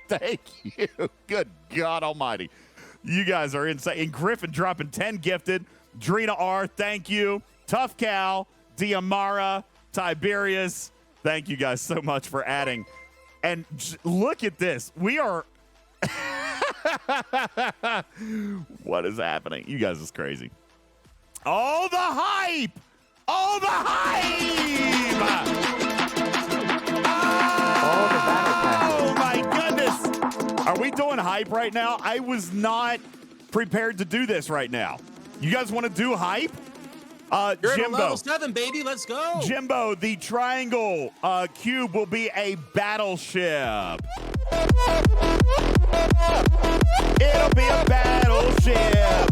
thank you. Good God almighty. You guys are insane. And Griffin dropping 10 gifted. Drina R, thank you. Tough Cow, Diamara, Tiberius, thank you guys so much for adding. And look at this. We are... What is happening? You guys is crazy. Oh, the hype! Oh, the hype! Oh, my goodness! Are we doing hype right now? I was not prepared to do this right now. You guys want to do hype? You're Jimbo. at level 7, baby. Let's go. Jimbo, the triangle cube will be a battleship. It'll be a battleship.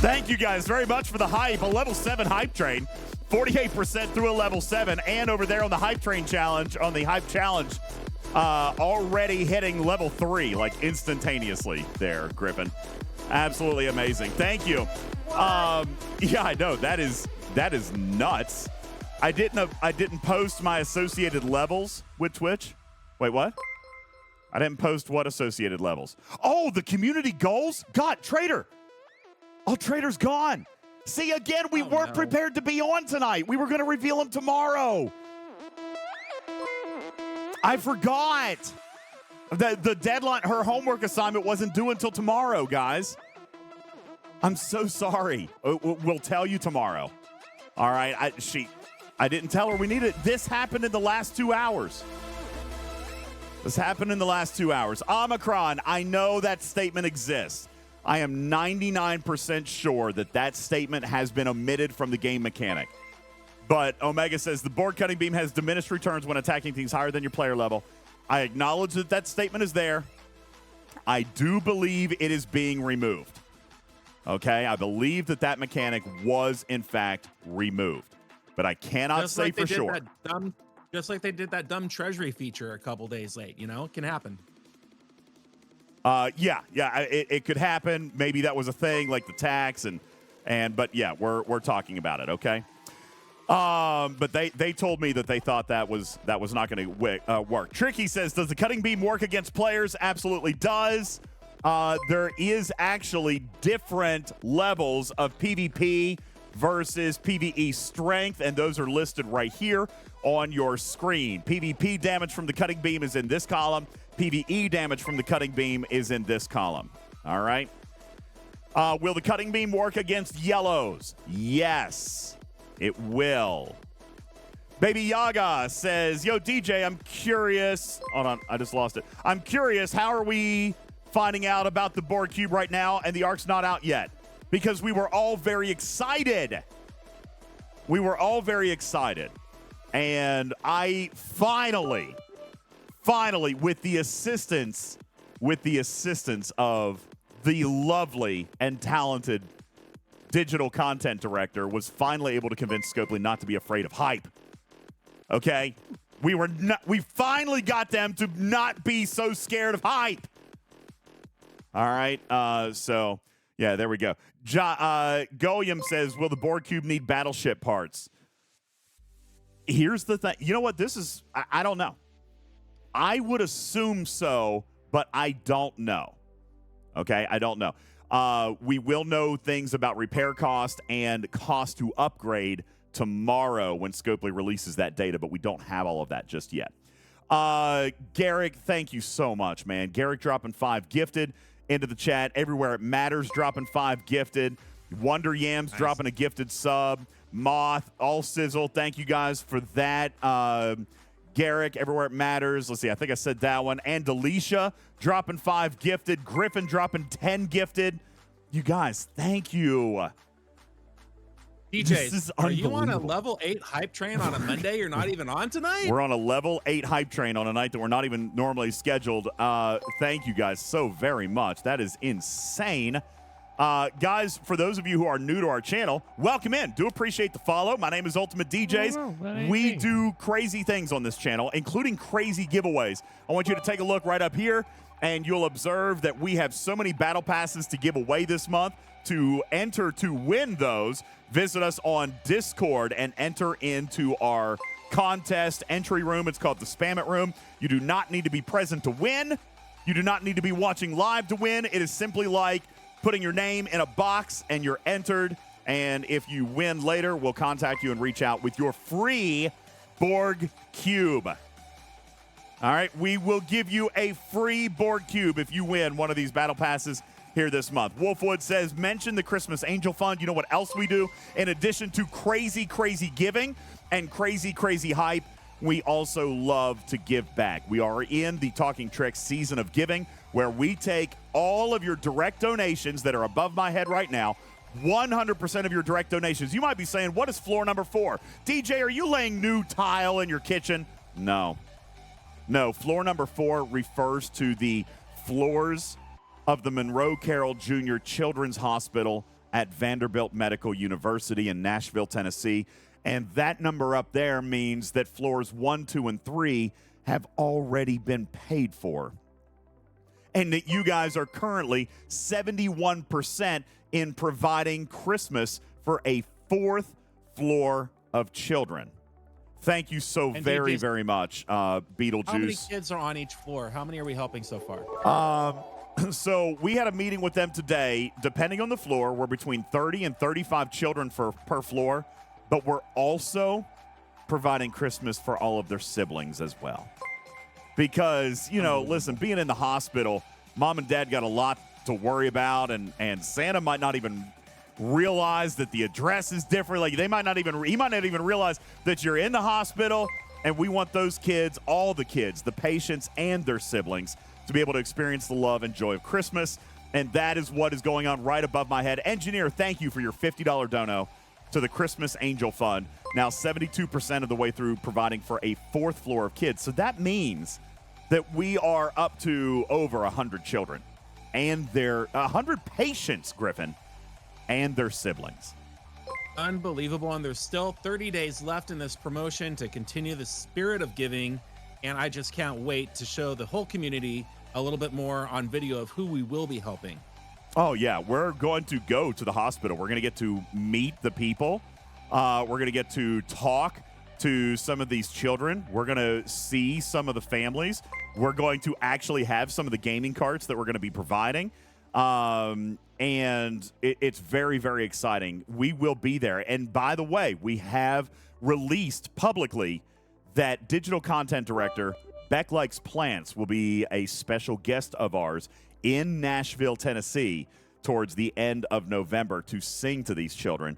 Thank you guys very much for the hype. A level 7 hype train. 48% through a level 7. And over there on the hype train challenge, on the hype challenge, already hitting level 3, like instantaneously there, Griffin. Absolutely amazing. Thank you. Yeah, I know. That is nuts. I didn't post my associated levels with Twitch. Wait, what? I didn't post what associated levels? Oh, the community goals? God, Trader. Oh, Trader's gone. See, again, we weren't prepared to be on tonight. We were going to reveal him tomorrow. I forgot. The deadline, her homework assignment wasn't due until tomorrow, guys. I'm so sorry. We'll tell you tomorrow. All right. I didn't tell her we needed it. This happened in the last 2 hours. This happened in the last 2 hours. Omicron, I know that statement exists. I am 99% sure that statement has been omitted from the game mechanic. But Omega says the board cutting beam has diminished returns when attacking things higher than your player level. I acknowledge that statement is there. I do believe it is being removed. Okay? I believe that mechanic was, in fact, removed. But I cannot say for sure. Just like they did that dumb treasury feature a couple days late. You know, it can happen. Yeah, it could happen. Maybe that was a thing, like the tax, but yeah, we're talking about it, okay? But they told me that they thought that was not going to work. Tricky says, does the cutting beam work against players? Absolutely does. There is actually different levels of PvP versus PvE strength, and those are listed right here on your screen. PvP damage from the cutting beam is in this column. PvE damage from the cutting beam is in this column. All right. Will the cutting beam work against yellows? Yes, it will. Baby Yaga says, yo, DJ, I'm curious. Hold on, I just lost it. I'm curious, how are we finding out about the Borg Cube right now and the Ark's not out yet? Because we were all very excited. We were all very excited. And I finally, with the assistance of the lovely and talented digital content director, was finally able to convince Scopely not to be afraid of hype. Okay? We finally got them to not be so scared of hype. All right? So, yeah, there we go. Goyam says, will the Borg Cube need battleship parts? Here's the thing. You know what? This is, I don't know. I would assume so, but I don't know. Okay? I don't know. We will know things about repair cost and cost to upgrade tomorrow when Scopely releases that data, but we don't have all of that just yet. Garrick, thank you so much, man. Garrick dropping 5 gifted into the chat. Everywhere It Matters dropping 5 gifted. Wonder Yams dropping a gifted sub. Moth, All Sizzle, thank you guys for that. Garrick, Everywhere It Matters. Let's see, I think I said that one. And Delisha dropping 5 gifted. Griffin dropping 10 gifted. You guys, thank you. DJ, are you on a level 8 hype train on a Monday you're not even on tonight? We're on a level 8 hype train on a night that we're not even normally scheduled. Thank you guys so very much. That is insane. Guys, for those of you who are new to our channel, welcome in. Do appreciate the follow. My name is UltimatDJz. We do crazy things on this channel, including crazy giveaways. I want you to take a look right up here, and you'll observe that we have so many battle passes to give away this month. To enter to win those, visit us on Discord and enter into our contest entry room. It's called the Spam It Room. You do not need to be present to win. You do not need to be watching live to win. It is simply like putting your name in a box and you're entered. And if you win later, we'll contact you and reach out with your free Borg Cube. All right, we will give you a free Borg Cube if you win one of these battle passes here this month. Wolfwood says, mention the Christmas Angel Fund. You know what else we do? In addition to crazy, crazy giving and crazy, crazy hype, we also love to give back. We are in the Talking Tricks season of giving, where we take all of your direct donations that are above my head right now, 100% of your direct donations. You might be saying, what is floor number 4? DJ, are you laying new tile in your kitchen? No. No, floor number 4 refers to the floors of the Monroe Carroll Jr. Children's Hospital at Vanderbilt Medical University in Nashville, Tennessee. And that number up there means that floors 1, 2, and 3 have already been paid for. And that you guys are currently 71% in providing Christmas for a 4th floor of children. Thank you so very, very much, Beetlejuice. How many kids are on each floor? How many are we helping so far? So we had a meeting with them today. Depending on the floor, we're between 30 and 35 children per floor, but we're also providing Christmas for all of their siblings as well. Because, you know, listen, being in the hospital, mom and dad got a lot to worry about, and Santa might not even realize that the address is different. Like, he might not even realize that you're in the hospital, and we want those kids, all the kids, the patients and their siblings, to be able to experience the love and joy of Christmas. And that is what is going on right above my head. Engineer, thank you for your $50 dono to the Christmas Angel Fund. Now 72% of the way through providing for a 4th floor of kids. So that means that we are up to over 100 children and their 100 patients, Griffin, and their siblings. Unbelievable. And there's still 30 days left in this promotion to continue the spirit of giving. And I just can't wait to show the whole community a little bit more on video of who we will be helping. Oh, yeah. We're going to go to the hospital. We're going to get to meet the people. We're going to get to talk to some of these children. We're going to see some of the families. We're going to actually have some of the gaming carts that we're going to be providing. And it's very, very exciting. We will be there. And by the way, we have released publicly that digital content director Beck Likes Plants will be a special guest of ours in Nashville, Tennessee, towards the end of November to sing to these children.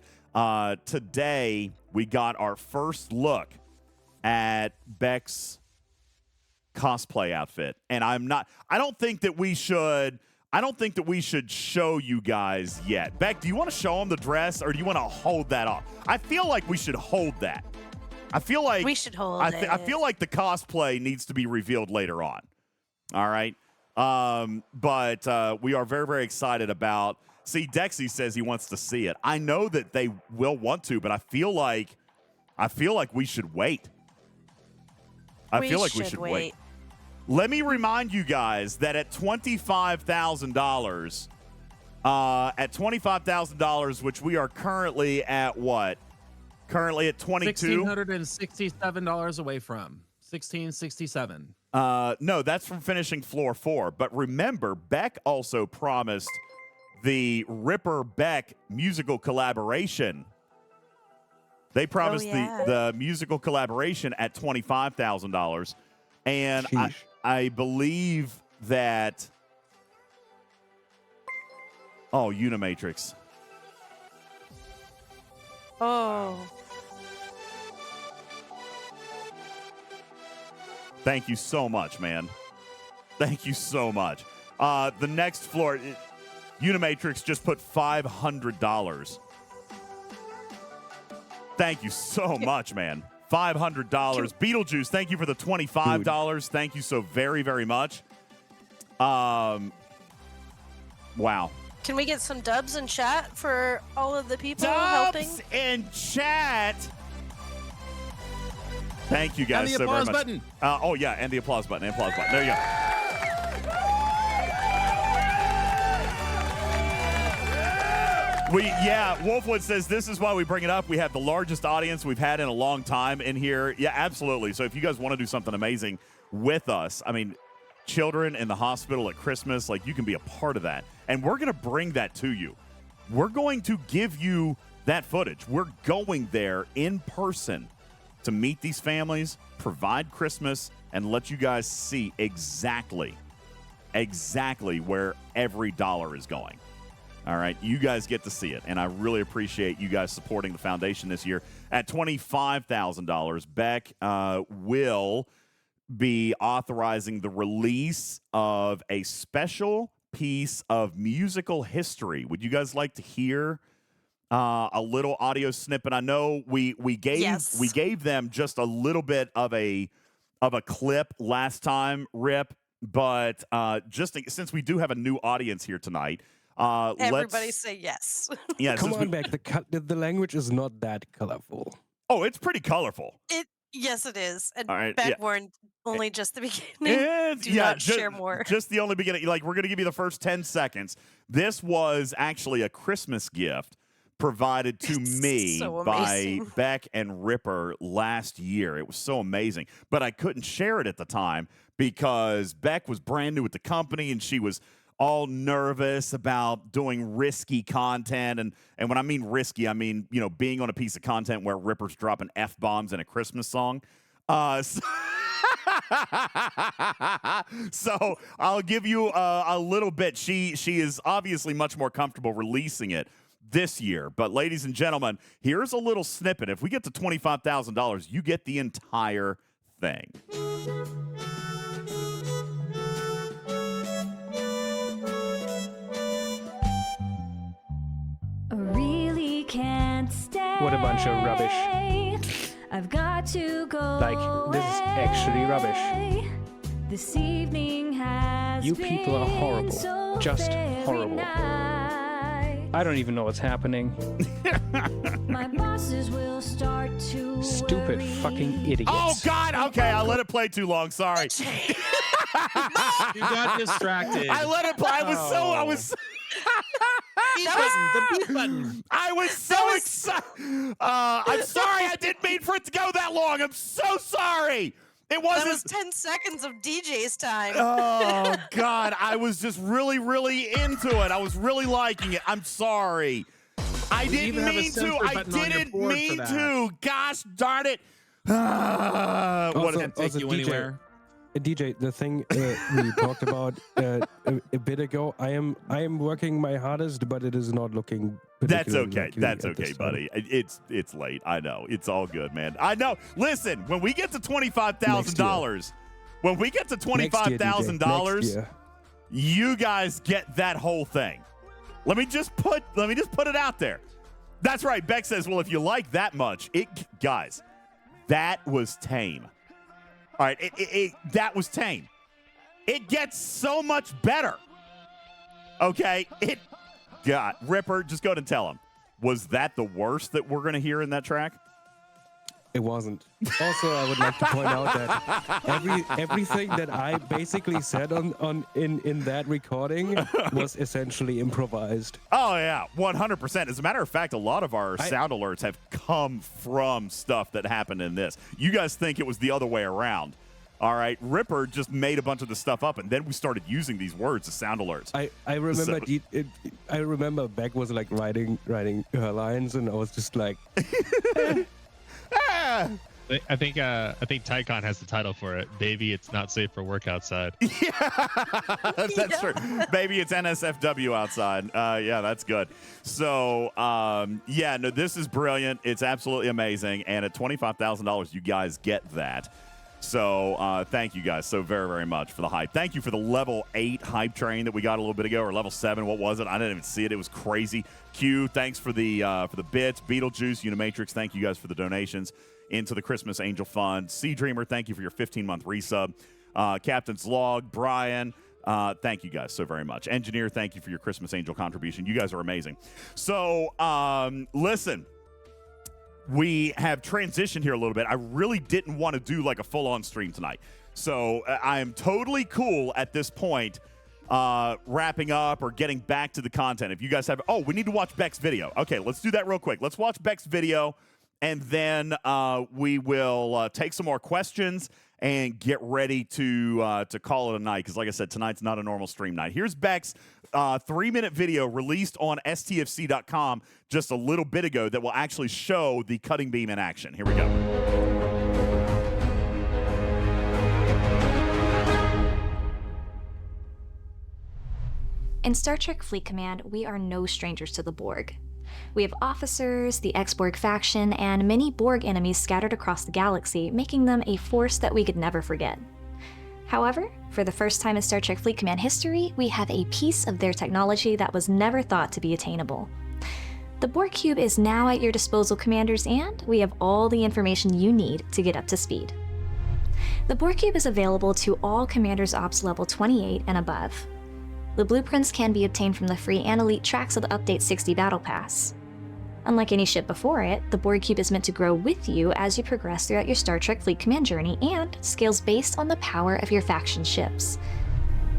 Today, we got our first look at Beck's cosplay outfit. And I don't think that we should show you guys yet. Beck, do you want to show them the dress, or do you want to hold that off? I feel like we should hold that. I feel like we should hold it. I feel like the cosplay needs to be revealed later on. All right. But we are very, very excited about. See, Dexy says he wants to see it. I know that they will want to, but I feel like we should wait. I feel like we should wait. Let me remind you guys that at $25,000, which we are currently at what? Currently at $22,000. $1,667 away from $1,667. No, that's from finishing floor 4. But remember, Beck also promised the Ripper Beck musical collaboration. They promised the musical collaboration at $25,000, and I believe that. Oh, Unimatrix. Oh. Thank you so much, man. Thank you so much. The next floor, Unimatrix just put $500. Thank you so much, man. $500. Beetlejuice, thank you for the $25. Thank you so very, very much. Wow. Can we get some dubs in chat for all of the people helping? Dubs in chat. Thank you guys so very much. Button. Oh yeah, and the applause button. There you go. Wolfwood says this is why we bring it up. We have the largest audience we've had in a long time in here. Yeah, absolutely. So if you guys want to do something amazing with us, I mean, children in the hospital at Christmas, like, you can be a part of that. And we're going to bring that to you. We're going to give you that footage. We're going there in person to meet these families, provide Christmas, and let you guys see exactly where every dollar is going. All right, you guys get to see it, and I really appreciate you guys supporting the foundation this year. At $25,000, Beck will be authorizing the release of a special piece of musical history. Would you guys like to hear a little audio snippet? I know we gave them just a little bit of a clip last time, Rip, but just since we do have a new audience here tonight. Everybody say yes. Yeah, come on, Beck. The language is not that colorful. Oh, it's pretty colorful. Yes, it is. And right, Beck warned only just the beginning. Do not share more. Just the only beginning. Like, we're going to give you the first 10 seconds. This was actually a Christmas gift provided to me by Beck and Ripper last year. It was so amazing. But I couldn't share it at the time because Beck was brand new with the company, and she was all nervous about doing risky content. And when I mean risky, I mean, being on a piece of content where Ripper's dropping F-bombs in a Christmas song. So I'll give you a little bit. She is obviously much more comfortable releasing it this year. But ladies and gentlemen, here's a little snippet. If we get to $25,000, you get the entire thing. Really can't stay. What a bunch of rubbish. I've got to go. Like, this is actually rubbish. This evening has you people are horrible. So just horrible. Nice. I don't even know what's happening. My bosses will start to stupid fucking idiots. Oh God! Okay, I let it play too long. Sorry. You got distracted. I let it play. I was. The beat button. I was so excited. I'm sorry. I didn't mean for it to go that long. I'm so sorry. It wasn't. That was 10 seconds of DJ's time. Oh, God. I was just really, really into it. I was really liking it. I'm sorry. I didn't mean to. I didn't mean to. Gosh darn it. What can't take you anywhere. DJ, the thing we talked about a bit ago, I am working my hardest, but it is not looking. That's okay. That's okay, buddy. It's late. I know. It's all good, man. I know. Listen, when we get to $25,000, you guys get that whole thing. Let me just put it out there. That's right. Beck says, well, if you like that much, guys, that was tame. All right, that was tame. It gets so much better. Okay, God, Ripper, just go ahead and tell him. Was that the worst that we're going to hear in that track? It wasn't. Also, I would like to point out that everything that I basically said in that recording was essentially improvised. Oh, yeah, 100%. As a matter of fact, a lot of our sound alerts have come from stuff that happened in this. You guys think it was the other way around. All right, Ripper just made a bunch of the stuff up, and then we started using these words as sound alerts. I remember I remember Beck was like writing her lines, and I was just like. I think Tycon has the title for it. Baby, it's not safe for work outside. Yeah, that's true. Baby, it's NSFW outside. Yeah, that's good. So, yeah, no, this is brilliant. It's absolutely amazing. And at $25,000, you guys get that. So thank you guys so very, very much for the hype. Thank you for the level 8 hype train that we got a little bit ago, or level 7. What was it? I didn't even see it. It was crazy. Q, thanks for the bits. Beetlejuice, Unimatrix, thank you guys for the donations into the Christmas Angel Fund. Sea Dreamer, thank you for your 15-month resub. Captain's Log, Brian, thank you guys so very much. Engineer, thank you for your Christmas Angel contribution. You guys are amazing. So listen. We have transitioned here a little bit. I really didn't want to do like a full-on stream tonight. So I am totally cool at this point wrapping up or getting back to the content. If you guys have... Oh, we need to watch Beck's video. Okay, let's do that real quick. Let's watch Beck's video, and then we will take some more questions and get ready to call it a night. Because like I said, tonight's not a normal stream night. Here's Beck's 3-minute video released on stfc.com just a little bit ago that will actually show the cutting beam in action. Here we go. In Star Trek Fleet Command, we are no strangers to the Borg. We have officers, the ex-Borg faction, and many Borg enemies scattered across the galaxy, making them a force that we could never forget. However, for the first time in Star Trek Fleet Command history, we have a piece of their technology that was never thought to be attainable. The Borg Cube is now at your disposal, Commanders, and we have all the information you need to get up to speed. The Borg Cube is available to all Commanders Ops level 28 and above. The blueprints can be obtained from the free and elite tracks of the Update 60 Battle Pass. Unlike any ship before it, the Borg Cube is meant to grow with you as you progress throughout your Star Trek Fleet Command journey and scales based on the power of your faction ships.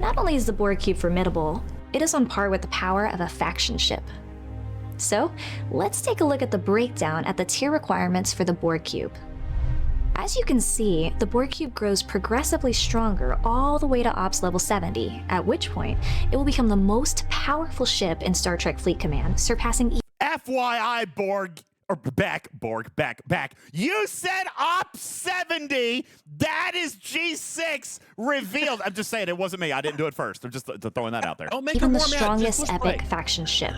Not only is the Borg Cube formidable, it is on par with the power of a faction ship. So, let's take a look at the breakdown at the tier requirements for the Borg Cube. As you can see, the Borg Cube grows progressively stronger all the way to Ops level 70, at which point it will become the most powerful ship in Star Trek Fleet Command, surpassing FYI, Borg. You said Ops 70. That is G6 revealed. I'm just saying, it wasn't me. I didn't do it first. I'm just throwing that out there. Even the strongest epic faction ship.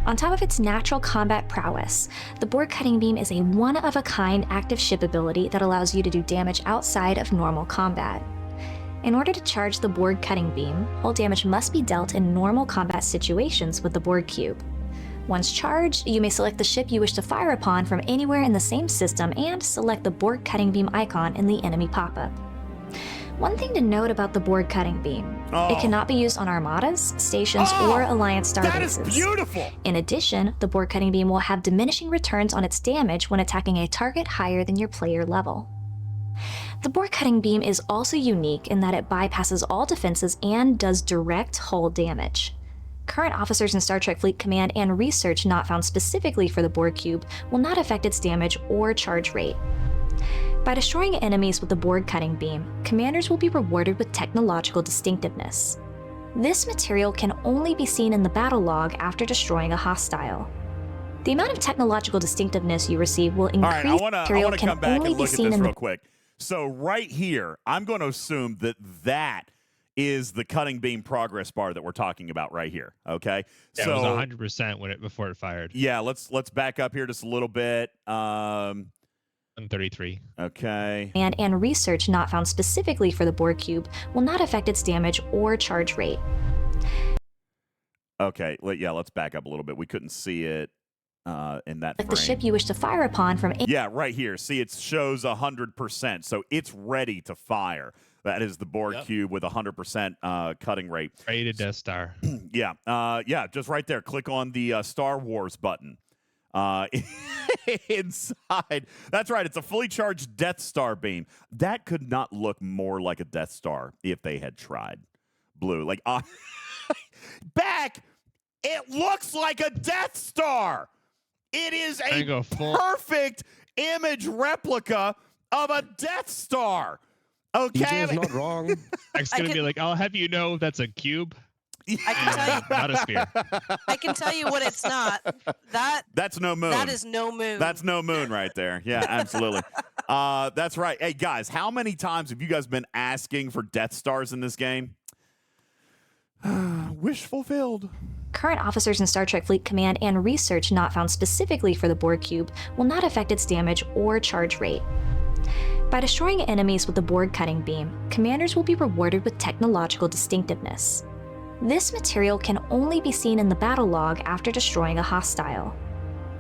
On top of its natural combat prowess, the Borg Cutting Beam is a one-of-a-kind active ship ability that allows you to do damage outside of normal combat. In order to charge the Borg Cutting Beam, all damage must be dealt in normal combat situations with the Borg Cube. Once charged, you may select the ship you wish to fire upon from anywhere in the same system and select the Borg Cutting Beam icon in the enemy pop-up. One thing to note about the Borg Cutting Beam, it cannot be used on armadas, stations, or Alliance starbases. That is beautiful! In addition, the Borg Cutting Beam will have diminishing returns on its damage when attacking a target higher than your player level. The Borg Cutting Beam is also unique in that it bypasses all defenses and does direct hull damage. Current officers in Star Trek Fleet Command and research not found specifically for the Borg Cube will not affect its damage or charge rate. By destroying enemies with the Borg cutting beam, commanders will be rewarded with technological distinctiveness. This material can only be seen in the battle log after destroying a hostile. The amount of technological distinctiveness you receive will increase. All right, I want to come back and look at this real quick. So right here, I'm going to assume that that is the cutting beam progress bar that we're talking about right here. Okay, yeah, so it was 100% before it fired. Yeah, let's back up here just a little bit. 133. Okay. And research not found specifically for the Borg cube will not affect its damage or charge rate. Okay, let's back up a little bit. We couldn't see it in that frame. The ship you wish to fire upon from yeah, right here. See, it shows 100%, so it's ready to fire. That is the Borg cube with 100% cutting rate. Ready to Death Star. yeah, just right there. Click on the Star Wars button. Inside, that's right. It's a fully charged Death Star beam. That could not look more like a Death Star if they had tried. Blue, like back. It looks like a Death Star. It is a perfect image replica of a Death Star. Okay, DJ is not wrong. It's gonna be like, I'll have you know that's a cube. I can tell you, not a sphere. I can tell you what it's not. That's no moon. That is no moon. That's no moon right there. Yeah, absolutely. That's right. Hey guys, how many times have you guys been asking for Death Stars in this game? Wish fulfilled. Current officers in Star Trek Fleet Command and research not found specifically for the Borg cube will not affect its damage or charge rate. By destroying enemies with the Borg cutting beam, commanders will be rewarded with technological distinctiveness. This material can only be seen in the battle log after destroying a hostile.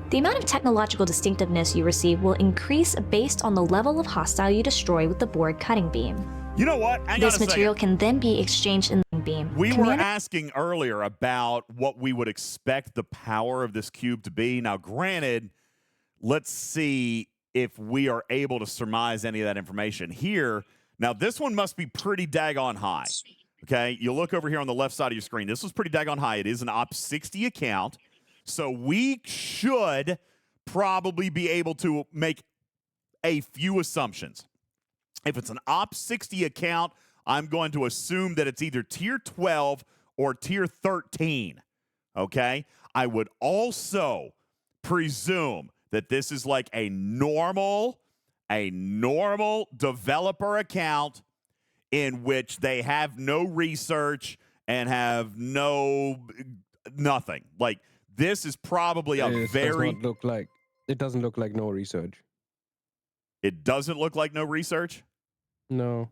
The amount of technological distinctiveness you receive will increase based on the level of hostile you destroy with the Borg cutting beam. You know what? This material can then be exchanged in the beam. We were asking earlier about what we would expect the power of this cube to be. Now, granted, let's see if we are able to surmise any of that information here. Now, this one must be pretty daggone high. Okay, you look over here on the left side of your screen. This was pretty daggone high. It is an Op 60 account. So we should probably be able to make a few assumptions. If it's an Op 60 account, I'm going to assume that it's either Tier 12 or Tier 13. Okay? I would also presume that this is like a normal developer account in which they have no research and have nothing. Like, this is probably it doesn't look like no research. It doesn't look like no research? No.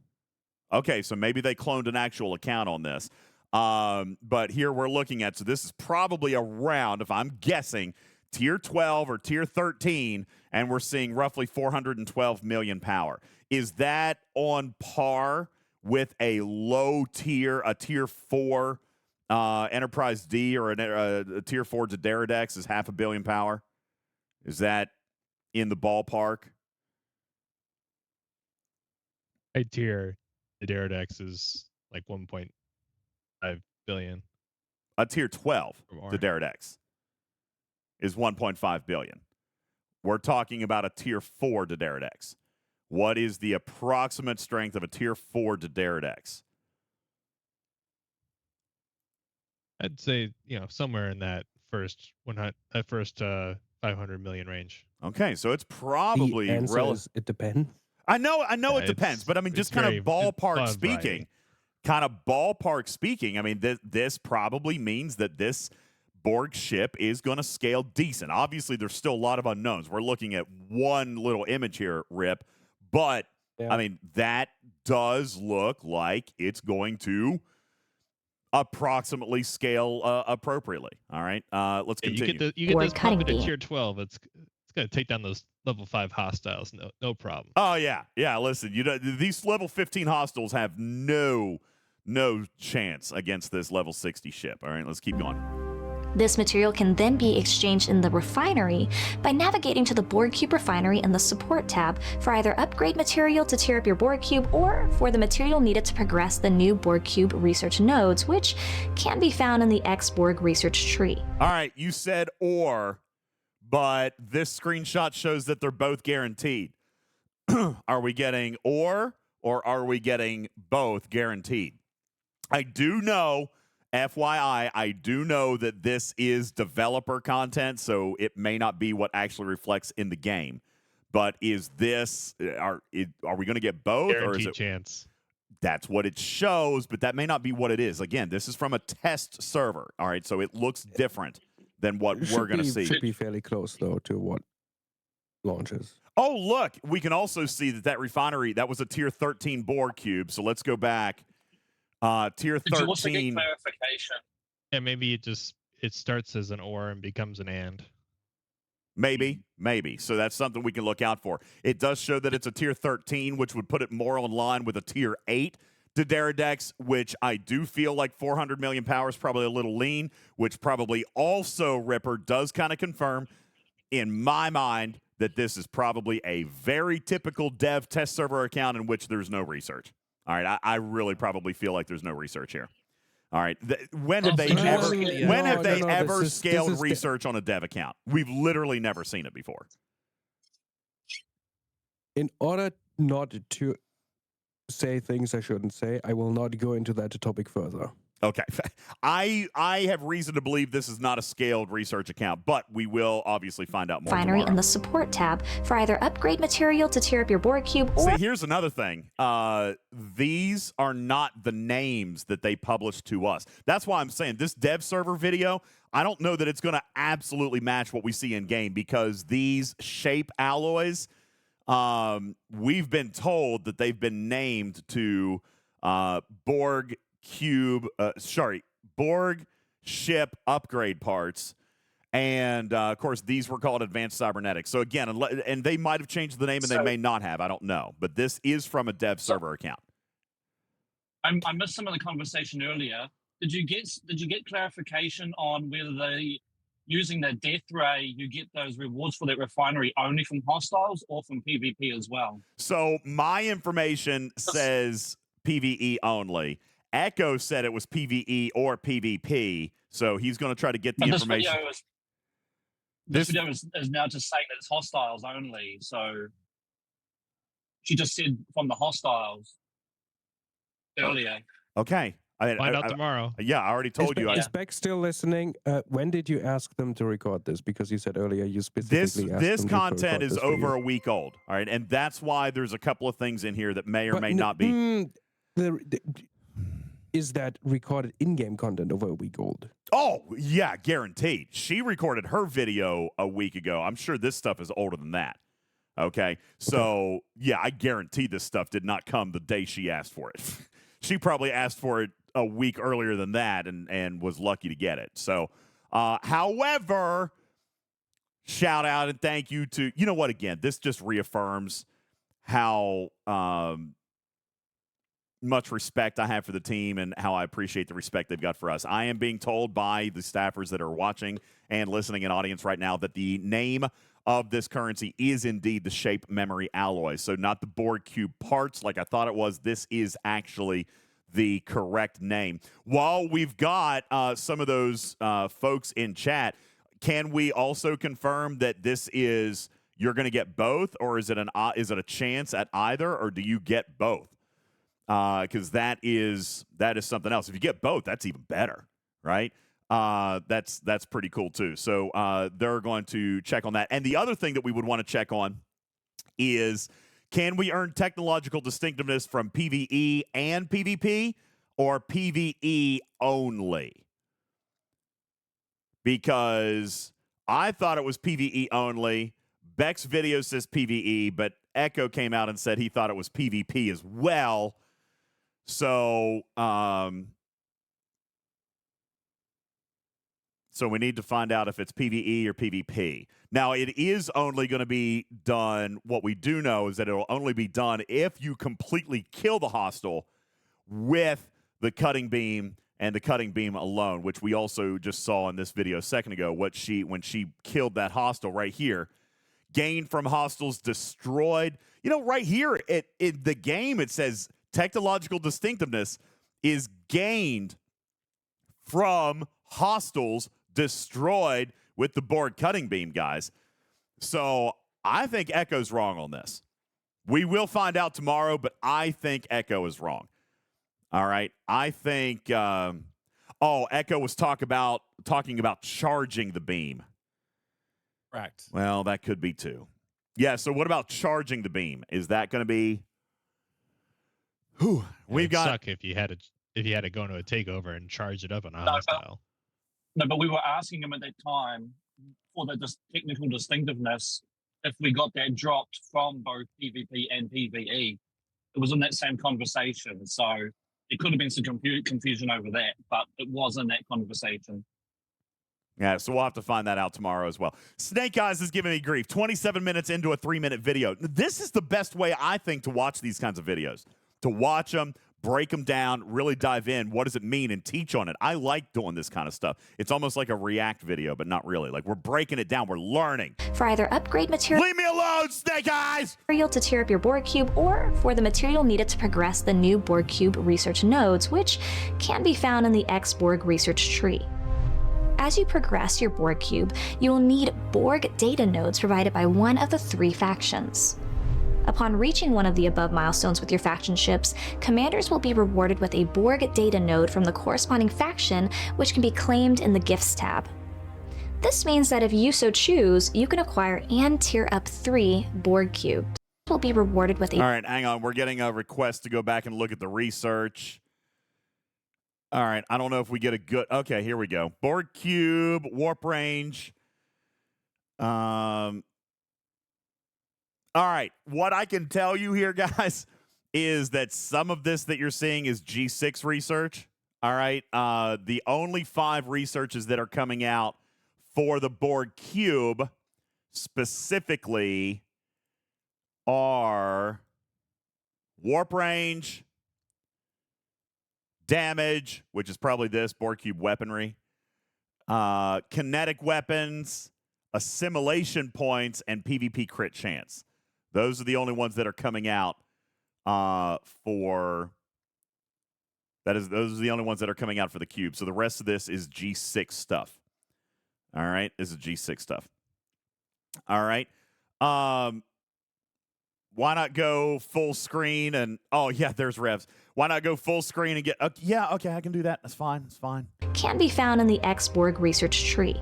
Okay, so maybe they cloned an actual account on this. But here we're looking at, so this is probably around, if I'm guessing, Tier 12 or Tier 13, and we're seeing roughly 412 million power. Is that on par with a low tier, a Tier 4 Enterprise D or a Tier 4 Dedaradex is 500 million power? Is that in the ballpark? A tier Dedaradex is like 1.5 billion. A Tier 12 Dedaradex is 1.5 billion. We're talking about a Tier 4 Dedaradex. What is the approximate strength of a Tier 4 Dedaradex? I'd say, somewhere in that first 500 million range. Okay, so it's probably it depends. I know it depends, but I mean, just kind of ballpark speaking. I mean, this probably means that this Borg ship is going to scale decent. Obviously, there's still a lot of unknowns. We're looking at one little image here, Rip, but I mean, that does look like it's going to approximately scale appropriately. All right, let's continue. You get this pump into Tier 12. It's going to take down those level 5 hostiles. No problem. Oh yeah. Listen, these level 15 hostiles have no chance against this level 60 ship. All right, let's keep going. This material can then be exchanged in the refinery by navigating to the Borg Cube refinery in the support tab for either upgrade material to tier up your Borg Cube or for the material needed to progress the new Borg Cube research nodes, which can be found in the X-Borg research tree. All right, you said or, but this screenshot shows that they're both guaranteed. Are we getting or are we getting both guaranteed? I do know, FYI, I do know that this is developer content, so it may not be what actually reflects in the game. But is this are we going to get both, Guaranteed or is it chance? That's what it shows, but that may not be what it is. Again, this is from a test server. All right, so it looks different than what we're going to see. Should be fairly close though to what launches. Oh, look, we can also see that refinery, that was a tier 13 Borg cube. So let's go back. Tier 13. Did you also get clarification? Yeah, maybe it starts as an or and becomes an and. Maybe. So that's something we can look out for. It does show that it's a tier 13, which would put it more in line with a tier 8 Dideridex, which I do feel like 400 million power is probably a little lean, which probably also, Ripper, does kind of confirm in my mind that this is probably a very typical dev test server account in which there's no research. All right, I really probably feel like there's no research here. All right, when have they ever scaled research on a dev account? We've literally never seen it before. In order not to say things I shouldn't say, I will not go into that topic further. Okay. I have reason to believe this is not a scaled research account, but we will obviously find out more Refinery tomorrow. in the support tab for either upgrade material to tear up your Borg cube or... See, here's another thing. These are not the names that they published to us. That's why I'm saying this dev server video, I don't know that it's going to absolutely match what we see in game, because these shape alloys, we've been told that they've been named to Borg Cube, Borg ship upgrade parts, and of course these were called advanced cybernetics. So again, and they might have changed the name, and they may not have. I don't know, but this is from a dev server account. I missed some of the conversation earlier. Did you get clarification on whether they, using the death ray, you get those rewards for that refinery only from hostiles or from PvP as well? So my information says PvE only. Echo said it was PvE or PvP, so he's going to try to get the information. This video is now just saying that it's hostiles only, so she just said from the hostiles earlier. Okay. Find out tomorrow. Yeah, I already told you. Is Beck still listening? When did you ask them to record this? Because you said earlier you specifically asked this them content to is over a week old, all right? And that's why there's a couple of things in here that may or may not be. Is that recorded in-game content over a week old? Oh, yeah, guaranteed. She recorded her video a week ago. I'm sure this stuff is older than that. Okay? So, yeah, I guarantee this stuff did not come the day she asked for it. She probably asked for it a week earlier than that and was lucky to get it. So, however, shout out and thank you to, you know what, again, this just reaffirms how much respect I have for the team and how I appreciate the respect they've got for us. I am being told by the staffers that are watching and listening in audience right now that the name of this currency is indeed the shape memory alloy. So not the Borg cube parts like I thought it was. This is actually the correct name. While we've got some of those folks in chat, can we also confirm that this is, you're going to get both, or is it a chance at either, or do you get both? Because that is something else. If you get both, that's even better, right? That's pretty cool too. So they're going to check on that. And the other thing that we would want to check on is, can we earn technological distinctiveness from PvE and PvP, or PvE only? Because I thought it was PvE only. Beck's video says PvE, but Echo came out and said he thought it was PvP as well. So, so we need to find out if it's PvE or PvP. Now, it is only going to be done, what we do know is that it will only be done if you completely kill the hostile with the cutting beam and the cutting beam alone, which we also just saw in this video a second ago, when she killed that hostile right here. Gain from hostiles destroyed. You know, right here in the game, it says technological distinctiveness is gained from hostiles destroyed with the Borg cutting beam, guys. So I think Echo's wrong on this. We will find out tomorrow, but I think Echo is wrong. All right. I think Echo was talking about charging the beam. Correct. Well, that could be too. Yeah, so what about charging the beam? Is that going to be It'd suck if you had to go into a takeover and charge it up on a hostile. No, but we were asking him at that time for the technical distinctiveness if we got that dropped from both PvP and PvE. It was in that same conversation, so it could have been some confusion over that, but it was in that conversation. Yeah, so we'll have to find that out tomorrow as well. Snake Eyes is giving me grief. 27 minutes into a 3-minute video. This is the best way, I think, to watch these kinds of videos. To watch them, break them down, really dive in. What does it mean? And teach on it. I like doing this kind of stuff. It's almost like a React video, but not really. Like, we're breaking it down. We're learning. For either upgrade material... Leave me alone, Snake Eyes! ...to tear up your Borg cube, or for the material needed to progress the new Borg cube research nodes, which can be found in the X-Borg research tree. As you progress your Borg cube, you will need Borg data nodes provided by one of the 3 factions. Upon reaching one of the above milestones with your faction ships, commanders will be rewarded with a Borg data node from the corresponding faction, which can be claimed in the Gifts tab. This means that if you so choose, you can acquire and tier up 3 Borg cubes. Will be rewarded with a... All right, hang on. We're getting a request to go back and look at the research. All right, I don't know if we get a good... Okay, here we go. Borg cube, warp range. All right, what I can tell you here, guys, is that some of this that you're seeing is G6 research. All right, the only 5 researches that are coming out for the Borg cube specifically are warp range, damage, which is probably this, Borg cube weaponry, kinetic weapons, assimilation points, and PvP crit chance. Those are the only ones that are coming out those are the only ones that are coming out for the cube. So the rest of this is G6 stuff. All right, this is G6 stuff. All right. Why not go full screen and there's Revs. Why not go full screen and get okay, I can do that. That's fine. That's fine. Can be found in the X-Borg research tree.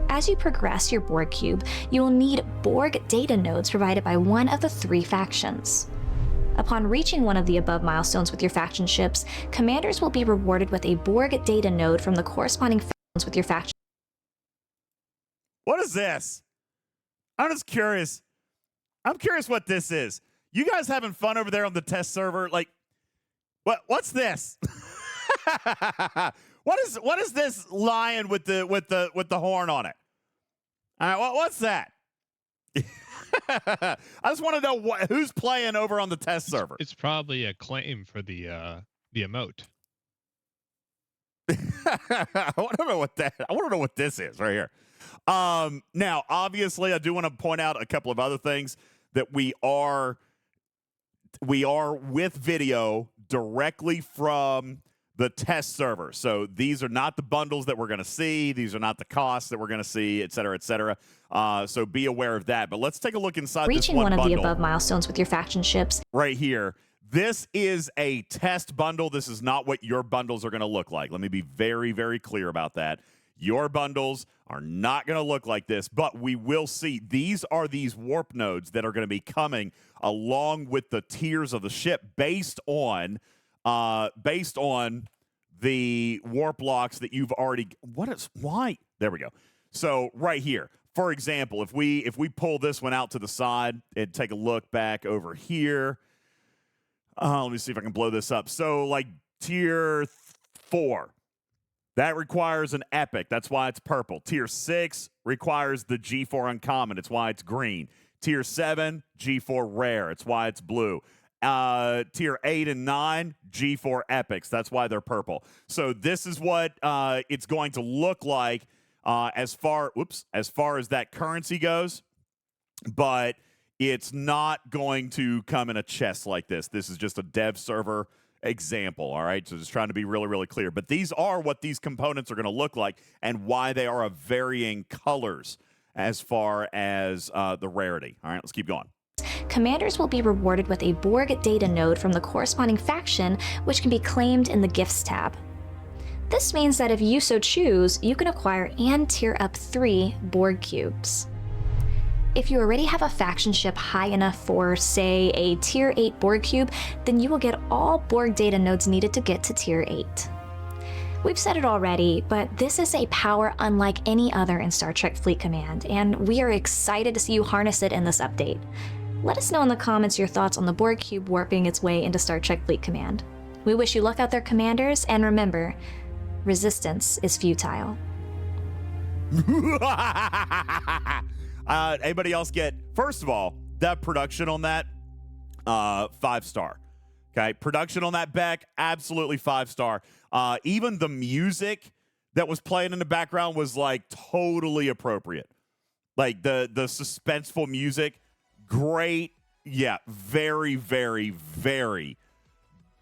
As you progress your Borg cube, you will need Borg data nodes provided by one of the 3 factions. Upon reaching one of the above milestones with your faction ships, commanders will be rewarded with a Borg data node from the corresponding factions with your faction. What is this? I'm just curious. I'm curious what this is. You guys having fun over there on the test server? Like, what's this? What is this lion with the horn on it? All right, what's that? I just want to know who's playing over on the test server. It's probably a claim for the emote. I want to know what this is right here. Now, obviously, I do want to point out a couple of other things that we are with video directly from the test server. So these are not the bundles that we're going to see. These are not the costs that we're going to see, et cetera, et cetera. So be aware of that. But let's take a look inside Reaching this one of bundle. The above milestones with your faction ships. Right here. This is a test bundle. This is not what your bundles are going to look like. Let me be very, very clear about that. Your bundles are not going to look like this, but we will see. These are these warp nodes that are going to be coming along with the tiers of the ship based on the warp locks that you've already. Why? There we go. So right here, for example, if we pull this one out to the side and take a look back over here. Let me see if I can blow this up. So like tier 4. That requires an epic. That's why it's purple. Tier 6 requires the G4 uncommon. It's why it's green. Tier 7, G4 rare. It's why it's blue. Tier 8 and 9, G4 epics. That's why they're purple. So this is what it's going to look like as far as that currency goes. But it's not going to come in a chest like this. This is just a dev server example, all right? So just trying to be really, really clear. But these are what these components are going to look like and why they are of varying colors as far as the rarity. All right, let's keep going. commanders will be rewarded with a Borg data node from the corresponding faction, which can be claimed in the Gifts tab. This means that if you so choose, you can acquire and tier up 3 Borg cubes. If you already have a faction ship high enough for, say, a tier 8 Borg cube, then you will get all Borg data nodes needed to get to tier 8. We've said it already, but this is a power unlike any other in Star Trek Fleet Command, and we are excited to see you harness it in this update. Let us know in the comments your thoughts on the Borg cube warping its way into Star Trek Fleet Command. We wish you luck out there, commanders, and remember, resistance is futile. Anybody else get, first of all, that production on that, 5-star. Okay, production on that Beck, absolutely 5-star. Even the music that was playing in the background was like totally appropriate. Like the suspenseful music, great. Yeah, very, very, very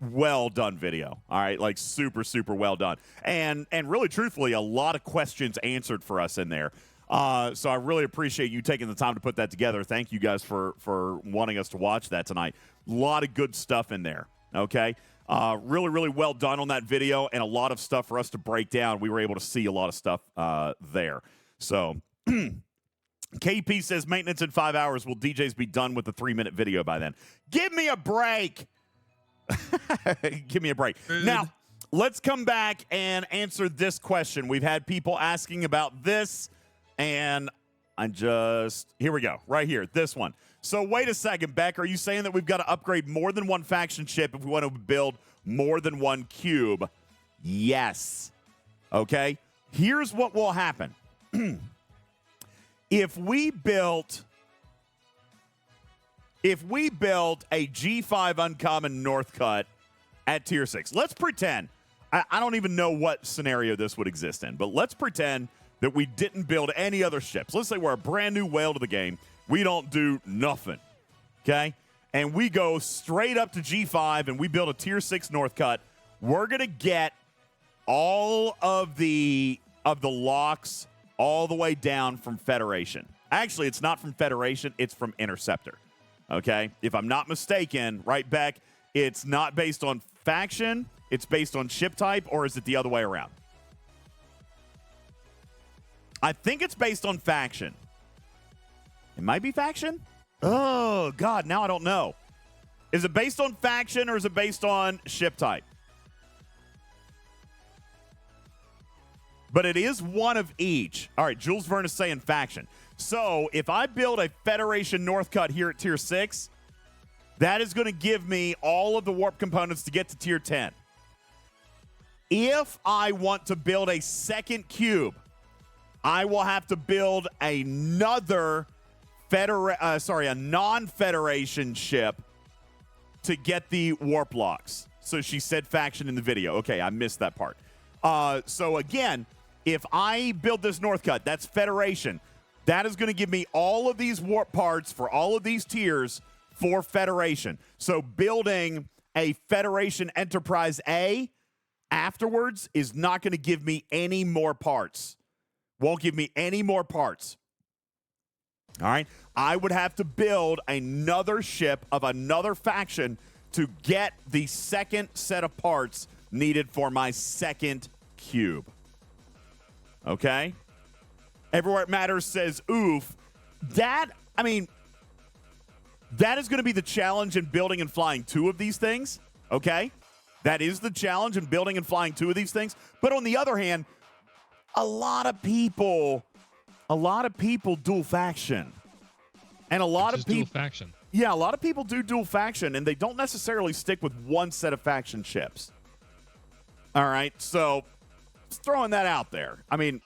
well done video. All right, like super, super well done. And really, truthfully, a lot of questions answered for us in there. So I really appreciate you taking the time to put that together. Thank you guys for wanting us to watch that tonight. A lot of good stuff in there, okay? Really, really well done on that video and a lot of stuff for us to break down. We were able to see a lot of stuff there. So KP says, maintenance in 5 hours. Will DJs be done with the 3-minute video by then? Give me a break. Give me a break. Now, let's come back and answer this question. We've had people asking about this. And here we go, right here, this one. So wait a second, Beck, are you saying that we've got to upgrade more than one faction ship if we want to build more than one cube? Yes. Okay, here's what will happen. If we built a G5 uncommon North Cut at tier 6, let's pretend, I don't even know what scenario this would exist in, but let's pretend that we didn't build any other ships. Let's say we're a brand new whale to the game. We don't do nothing, okay? And we go straight up to G5 and we build a tier 6 North Cut. We're going to get all of the locks all the way down from Federation. Actually, it's not from Federation. It's from Interceptor, okay? If I'm not mistaken, right, Beck, it's not based on faction. It's based on ship type, or is it the other way around? I think it's based on faction. It might be faction? Oh, God, now I don't know. Is it based on faction or is it based on ship type? But it is one of each. All right, Jules Verne is saying faction. So if I build a Federation North Cut here at tier 6, that is going to give me all of the warp components to get to tier 10. If I want to build a second cube, I will have to build another a non-Federation ship to get the warp locks. So she said faction in the video. Okay, I missed that part. So again, if I build this North Cut, that's Federation. That is going to give me all of these warp parts for all of these tiers for Federation. So building a Federation Enterprise A afterwards is not going to give me any more parts. Won't give me any more parts. All right? I would have to build another ship of another faction to get the second set of parts needed for my second cube. Okay? Everywhere It Matters says, oof. That is going to be the challenge in building and flying 2 of these things. Okay? That is the challenge in building and flying 2 of these things. But on the other hand, a lot of people dual faction. And a lot of people dual faction. Yeah, a lot of people do dual faction and they don't necessarily stick with one set of faction ships. All right, so just throwing that out there. I mean,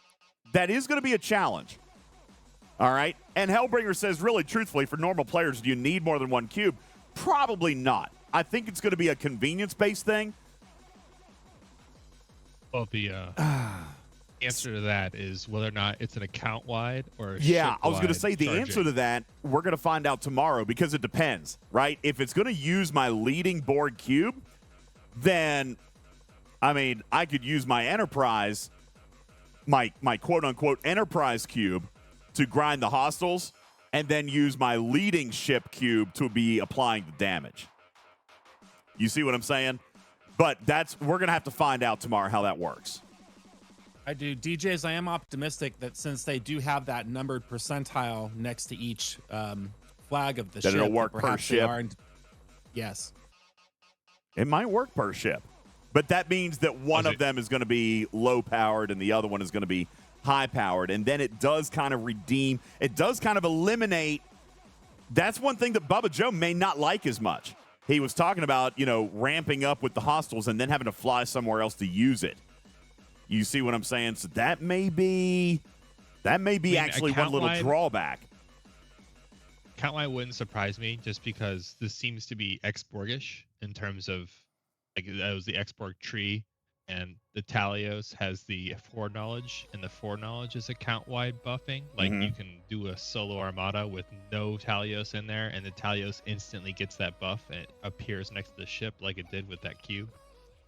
that is going to be a challenge. All right, and Hellbringer says, really, truthfully, for normal players, do you need more than one cube? Probably not. I think it's going to be a convenience-based thing. Well, the answer to that is whether or not it's an account-wide or a yeah, I was going to say the charging. answer to that, we're going to find out tomorrow because it depends, right? If it's going to use my leading Borg cube, then, I mean, I could use my Enterprise, my quote-unquote Enterprise cube to grind the hostiles, and then use my leading ship cube to be applying the damage. You see what I'm saying? But we're going to have to find out tomorrow how that works. I do. DJs, I am optimistic that since they do have that numbered percentile next to each flag of the ship, it'll work per ship. Yes. It might work per ship. But that means that one of them is going to be low-powered and the other one is going to be high-powered. And then it does kind of redeem. It does kind of eliminate. That's one thing that Bubba Joe may not like as much. He was talking about, ramping up with the hostiles and then having to fly somewhere else to use it. You see what I'm saying? So that may be actually one little drawback. Count-wide wouldn't surprise me just because this seems to be X-Borgish in terms of, like, that was the X-Borg tree, and the Talios has the foreknowledge, and the foreknowledge is a count-wide buffing. Like, you can do a solo armada with no Talios in there, and the Talios instantly gets that buff, and it appears next to the ship like it did with that cube.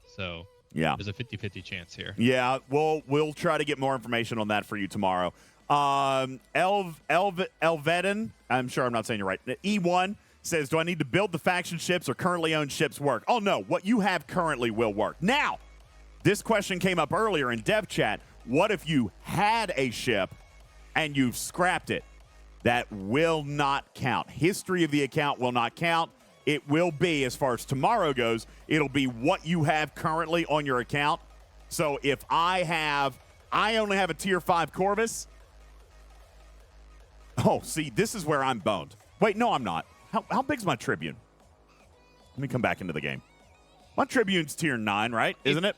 So, yeah, there's a 50-50 chance here. Yeah, we'll try to get more information on that for you tomorrow. Elvedin, I'm sure I'm not saying you're right. E1 says, do I need to build the faction ships or currently owned ships work? Oh, no. What you have currently will work. Now, this question came up earlier in dev chat. What if you had a ship and you've scrapped it? That will not count. History of the account will not count. It will be, as far as tomorrow goes, it'll be what you have currently on your account. So if I only have a tier 5 Corvus. Oh, see, this is where I'm boned. Wait, no, I'm not. How big's my Tribune? Let me come back into the game. My Tribune's tier 9, right? Isn't it?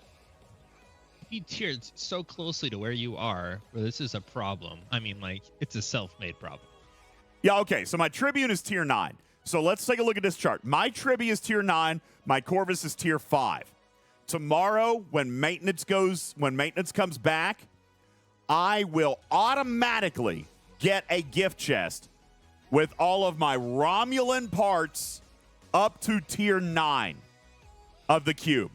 You tiered so closely to where you are, where this is a problem. I mean, like, it's a self-made problem. Yeah, okay. So my Tribune is tier 9. So let's take a look at this chart. My Tribi is tier 9. My Corvus is tier 5. Tomorrow, when maintenance comes back, I will automatically get a gift chest with all of my Romulan parts up to tier 9 of the cube,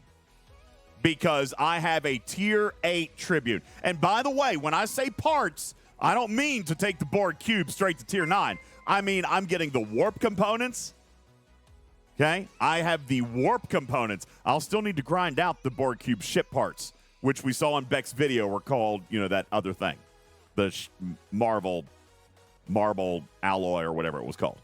because I have a tier 8 Tribune. And by the way, when I say parts, I don't mean to take the Borg cube straight to tier 9. I mean, I'm getting the warp components. Okay? I have the warp components. I'll still need to grind out the Borg cube ship parts, which we saw in Beck's video were called, that other thing. The marble alloy or whatever it was called.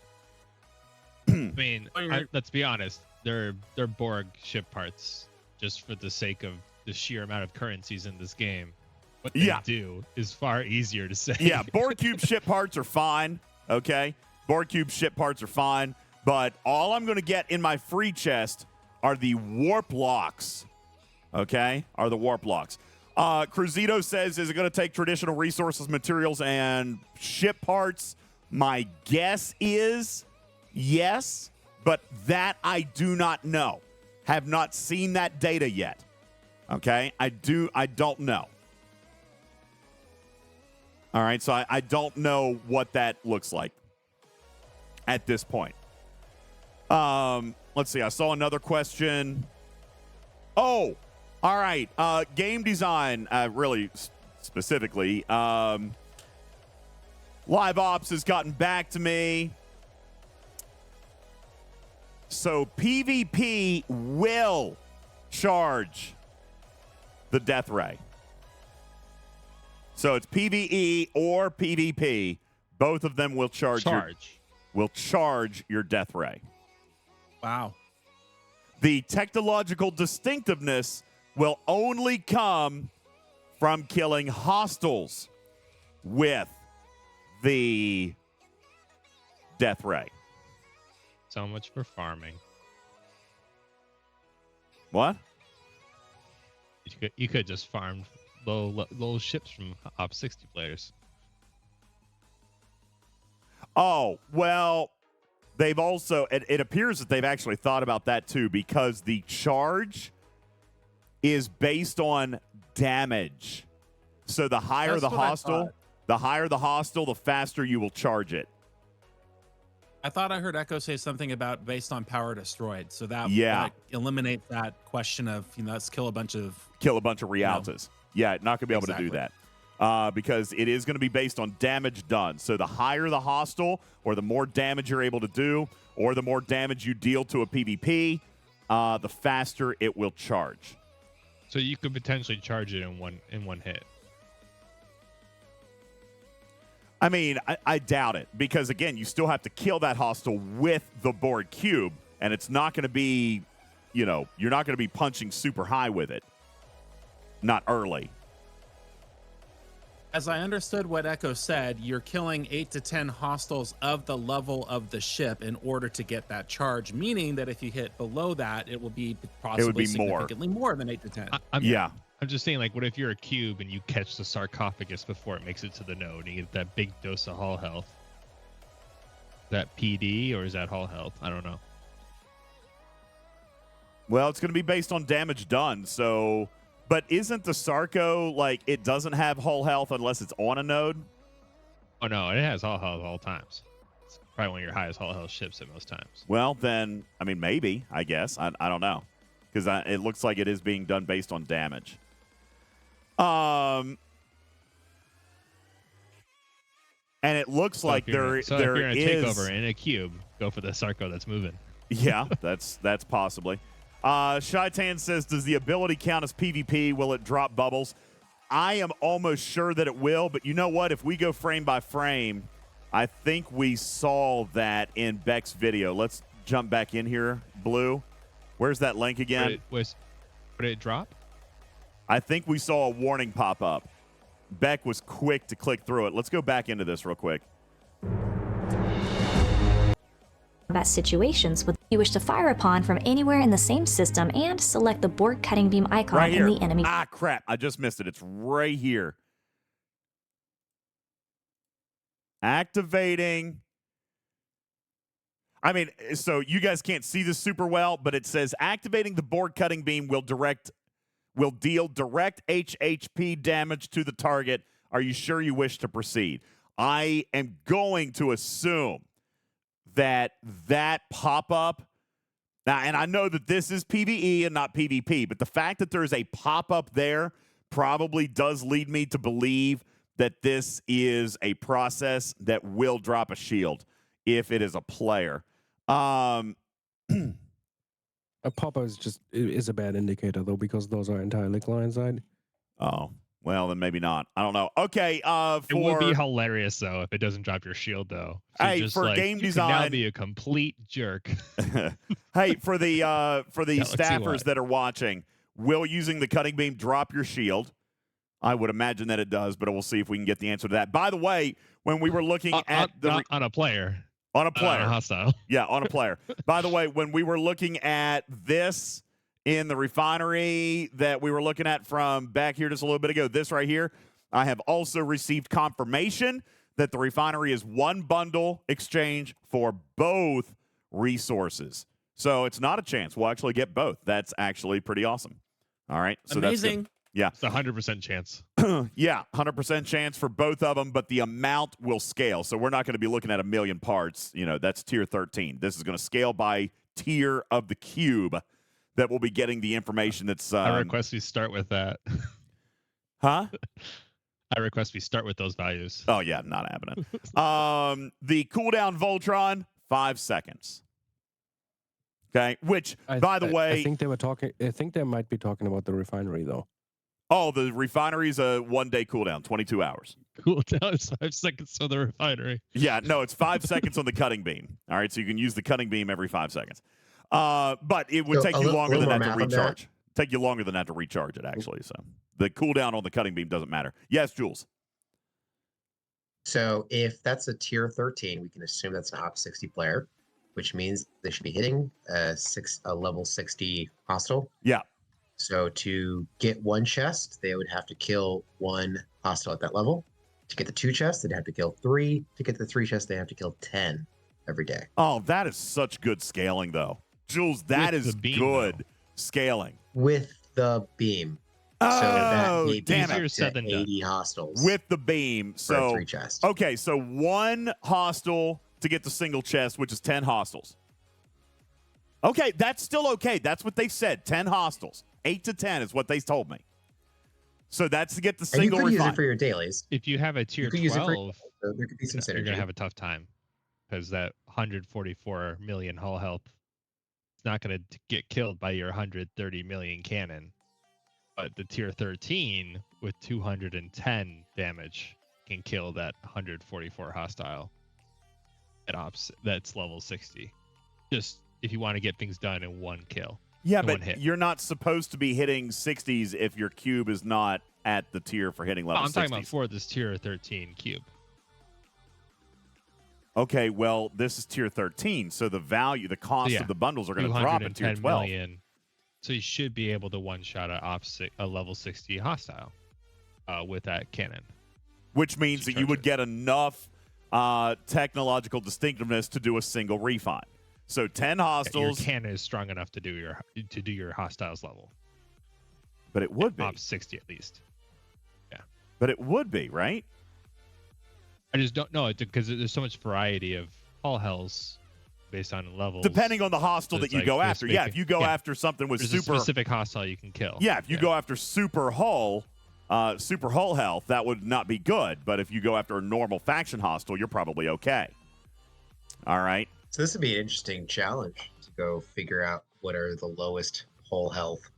I mean, let's be honest. They're Borg ship parts, just for the sake of the sheer amount of currencies in this game. What they do is far easier to say. Yeah, Borg cube ship parts are fine. Okay? Borg cube ship parts are fine. But all I'm going to get in my free chest are the warp locks. Okay? Are the warp locks. Cruzito says, is it going to take traditional resources, materials, and ship parts? My guess is yes, but that I do not know. Have not seen that data yet. Okay? I don't know. All right, so I don't know what that looks like at this point. Let's see. I saw another question. Oh, all right. Game design, really specifically. Live Ops has gotten back to me. So PvP will charge the Death Ray. So it's PvE or PvP. Both of them will charge your Death Ray. Wow. The technological distinctiveness will only come from killing hostiles with the Death Ray. So much for farming. What? You could just farm low ships from Op 60 players. Oh, well, they've also, it appears that they've actually thought about that too, because the charge is based on damage. So the higher the hostile, the faster you will charge it. I thought I heard Echo say something about based on power destroyed. So that eliminates that question of, let's kill a bunch of Rialtas. Yeah, not going to be able to do that. because it is going to be based on damage done. So the higher the hostile, or the more damage you're able to do, or the more damage you deal to a PvP, the faster it will charge. So you could potentially charge it in one hit. I mean, I doubt it, because again, you still have to kill that hostile with the Borg cube, and it's not going to be, you're not going to be punching super high with it. Not early. As I understood what Echo said, you're killing 8 to 10 hostiles of the level of the ship in order to get that charge, meaning that if you hit below that, it will be possibly significantly more than 8 to 10. I'm just saying, like, what if you're a cube and you catch the sarcophagus before it makes it to the node and you get that big dose of hull health? Is that PD or is that hull health? I don't know. Well, it's going to be based on damage done, so... But isn't the Sarco, like, it doesn't have hull health unless it's on a node? Oh, no, it has hull health all times. It's probably one of your highest hull health ships at most times. Well, then, I mean, maybe, I guess. I don't know. Because it looks like it is being done based on damage. And it looks like there if you're in a is... takeover in a cube, go for the Sarco that's moving. Yeah, that's possibly. Shytan says, does the ability count as PvP? Will it drop bubbles? I am almost sure that it will, but you know what? If we go frame by frame, I think we saw that in Beck's video. Let's jump back in here, Blue. Where's that link again? Would it drop? I think we saw a warning pop up. Beck was quick to click through it. Let's go back into this real quick. Combat situations with you wish to fire upon from anywhere in the same system and select the Borg cutting beam icon right in the enemy. Ah, crap. I just missed it. It's right here. Activating. I mean, so you guys can't see this super well, but it says activating the Borg cutting beam will deal direct HHP damage to the target. Are you sure you wish to proceed? I am going to assume that pop-up, now, and I know that this is PvE and not PvP, but the fact that there's a pop-up there probably does lead me to believe that this is a process that will drop a shield if it is a player. A pop-up is a bad indicator, though, because those are entirely client-side. Oh. Well, then maybe not. I don't know. Okay, it would be hilarious though if it doesn't drop your shield though. So hey, just, for like, game you design, can now be a complete jerk. Hey, for the staffers that are watching, will using the cutting beam drop your shield? I would imagine that it does, but we'll see if we can get the answer to that. By the way, when we were looking at on a player, on a player, hostile, yeah, on a player. By the way, when we were looking at this. In the refinery that we were looking at from back here just a little bit ago, this right here, I have also received confirmation that the refinery is one bundle exchange for both resources. So it's not a chance. We'll actually get both. That's actually pretty awesome. All right. So amazing. That's good. Yeah. It's 100% chance. Yeah, 100% chance for both of them, but the amount will scale. So we're not going to be looking at 1 million parts. That's tier 13. This is going to scale by tier of the cube. That will be getting the information that's... I request we start with that. Huh? I request we start with those values. Oh, yeah, not happening. The cooldown Voltron, 5 seconds. Okay, which, by the way... I think they might be talking about the refinery, though. Oh, the refinery is a 1-day cooldown, 22 hours. Cooldown is 5 seconds for the refinery. Yeah, no, it's 5 seconds on the cutting beam. All right, so you can use the cutting beam every 5 seconds. But it would take you longer than that to recharge. Take you longer than that to recharge it, actually. So the cooldown on the cutting beam doesn't matter. Yes, Jules. So if that's a tier 13, we can assume that's an op 60 player, which means they should be hitting a level 60 hostile. Yeah. So to get one chest, they would have to kill one hostile at that level. To get the 2 chests, they'd have to kill 3. To get the 3 chests, they have to kill 10 every day. Oh, that is such good scaling, though. Jules, that is good scaling. With the beam. Oh, so that may damn be it. up to 80 hostiles. With the beam. So 3 chests. Okay, so 1 hostile to get the single chest, which is 10 hostiles. Okay, that's still okay. That's what they said. 10 hostiles. 8 to 10 is what they told me. So that's to get the And you single could use refine. it for your dailies. If you have a tier 12, so there could be some synergy. you're gonna have a tough time because that 144 million hull health is not gonna get killed by your 130 million cannon. But the tier 13 with 210 damage can kill that 144 hostile at ops that's level 60. Just if you want to get things done in one kill. Yeah, in but one hit. you're not supposed to be hitting 60s if your cube is not at the tier for hitting level 60s. I'm talking about for this tier 13 cube. Okay, well, this is tier 13, so the cost of the bundles are going to drop in tier 12. Million, so you should be able to one-shot a level 60 hostile with that cannon. Which means that you would get enough technological distinctiveness to do a single refine. So 10 hostiles. Your cannon is strong enough to do your hostiles level. But it would be. Ops 60 at least. Yeah. But it would be, right? I just don't know because there's so much variety of all hells based on levels. Depending on the hostile that you go after. Yeah, if you go after something with there's a specific hostile you can kill. Yeah, if you go after super hull health, that would not be good. But if you go after a normal faction hostile, you're probably okay. All right. So this would be an interesting challenge to go figure out what are the lowest hull health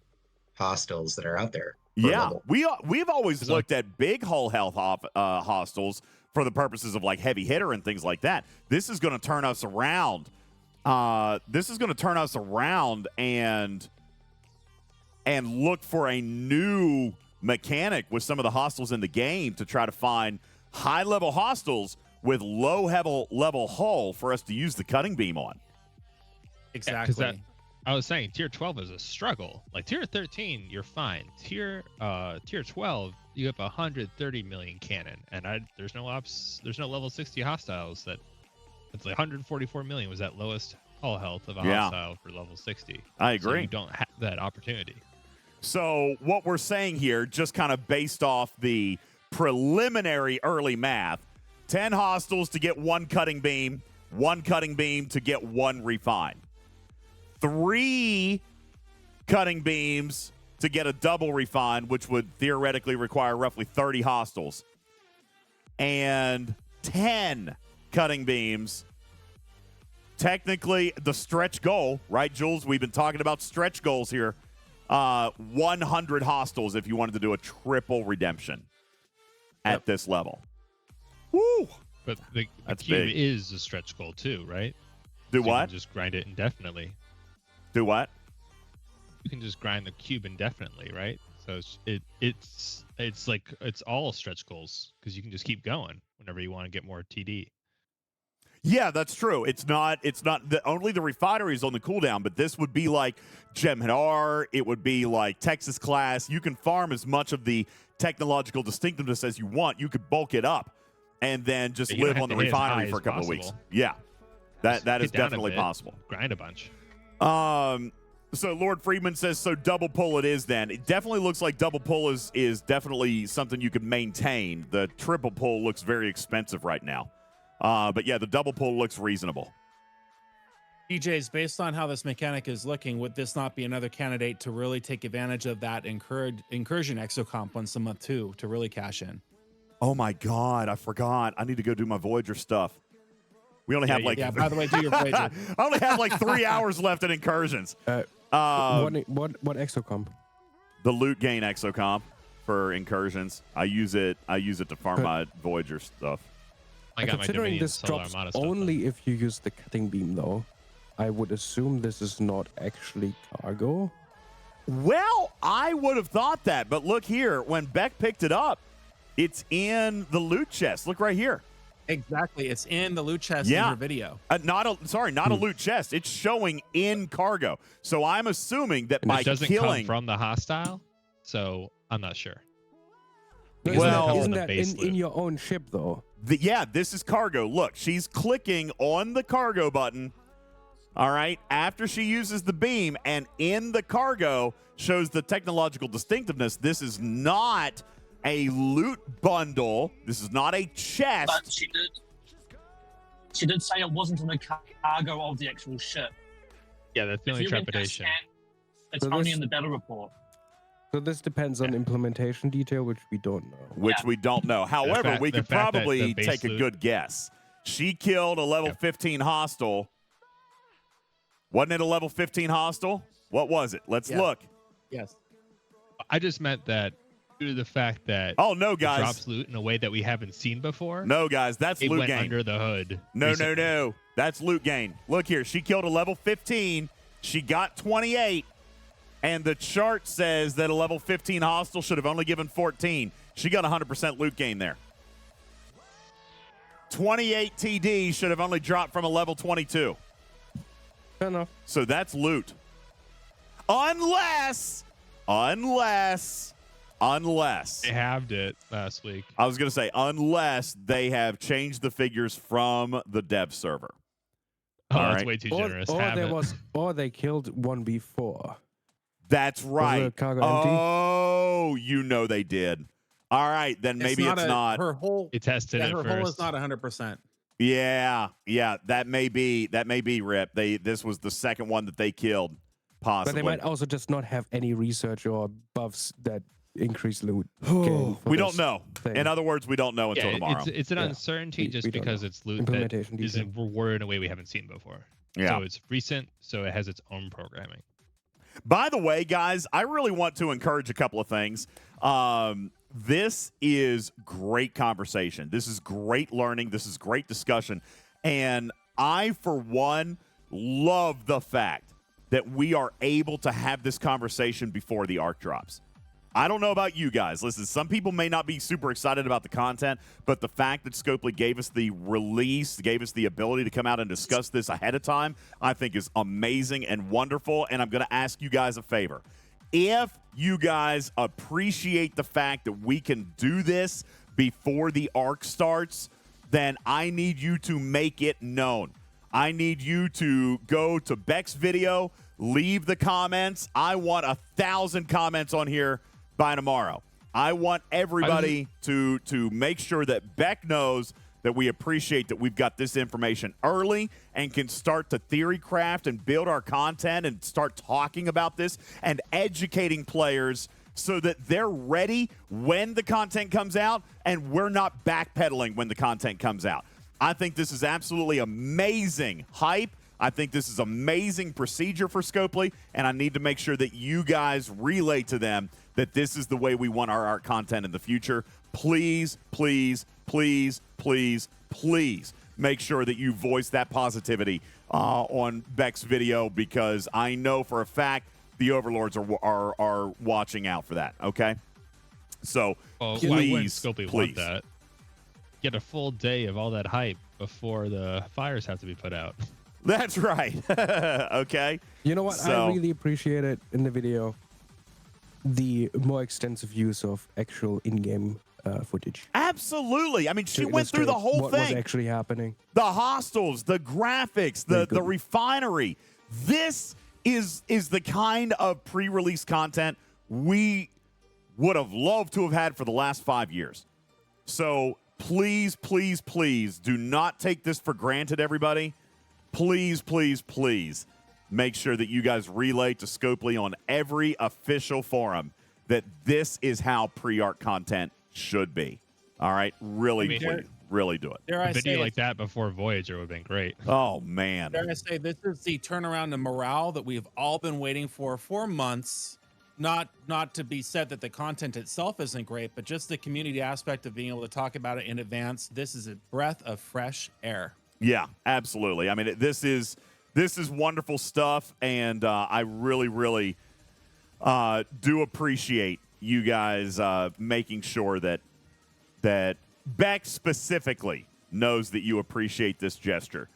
hostiles that are out there. Yeah, we've always looked at big hull health hostiles for the purposes of like heavy hitter and things like that. This is going to turn us around. And look for a new mechanic with some of the hostiles in the game to try to find high-level hostiles with low-level hull for us to use the cutting beam on. Exactly. I was saying tier 12 is a struggle. Like tier 13, you're fine. Tier 12, you have 130 million cannon, and there's no level 60 hostiles. It's like 144 million was that lowest hull health of a hostile for level 60. I agree. So you don't have that opportunity. So what we're saying here, just kind of based off the preliminary early math, 10 hostiles to get one cutting beam to get one refine. 3 cutting beams to get a double refine, which would theoretically require roughly 30 hostiles. And 10 cutting beams. Technically, the stretch goal, right, Jules? We've been talking about stretch goals here. 100 hostiles if you wanted to do a triple redemption at this level. Woo! But the cube is a stretch goal too, right? Do so what? You can just grind it indefinitely. Do what? You can just grind the cube indefinitely, right? So it's like it's all stretch goals because you can just keep going whenever you want to get more TD. Yeah, that's true. It's not only the refinery is on the cooldown, but this would be like Gemhinar, it would be like Texas class. You can farm as much of the technological distinctiveness as you want. You could bulk it up and then just live on the refinery for a couple of weeks. Yeah. That is definitely possible. Grind a bunch. So Lord Friedman says, so double pull it is then. It definitely looks like double pull is definitely something you can maintain. The triple pull looks very expensive right now. But yeah, the double pull looks reasonable. DJs, based on how this mechanic is looking, would this not be another candidate to really take advantage of that incursion exocomp once a month too, to really cash in? Oh my God, I forgot. I need to go do my Voyager stuff. We only have like... Yeah, by the way, do your Voyager. I only have like 3 hours left in incursions. What exocomp? The loot gain exocomp for incursions. I use it to farm my Voyager stuff. Considering this drops only if you use the cutting beam, though, I would assume this is not actually cargo. Well, I would have thought that, but look here. When Beck picked it up, it's in the loot chest. Look right here. Exactly. It's in the loot chest in your video. Not a loot chest. It's showing in cargo. So I'm assuming that by it doesn't killing come from the hostile, so I'm not sure. Isn't that in your own ship, though? This is cargo. Look, she's clicking on the cargo button, all right, after she uses the beam, and in the cargo shows the technological distinctiveness. This is not a loot bundle. This is not a chest. But she did say it wasn't in the cargo of the actual ship. Yeah, that's the only trepidation. It's only in the battle report. So this depends on implementation detail, which we don't know. Which we don't know. However, we could probably take a loot. good guess. She killed a level 15 hostile. Wasn't it a level 15 hostile? What was it? Let's look. Yes. I just meant that due to the fact that no, guys, it drops loot in a way that we haven't seen before. No, guys, that's it loot went gain. Under the hood. No, recently. no. That's loot gain. Look here. She killed a level 15. She got 28. And the chart says that a level 15 hostile should have only given 14. She got 100% loot gain there. 28 TD should have only dropped from a level 22. Fair enough. So that's loot. Unless They halved it last week. I was going to say, unless they have changed the figures from the dev server. Oh, that's way too generous. Or they killed one before. That's right. Cargo empty? Oh, you know they did. All right, then maybe it's not. Her whole. It tested it her first. whole is not 100%. Yeah, that may be Rip. This was the second one that they killed, possibly. But they might also just not have any research or buffs that increase loot gain. We don't know. In other words, we don't know until tomorrow. It's an uncertainty just because it's loot that is rewarded in a way we haven't seen before. Yeah. So it's recent, so it has its own programming. By the way, guys, I really want to encourage a couple of things. This is great conversation. This is great learning. This is great discussion. And I, for one, love the fact that we are able to have this conversation before the ARC drops. I don't know about you guys. Listen, some people may not be super excited about the content, but the fact that Scopely gave us the release, gave us the ability to come out and discuss this ahead of time, I think is amazing and wonderful. And I'm going to ask you guys a favor. If you guys appreciate the fact that we can do this before the ARC starts, then I need you to make it known. I need you to go to Beck's video, leave the comments. I want 1,000 comments on here by tomorrow. I want everybody to make sure that Beck knows that we appreciate that we've got this information early and can start to theory craft and build our content and start talking about this and educating players so that they're ready when the content comes out and we're not backpedaling when the content comes out. I think this is absolutely amazing hype. I think this is amazing procedure for Scopely, and I need to make sure that you guys relay to them that this is the way we want our art content in the future. Please, please, please, please, please make sure that you voice that positivity on Beck's video, because I know for a fact the overlords are watching out for that. Okay, so please, Scopely please. Want that. Get a full day of all that hype before the fires have to be put out. That's right. Okay. You know what? So, I really appreciate it in the video. The more extensive use of actual in-game footage. Absolutely. I mean, she went through the whole what thing. Was actually happening. The hostels, the graphics, the refinery. This is the kind of pre-release content we would have loved to have had for the last 5 years. So please, please, please do not take this for granted, everybody. Please, please, please make sure that you guys relay to Scopely on every official forum that this is how pre-art content should be. All right? Really, really do it. A video like that before Voyager would have been great. Oh, man. Dare I say, this is the turnaround in morale that we've all been waiting for months. Not to be said that the content itself isn't great, but just the community aspect of being able to talk about it in advance. This is a breath of fresh air. Yeah, absolutely. I mean, this is wonderful stuff, and I really, really do appreciate you guys making sure that Beck specifically knows that you appreciate this gesture,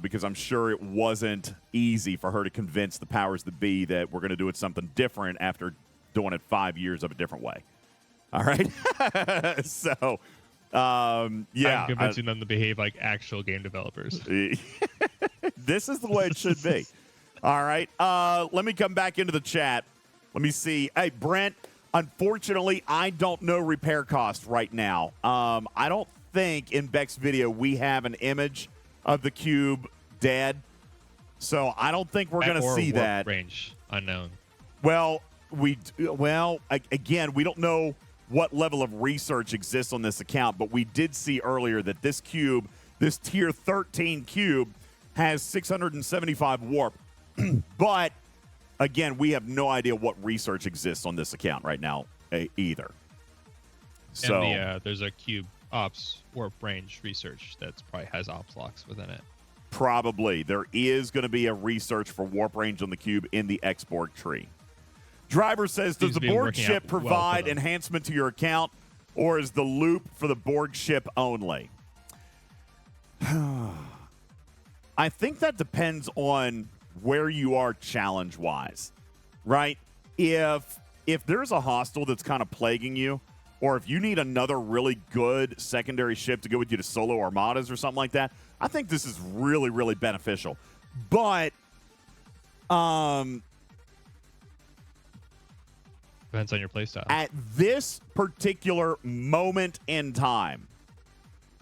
because I'm sure it wasn't easy for her to convince the powers that be that we're going to do it something different after doing it 5 years of a different way. All right? So... yeah, I'm convincing them to behave like actual game developers. This is the way it should be. All right. Let me come back into the chat. Let me see. Hey, Brent, unfortunately, I don't know repair cost right now. I don't think in Beck's video we have an image of the cube dead. So I don't think we're going to see that. Range unknown. Well, again, we don't know what level of research exists on this account, but we did see earlier that this cube, this tier 13 cube, has 675 warp. But again, we have no idea what research exists on this account right now either. So and there's a cube ops warp range research that's probably has ops locks within it. Probably. There is going to be a research for warp range on the cube in the Borg tree. Driver says, does the Borg ship provide enhancement to your account, or is the loop for the Borg ship only? I think that depends on where you are challenge-wise, right? If there's a hostile that's kind of plaguing you, or if you need another really good secondary ship to go with you to solo armadas or something like that, I think this is really, really beneficial. But depends on your playstyle. At this particular moment in time,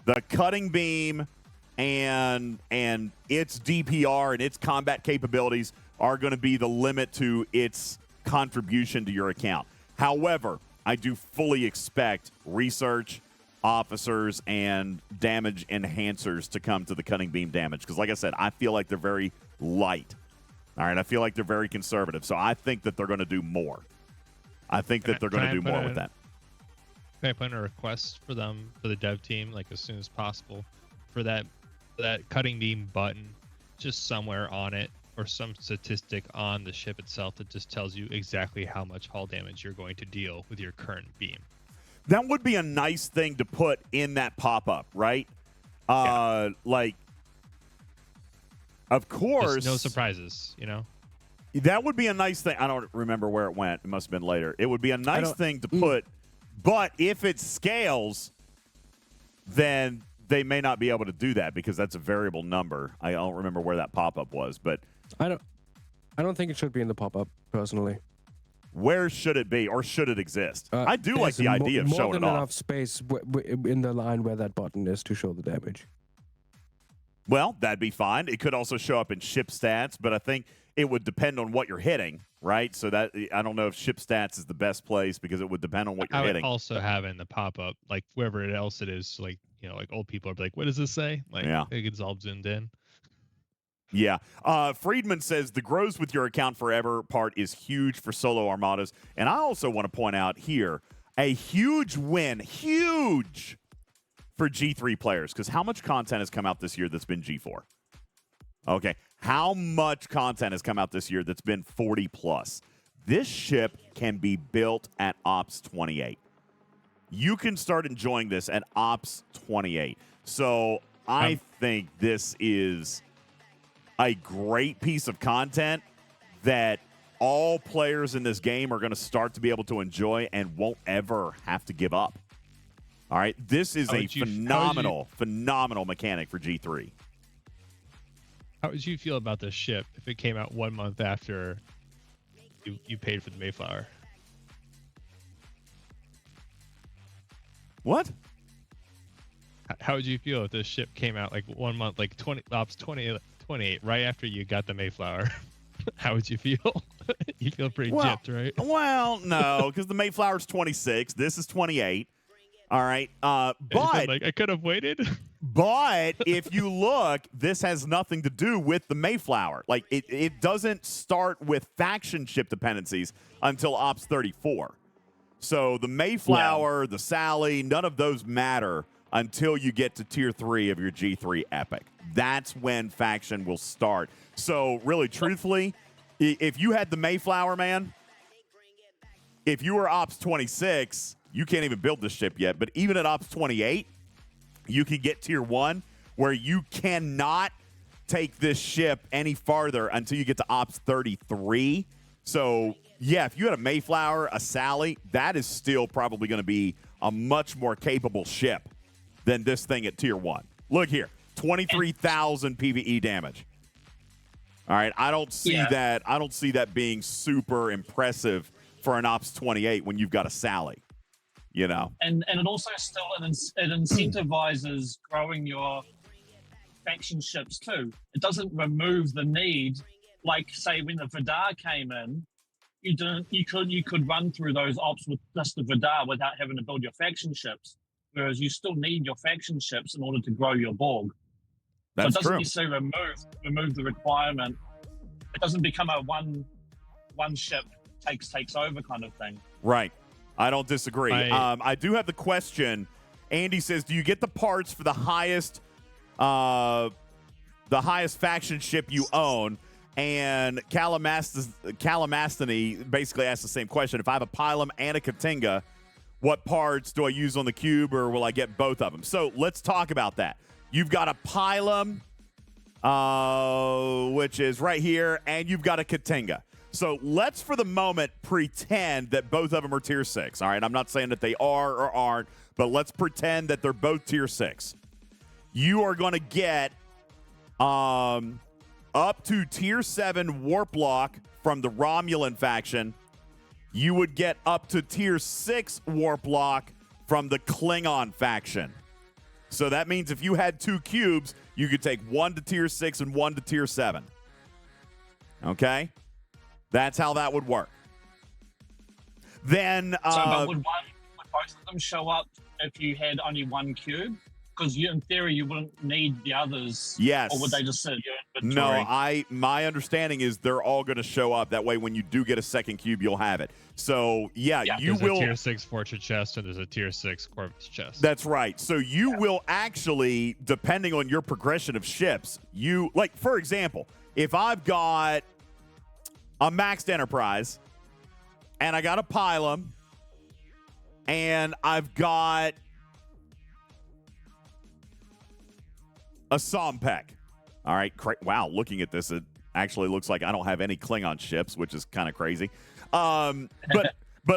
the cutting beam and its DPR and its combat capabilities are going to be the limit to its contribution to your account. However, I do fully expect research, officers, and damage enhancers to come to the cutting beam damage. Because like I said, I feel like they're very light. All right, I feel like they're very conservative. So I think that they're going to do more. I think that they're going to do more with that. Can I put in a request for them, for the dev team, like as soon as possible, for that cutting beam button, just somewhere on it, or some statistic on the ship itself that just tells you exactly how much hull damage you're going to deal with your current beam. That would be a nice thing to put in that pop-up, right? Like, of course. Just no surprises, you know? That would be a nice thing. I don't remember where it went. It must have been later. It would be a nice thing to put, but if it scales, then they may not be able to do that because that's a variable number. I don't remember where that pop-up was, but I don't think it should be in the pop-up, personally. Where should it be, or should it exist? I do like the idea of showing it off. More than enough space in the line where that button is to show the damage. Well, that'd be fine. It could also show up in ship stats, but I think it would depend on what you're hitting, right? So that I don't know if ship stats is the best place because it would depend on what you're hitting. I would also have in the pop-up, like wherever else it is, like, you know, like old people are like, what does this say? Like, it gets all zoomed in. Yeah. Friedman says the grows with your account forever part is huge for solo armadas. And I also want to point out here a huge win, huge for G3 players. Because how much content has come out this year that's been G4? Okay. How much content has come out this year that's been 40 plus? This ship can be built at Ops 28. You can start enjoying this at Ops 28. So I think this is a great piece of content that all players in this game are going to start to be able to enjoy and won't ever have to give up. All right. This is a phenomenal mechanic for G3. How would you feel about this ship if it came out 1 month after you paid for the Mayflower? What? How would you feel if this ship came out like 1 month, like Ops 28, right after you got the Mayflower? How would you feel? You feel pretty gypped, right? Well, no, because the Mayflower's 26. This is 28. All right. But like, I could have waited. But if you look, this has nothing to do with the Mayflower. Like, it doesn't start with faction ship dependencies until Ops 34. So the Mayflower, the Sally, none of those matter until you get to Tier 3 of your G3 Epic. That's when faction will start. So really, truthfully, if you had the Mayflower, man, if you were Ops 26, you can't even build this ship yet. But even at Ops 28, you can get Tier 1 where you cannot take this ship any farther until you get to Ops 33. So, yeah, if you had a Mayflower, a Sally, that is still probably going to be a much more capable ship than this thing at Tier 1. Look here, 23,000 PvE damage. All right, I don't see that. I don't see that being super impressive for an Ops 28 when you've got a Sally. You know, and it also still it incentivizes growing your faction ships too. It doesn't remove the need, like say when the Vidar came in, you could run through those ops with just the radar without having to build your faction ships, whereas you still need your faction ships in order to grow your Borg. That's so it doesn't true. necessarily remove the requirement. It doesn't become a one ship takes over kind of thing. Right. I don't disagree. I do have the question. Andy says, do you get the parts for the highest faction ship you own? And Kalamastani basically asked the same question. If I have a Pylum and a Katinga, what parts do I use on the cube, or will I get both of them? So let's talk about that. You've got a Pylum, which is right here, and you've got a Katinga. So let's, for the moment, pretend that both of them are tier 6. All right, I'm not saying that they are or aren't, but let's pretend that they're both tier 6. You are going to get up to tier 7 warp lock from the Romulan faction. You would get up to tier 6 warp lock from the Klingon faction. So that means if you had 2 cubes, you could take 1 to tier 6 and 1 to tier 7. Okay? That's how that would work. Then, but would both of them show up if you had only 1 cube? Because in theory, you wouldn't need the others. Yes. Or would they just sit in your inventory? No, my understanding is they're all going to show up. That way, when you do get a second cube, you'll have it. So, yeah, you will. There's a tier 6 Fortune chest and there's a tier 6 Corvus chest. That's right. So you will actually, depending on your progression of ships, like, for example, if I've got a maxed Enterprise and I got a Pylum and I've got a Sompek. All right. Wow. Looking at this, it actually looks like I don't have any Klingon ships, which is kind of crazy. But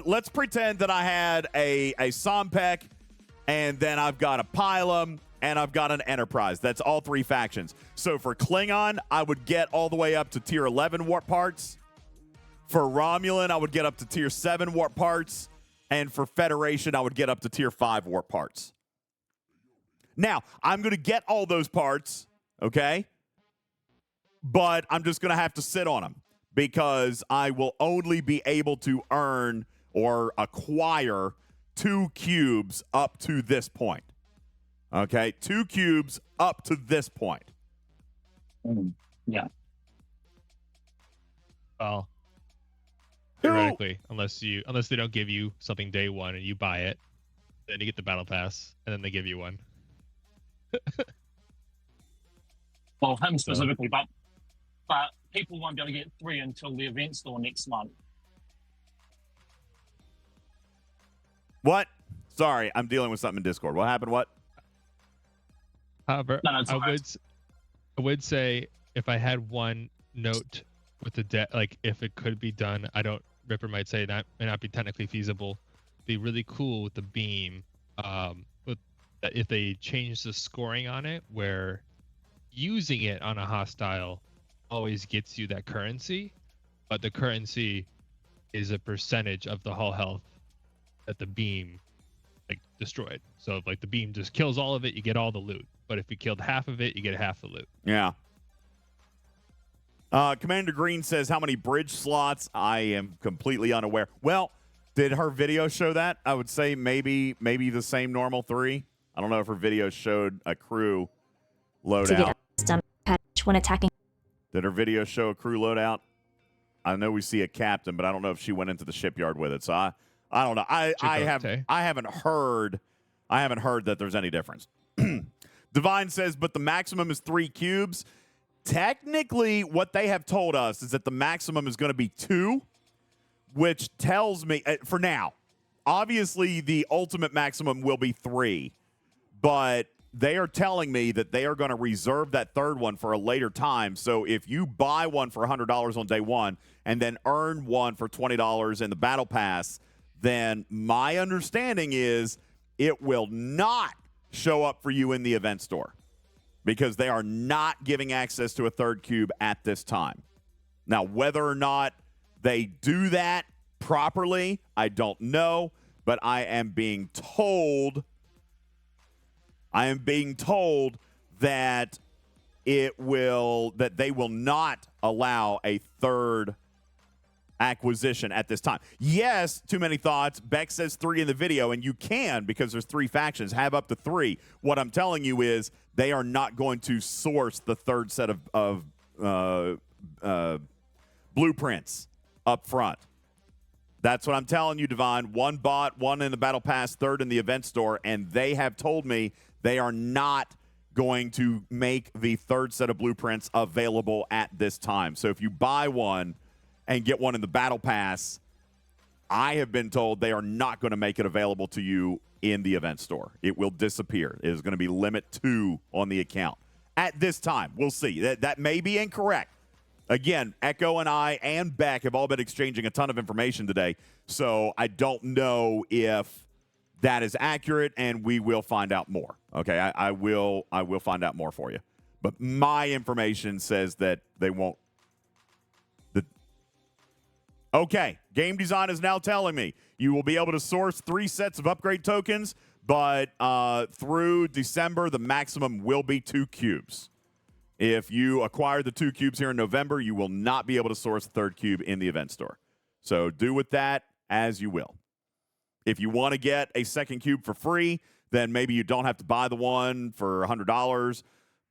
let's pretend that I had a Sompek, and then I've got a Pylum, and I've got an Enterprise. That's all 3 factions. So for Klingon, I would get all the way up to tier 11 warp parts. For Romulan, I would get up to tier 7 warp parts. And for Federation, I would get up to tier 5 warp parts. Now, I'm going to get all those parts, okay? But I'm just going to have to sit on them because I will only be able to earn or acquire 2 cubes up to this point. Okay? 2 cubes up to this point. Yeah. Well, theoretically, unless they don't give you something day 1 and you buy it, then you get the battle pass, and then they give you one. Well, him specifically, but people won't be able to get 3 until the event store next month. What? Sorry, I'm dealing with something in Discord. What happened? What? However, I would say if I had one note with the like if it could be done, Ripper might say that may not be technically feasible. Be really cool with the beam. If they change the scoring on it, where using it on a hostile always gets you that currency, but the currency is a percentage of the hull health that the beam destroyed. So if the beam just kills all of it, you get all the loot. But if you killed half of it, you get half the loot. Yeah. Commander Green says, how many bridge slots? I am completely unaware. Well, did her video show that? I would say maybe the same normal 3. I don't know if her video showed a crew loadout. When attacking. Did her video show a crew loadout? I know we see a captain, but I don't know if she went into the shipyard with it. So I don't know. I haven't heard that there's any difference. Divine says, but the maximum is 3 cubes. Technically, what they have told us is that the maximum is going to be 2, which tells me, for now, obviously the ultimate maximum will be 3, but they are telling me that they are going to reserve that 3rd one for a later time. So if you buy one for $100 on day 1 and then earn one for $20 in the battle pass, then my understanding is it will not show up for you in the event store because they are not giving access to a 3rd cube at this time. Now, whether or not they do that properly, I don't know, but I am being told that they will not allow a 3rd acquisition at this time. Yes, too many thoughts. Beck says 3 in the video, and you can, because there's 3 factions, have up to 3. What I'm telling you is they are not going to source the third set of blueprints up front. That's what I'm telling you, Divine. 1 bought, 1 in the Battle Pass, 3rd in the event store, and they have told me they are not going to make the 3rd set of blueprints available at this time. So if you buy 1 and get 1 in the Battle Pass, I have been told they are not going to make it available to you in the event store. It will disappear. It is going to be limit 2 on the account. At this time, we'll see. That may be incorrect. Again, Echo and I and Beck have all been exchanging a ton of information today, so I don't know if that is accurate, and we will find out more. Okay, I will find out more for you. But my information says that they won't. Okay, Game Design is now telling me you will be able to source 3 sets of upgrade tokens, but through December, the maximum will be 2 cubes. If you acquire the 2 cubes here in November, you will not be able to source the 3rd cube in the event store. So do with that as you will. If you want to get a 2nd cube for free, then maybe you don't have to buy the one for $100,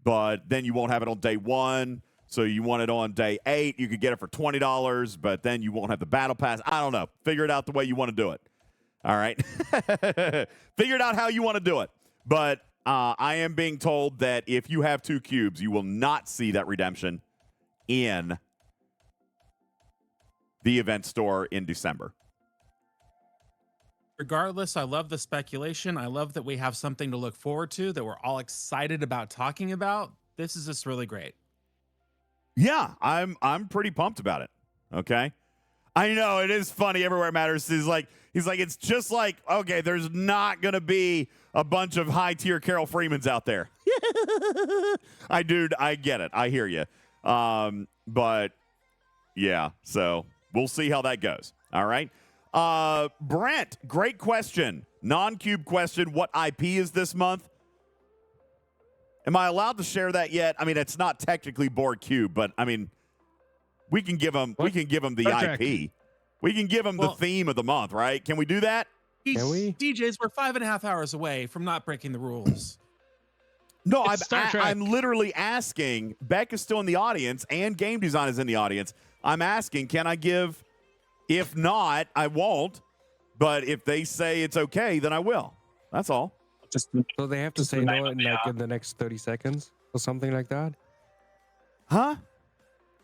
but then you won't have it on day 1. So you want it on day 8, you could get it for $20, but then you won't have the battle pass. I don't know. Figure it out the way you want to do it. All right? Figure it out how you want to do it. But I am being told that if you have 2 cubes, you will not see that redemption in the event store in December. Regardless, I love the speculation. I love that we have something to look forward to, that we're all excited about talking about. This is just really great. Yeah, I'm pretty pumped about it. Okay. I know it is funny. Everywhere it matters. He's like, it's just like, okay, there's not going to be a bunch of high tier Carol Freemans out there. I get it. I hear you. But yeah, so we'll see how that goes. All right. Brent, great question. Non-cube question. What IP is this month? Am I allowed to share that yet? I mean, it's not technically Borg Cube, but I mean, we can give them the IP. We can give them the theme of the month, right? Can we do that? Can we? DJs, we're 5.5 hours away from not breaking the rules. No, I'm literally asking. Beck is still in the audience, and Game Design is in the audience. I'm asking, can I give? If not, I won't. But if they say it's okay, then I will. That's all. So they have to say no in the next 30 seconds or something like that? Huh?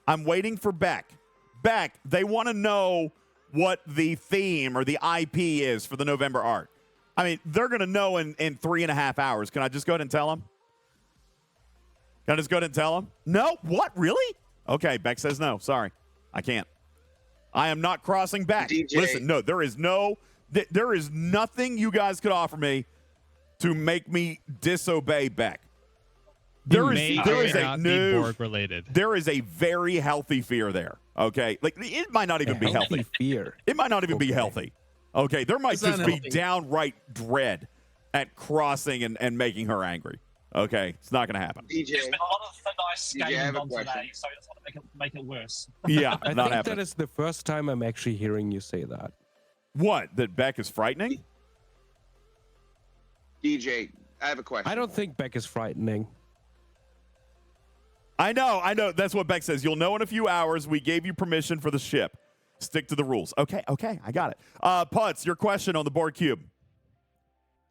I'm waiting for Beck. Beck, they want to know what the theme or the IP is for the November art. I mean, they're going to know in 3.5 hours. Can I just go ahead and tell them? Can I just go ahead and tell them? No? What? Really? Okay, Beck says no. Sorry. I can't. I am not crossing back. DJ. Listen, no, there is nothing you guys could offer me to make me disobey Beck. There is a very healthy fear there. Okay, like it might not even be healthy. Fear. It might not even be healthy. Okay, there might just be downright dread at crossing and making her angry. Okay, it's not going to happen. There's been a lot of nice scaling on today, so it's going to make it worse. Yeah, I not think happening. that is the first time I'm actually hearing you say that. What? That Beck is frightening? DJ, I have a question. I don't think Beck is frightening. I know. That's what Beck says. You'll know in a few hours. We gave you permission for the ship. Stick to the rules. Okay, I got it. Putz, your question on the Borg Cube.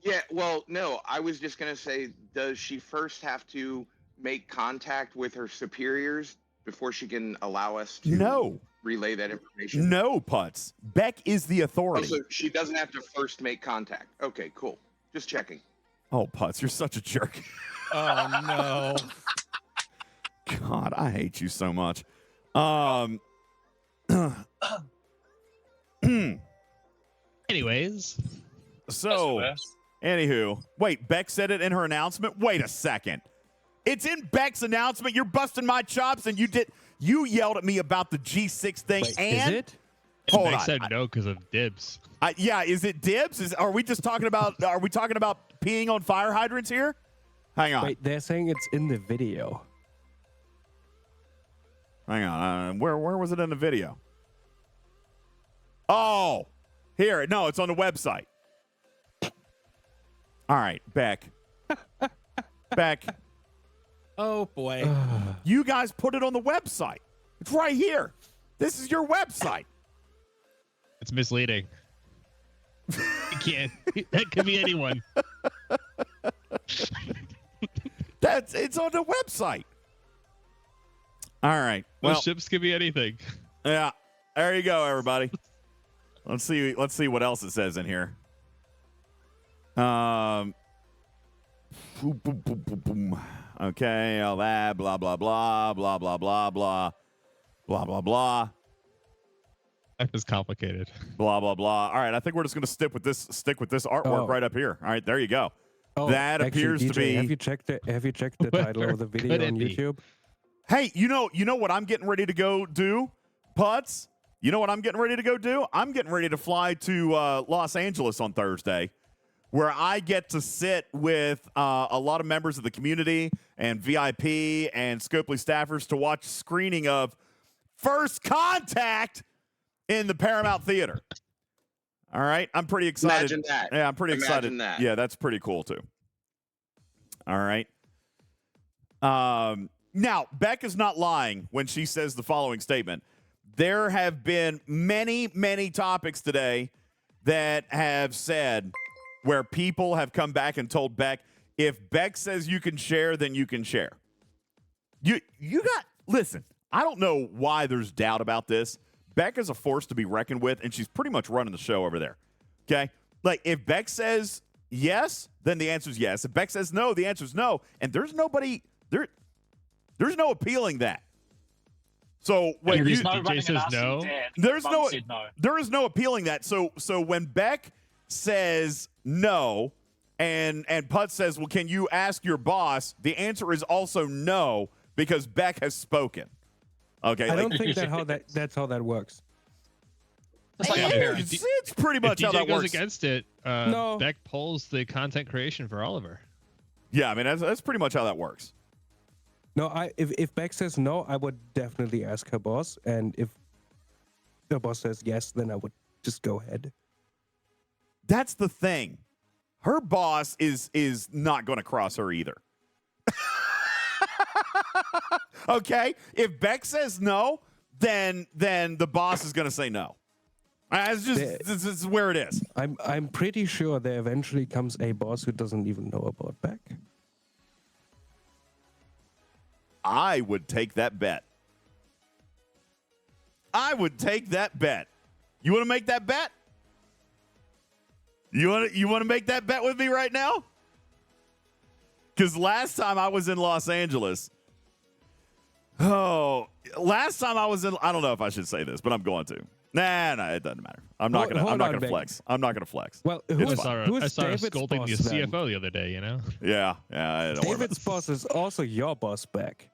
Yeah, well, no, I was just going to say, does she first have to make contact with her superiors before she can allow us to relay that information? No, Putz. Beck is the authority. Oh, so she doesn't have to first make contact. Okay, cool. Just checking. Oh, Putz, you're such a jerk. Oh, no. God, I hate you so much. Anyways. So, anywho, wait, Beck said it in her announcement? Wait a second. It's in Beck's announcement. You're busting my chops, and you yelled at me about the G6 thing. Wait, and is it? Hold Beck on. said no because of dibs. Yeah, is it dibs? Are we talking about peeing on fire hydrants here? Hang on. Wait, they're saying it's in the video. Hang on. Where was it in the video? Oh, here. No, it's on the website. All right, Beck. Beck. Oh, boy. You guys put it on the website. It's right here. This is your website. It's misleading. You can't. That could be anyone. It's on the website. All right. Well, those ships could be anything. Yeah. There you go, everybody. Let's see what else it says in here. Boom, boom, boom, boom, boom. Okay, all that, blah, blah, blah, blah, blah, blah, blah, blah, blah, blah. Life is complicated. Blah, blah, blah. All right, I think we're just going to stick with this artwork right up here. All right, there you go. That actually, appears DJ, to be. Have you checked the title of the video on YouTube? Hey, you know what I'm getting ready to go do, Putz? You know what I'm getting ready to go do? I'm getting ready to fly to Los Angeles on Thursday, where I get to sit with a lot of members of the community and VIP and Scopely staffers to watch screening of First Contact in the Paramount Theater. All right, I'm pretty excited. Imagine that. Yeah, I'm pretty excited. Imagine that. Yeah, that's pretty cool too. All right. Now, Beck is not lying when she says the following statement. There have been many, many topics today that have said where people have come back and told Beck, if Beck says you can share, then you can share. Listen, I don't know why there's doubt about this. Beck is a force to be reckoned with, and she's pretty much running the show over there. Okay? Like, if Beck says yes, then the answer is yes. If Beck says no, the answer is no. And there's no appealing that. So when there's no running says an no, there is no appealing that. So when Beck says no and Putz says, well, can you ask your boss? The answer is also no, because Beck has spoken. Okay. I don't think that's how that works. It's pretty much if how DJ that goes works. against it, No. Beck pulls the content creation for Oliver. Yeah, I mean that's pretty much how that works. No, if Beck says no, I would definitely ask her boss, and if the boss says yes, then I would just go ahead. That's the thing. Her boss is not going to cross her either. Okay? If Beck says no, then the boss is going to say no. This is where it is. I'm pretty sure there eventually comes a boss who doesn't even know about Beck. I would take that bet. You want to make that bet? You want to make that bet with me right now? Because last time I was in Los Angeles, I don't know if I should say this, but I'm going to. Nah, it doesn't matter. I'm not gonna flex. I'm not gonna flex. Well, I saw her David's scolding boss, the then? CFO the other day, you know? Yeah. I don't David's boss is also your boss, Beck.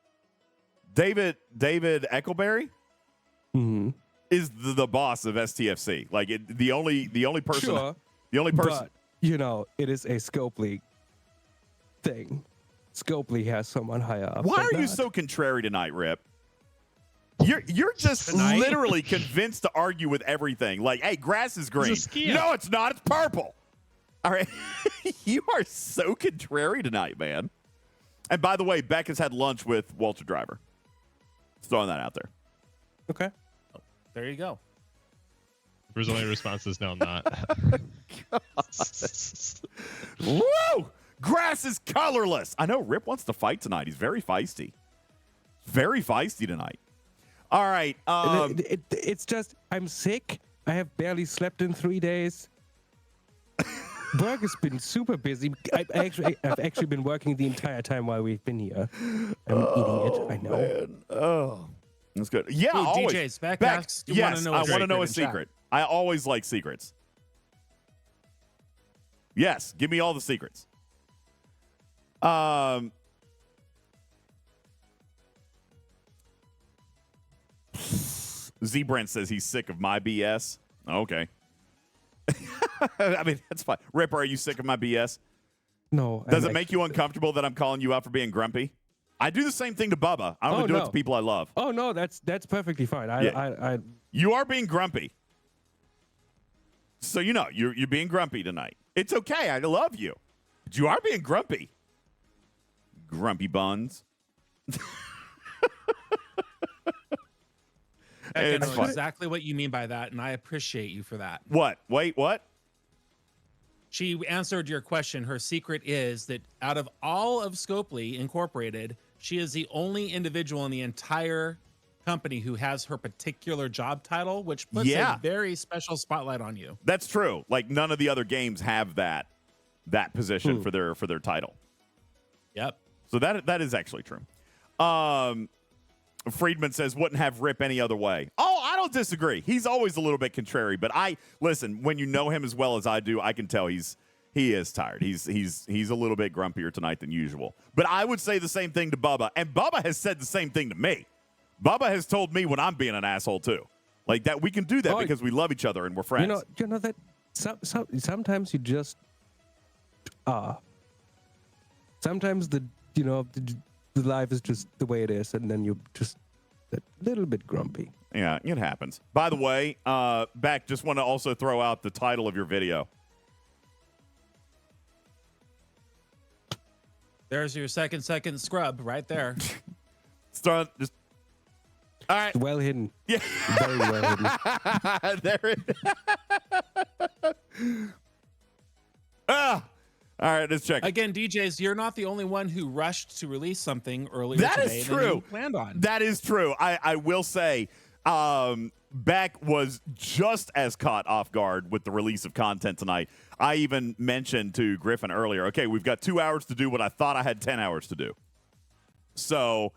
David Eccleberry Mm-hmm. is the boss of STFC. Like the only person. Sure, the only person. But, it is a Scopely thing. Scopely has someone higher up. Why are than you that. so contrary tonight, Rip? You're just literally convinced to argue with everything. Like, hey, grass is green. No, it's not. It's purple. All right. You are so contrary tonight, man. And by the way, Beck has had lunch with Walter Driver. Just throwing that out there. Okay. Oh, there you go. His only response is no, I'm not. Woo! Grass is colorless. I know Rip wants to fight tonight. He's very feisty. Very feisty tonight. All right. It's just, I'm sick. I have barely slept in 3 days. Borg has been super busy. I've actually been working the entire time while we've been here. I'm eating it. I know. Man. Oh, that's good. Yeah, Ooh, always. DJz, Beck Beck, asks, yes, I want to know a in chat. secret. I always like secrets. Yes, give me all the secrets. Z-Brent says he's sick of my BS. Okay. I mean, that's fine. Ripper, are you sick of my BS? No. Does it make you uncomfortable that I'm calling you out for being grumpy? I do the same thing to Bubba. I only do it to people I love. Oh no, that's perfectly fine. You are being grumpy. So you're being grumpy tonight. It's okay. I love you. But you are being grumpy. Grumpy buns. I know exactly what you mean by that, and I appreciate you for that. What? Wait, what? She answered your question. Her secret is that out of all of Scopely Incorporated, she is the only individual in the entire company who has her particular job title, which puts a very special spotlight on you. That's true. Like none of the other games have that position for their title. Yep. So that is actually true. Friedman says, wouldn't have Rip any other way. Oh, I don't disagree. He's always a little bit contrary, but listen, when you know him as well as I do, I can tell he is tired. He's a little bit grumpier tonight than usual. But I would say the same thing to Bubba, and Bubba has said the same thing to me. Bubba has told me when I'm being an asshole too. Like that we can do that because we love each other and we're friends. You know that sometimes you just sometimes the life is just the way it is, and then you're just a little bit grumpy. Yeah, it happens. By the way, Beck, just want to also throw out the title of your video. There's your second scrub right there. Start just. All right. Well hidden. Yeah. Very well hidden. There it is. All right, let's check. Again, DJs, you're not the only one who rushed to release something earlier that today is than true. you planned on. That is true. I will say Beck was just as caught off guard with the release of content tonight. I even mentioned to Griffin earlier, okay, we've got 2 hours to do what I thought I had 10 hours to do. So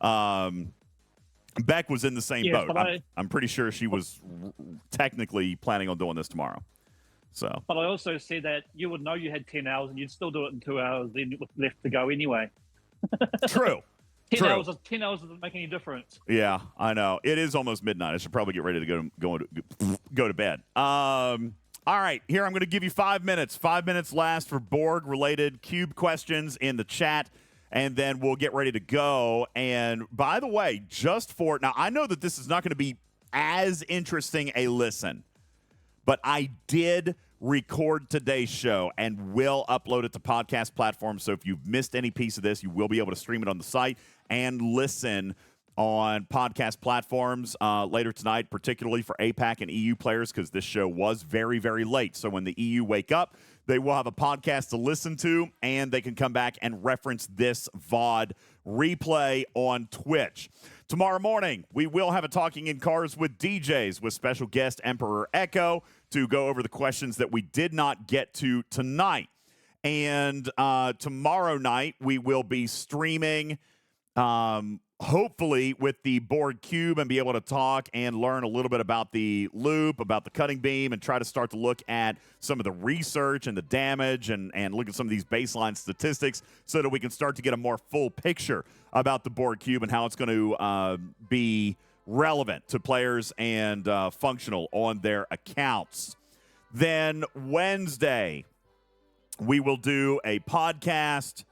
Beck was in the same boat. I'm pretty sure she was technically planning on doing this tomorrow. So, but I also said that you would know you had 10 hours and you'd still do it in 2 hours then left to go anyway. True. 10 hours doesn't make any difference. Yeah, I know. It is almost midnight. I should probably get ready to go to bed. All right, here I'm going to give you 5 minutes. 5 minutes last for Borg-related cube questions in the chat, and then we'll get ready to go. And by the way, now I know that this is not going to be as interesting a listen, but I did record today's show and will upload it to podcast platforms. So if you've missed any piece of this, you will be able to stream it on the site and listen on podcast platforms later tonight, particularly for APAC and EU players, because this show was very, very late. So when the EU wake up, they will have a podcast to listen to, and they can come back and reference this VOD replay on Twitch. Tomorrow morning, we will have a Talking in Cars with DJs with special guest Emperor Echo to go over the questions that we did not get to tonight. And tomorrow night, we will be streaming, hopefully, with the Borg Cube and be able to talk and learn a little bit about the loop, about the cutting beam, and try to start to look at some of the research and the damage and look at some of these baseline statistics so that we can start to get a more full picture about the Borg Cube and how it's going to be relevant to players and functional on their accounts. Then Wednesday, we will do a podcast.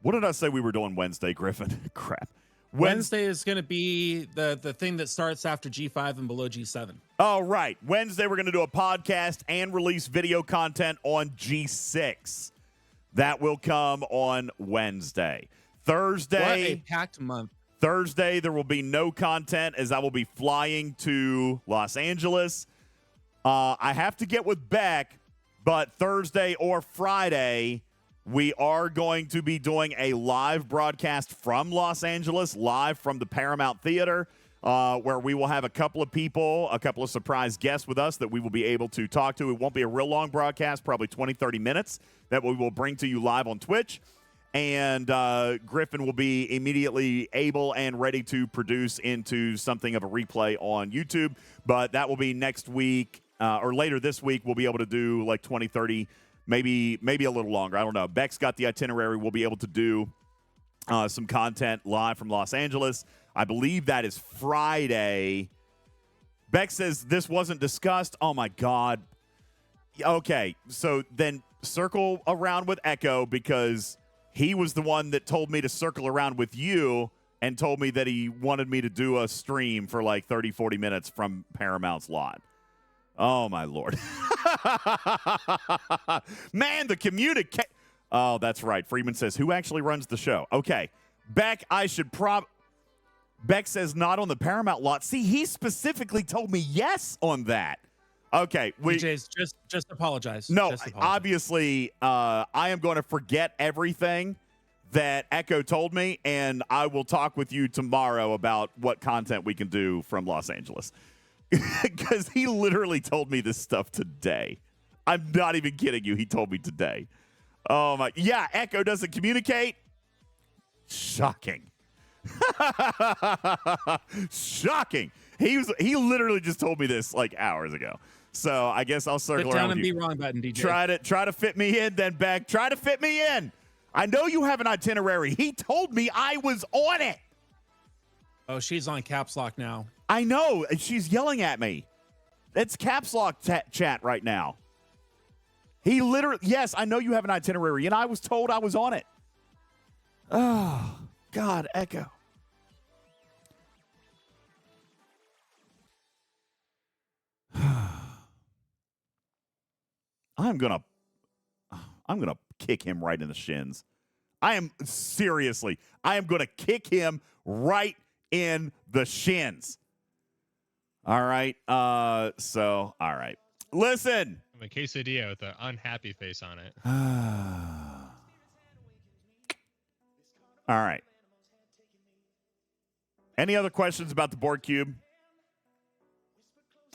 What did I say we were doing Wednesday, Griffin? Crap. Wednesday is going to be the thing that starts after G5 and below G7. Oh, right. Wednesday, we're going to do a podcast and release video content on G6. That will come on Wednesday. Thursday. What a packed month. Thursday, there will be no content as I will be flying to Los Angeles. I have to get with Beck, but Thursday or Friday, we are going to be doing a live broadcast from Los Angeles, live from the Paramount Theater, where we will have a couple of people, a couple of surprise guests with us that we will be able to talk to. It won't be a real long broadcast, probably 20, 30 minutes, that we will bring to you live on Twitch. And Griffin will be immediately able and ready to produce into something of a replay on YouTube. But that will be next week or later this week. We'll be able to do like 20, 30, maybe a little longer. I don't know. Beck's got the itinerary. We'll be able to do some content live from Los Angeles. I believe that is Friday. Beck says this wasn't discussed. Oh, my God. Okay, so then circle around with Echo because he was the one that told me to circle around with you and told me that he wanted me to do a stream for like 30, 40 minutes from Paramount's lot. Oh, my Lord. Man, the communicate. Oh, that's right. Freeman says, who actually runs the show? Okay. Beck, I should Beck says not on the Paramount lot. See, he specifically told me yes on that. Okay. DJs, just apologize. No, just apologize. Obviously, I am going to forget everything that Echo told me, and I will talk with you tomorrow about what content we can do from Los Angeles. Because he literally told me this stuff today. I'm not even kidding you. He told me today. Oh, my. Yeah, Echo doesn't communicate. Shocking. Shocking. He literally just told me this like hours ago. So I guess I'll circle around with you. Be wrong button, DJ. Try to fit me in then, Beck. Try to fit me in. I know you have an itinerary. He told me I was on it. Oh, she's on caps lock now. I know. She's yelling at me. It's caps lock chat right now. He literally, yes, I know you have an itinerary, and I was told I was on it. Oh, God, Echo. I'm gonna kick him right in the shins. I am gonna kick him right in the shins. All right. All right. Listen. I'm a quesadilla with an unhappy face on it. All right. Any other questions about the Borg Cube?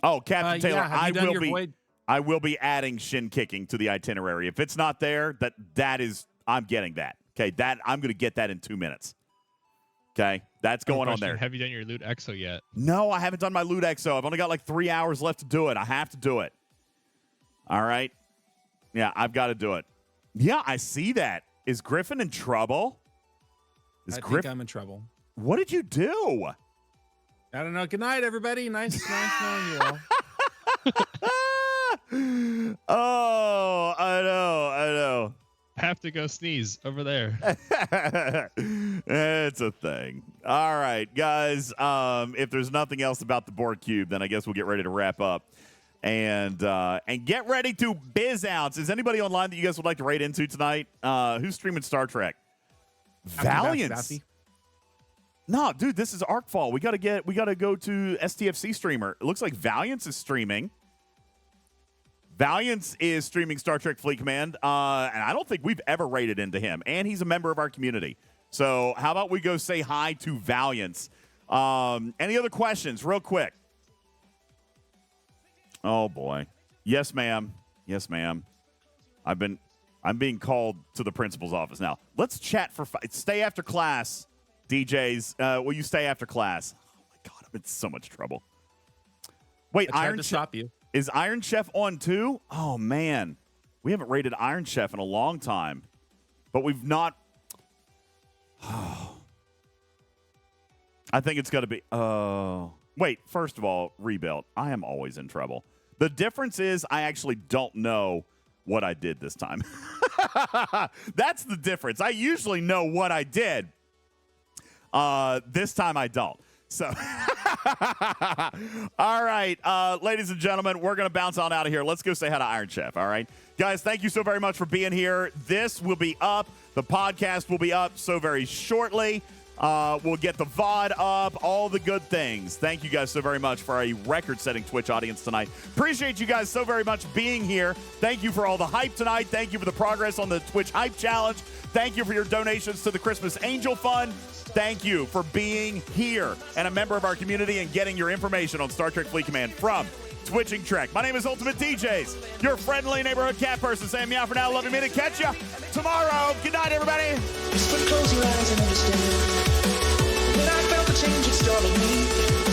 Oh, Captain Taylor, I will be adding shin kicking to the itinerary. If it's not there, I'm getting that. Okay, I'm going to get that in 2 minutes. Okay, that's going on there. Have you done your Loot Exo yet? No, I haven't done my Loot Exo. I've only got like 3 hours left to do it. I have to do it. All right. Yeah, I've got to do it. Yeah, I see that. Is Griffin in trouble? I think I'm in trouble. What did you do? I don't know. Good night, everybody. Nice knowing you all. Oh, I know. Have to go sneeze over there. It's a thing. All right, guys. If there's nothing else about the Borg Cube, then I guess we'll get ready to wrap up and get ready to biz out. Is anybody online that you guys would like to raid into tonight? Who's streaming Star Trek? Valiance. No, dude, this is Arcfall. We gotta go to STFC streamer. It looks like Valiance is streaming. Valiance is streaming Star Trek Fleet Command, and I don't think we've ever raided into him, and he's a member of our community. So how about we go say hi to Valiance? Any other questions, real quick? Oh, boy. Yes, ma'am. Yes, ma'am. I'm being called to the principal's office now. Let's chat for stay after class, DJs. Will you stay after class? Oh, my God. I'm in so much trouble. Wait, Iron stop you. Is Iron Chef on too? Oh, man. We haven't rated Iron Chef in a long time. But we've not. I think it's going to be. Wait, first of all, rebuild. I am always in trouble. The difference is I actually don't know what I did this time. That's the difference. I usually know what I did. This time I don't. So, all right, ladies and gentlemen, we're going to bounce on out of here. Let's go say hi to Iron Chef, all right? Guys, thank you so very much for being here. This will be up. The podcast will be up so very shortly. We'll get the VOD up, all the good things. Thank you guys so very much for a record-setting Twitch audience tonight. Appreciate you guys so very much being here. Thank you for all the hype tonight. Thank you for the progress on the Twitch Hype Challenge. Thank you for your donations to the Christmas Angel Fund. Thank you for being here and a member of our community and getting your information on Star Trek Fleet Command from Twitching Trek. My name is UltimatDJz, your friendly neighborhood cat person saying meow for now. Love you, minute. Catch ya tomorrow. Good night, everybody. Just close your eyes and understand. When I felt the change, it startled me.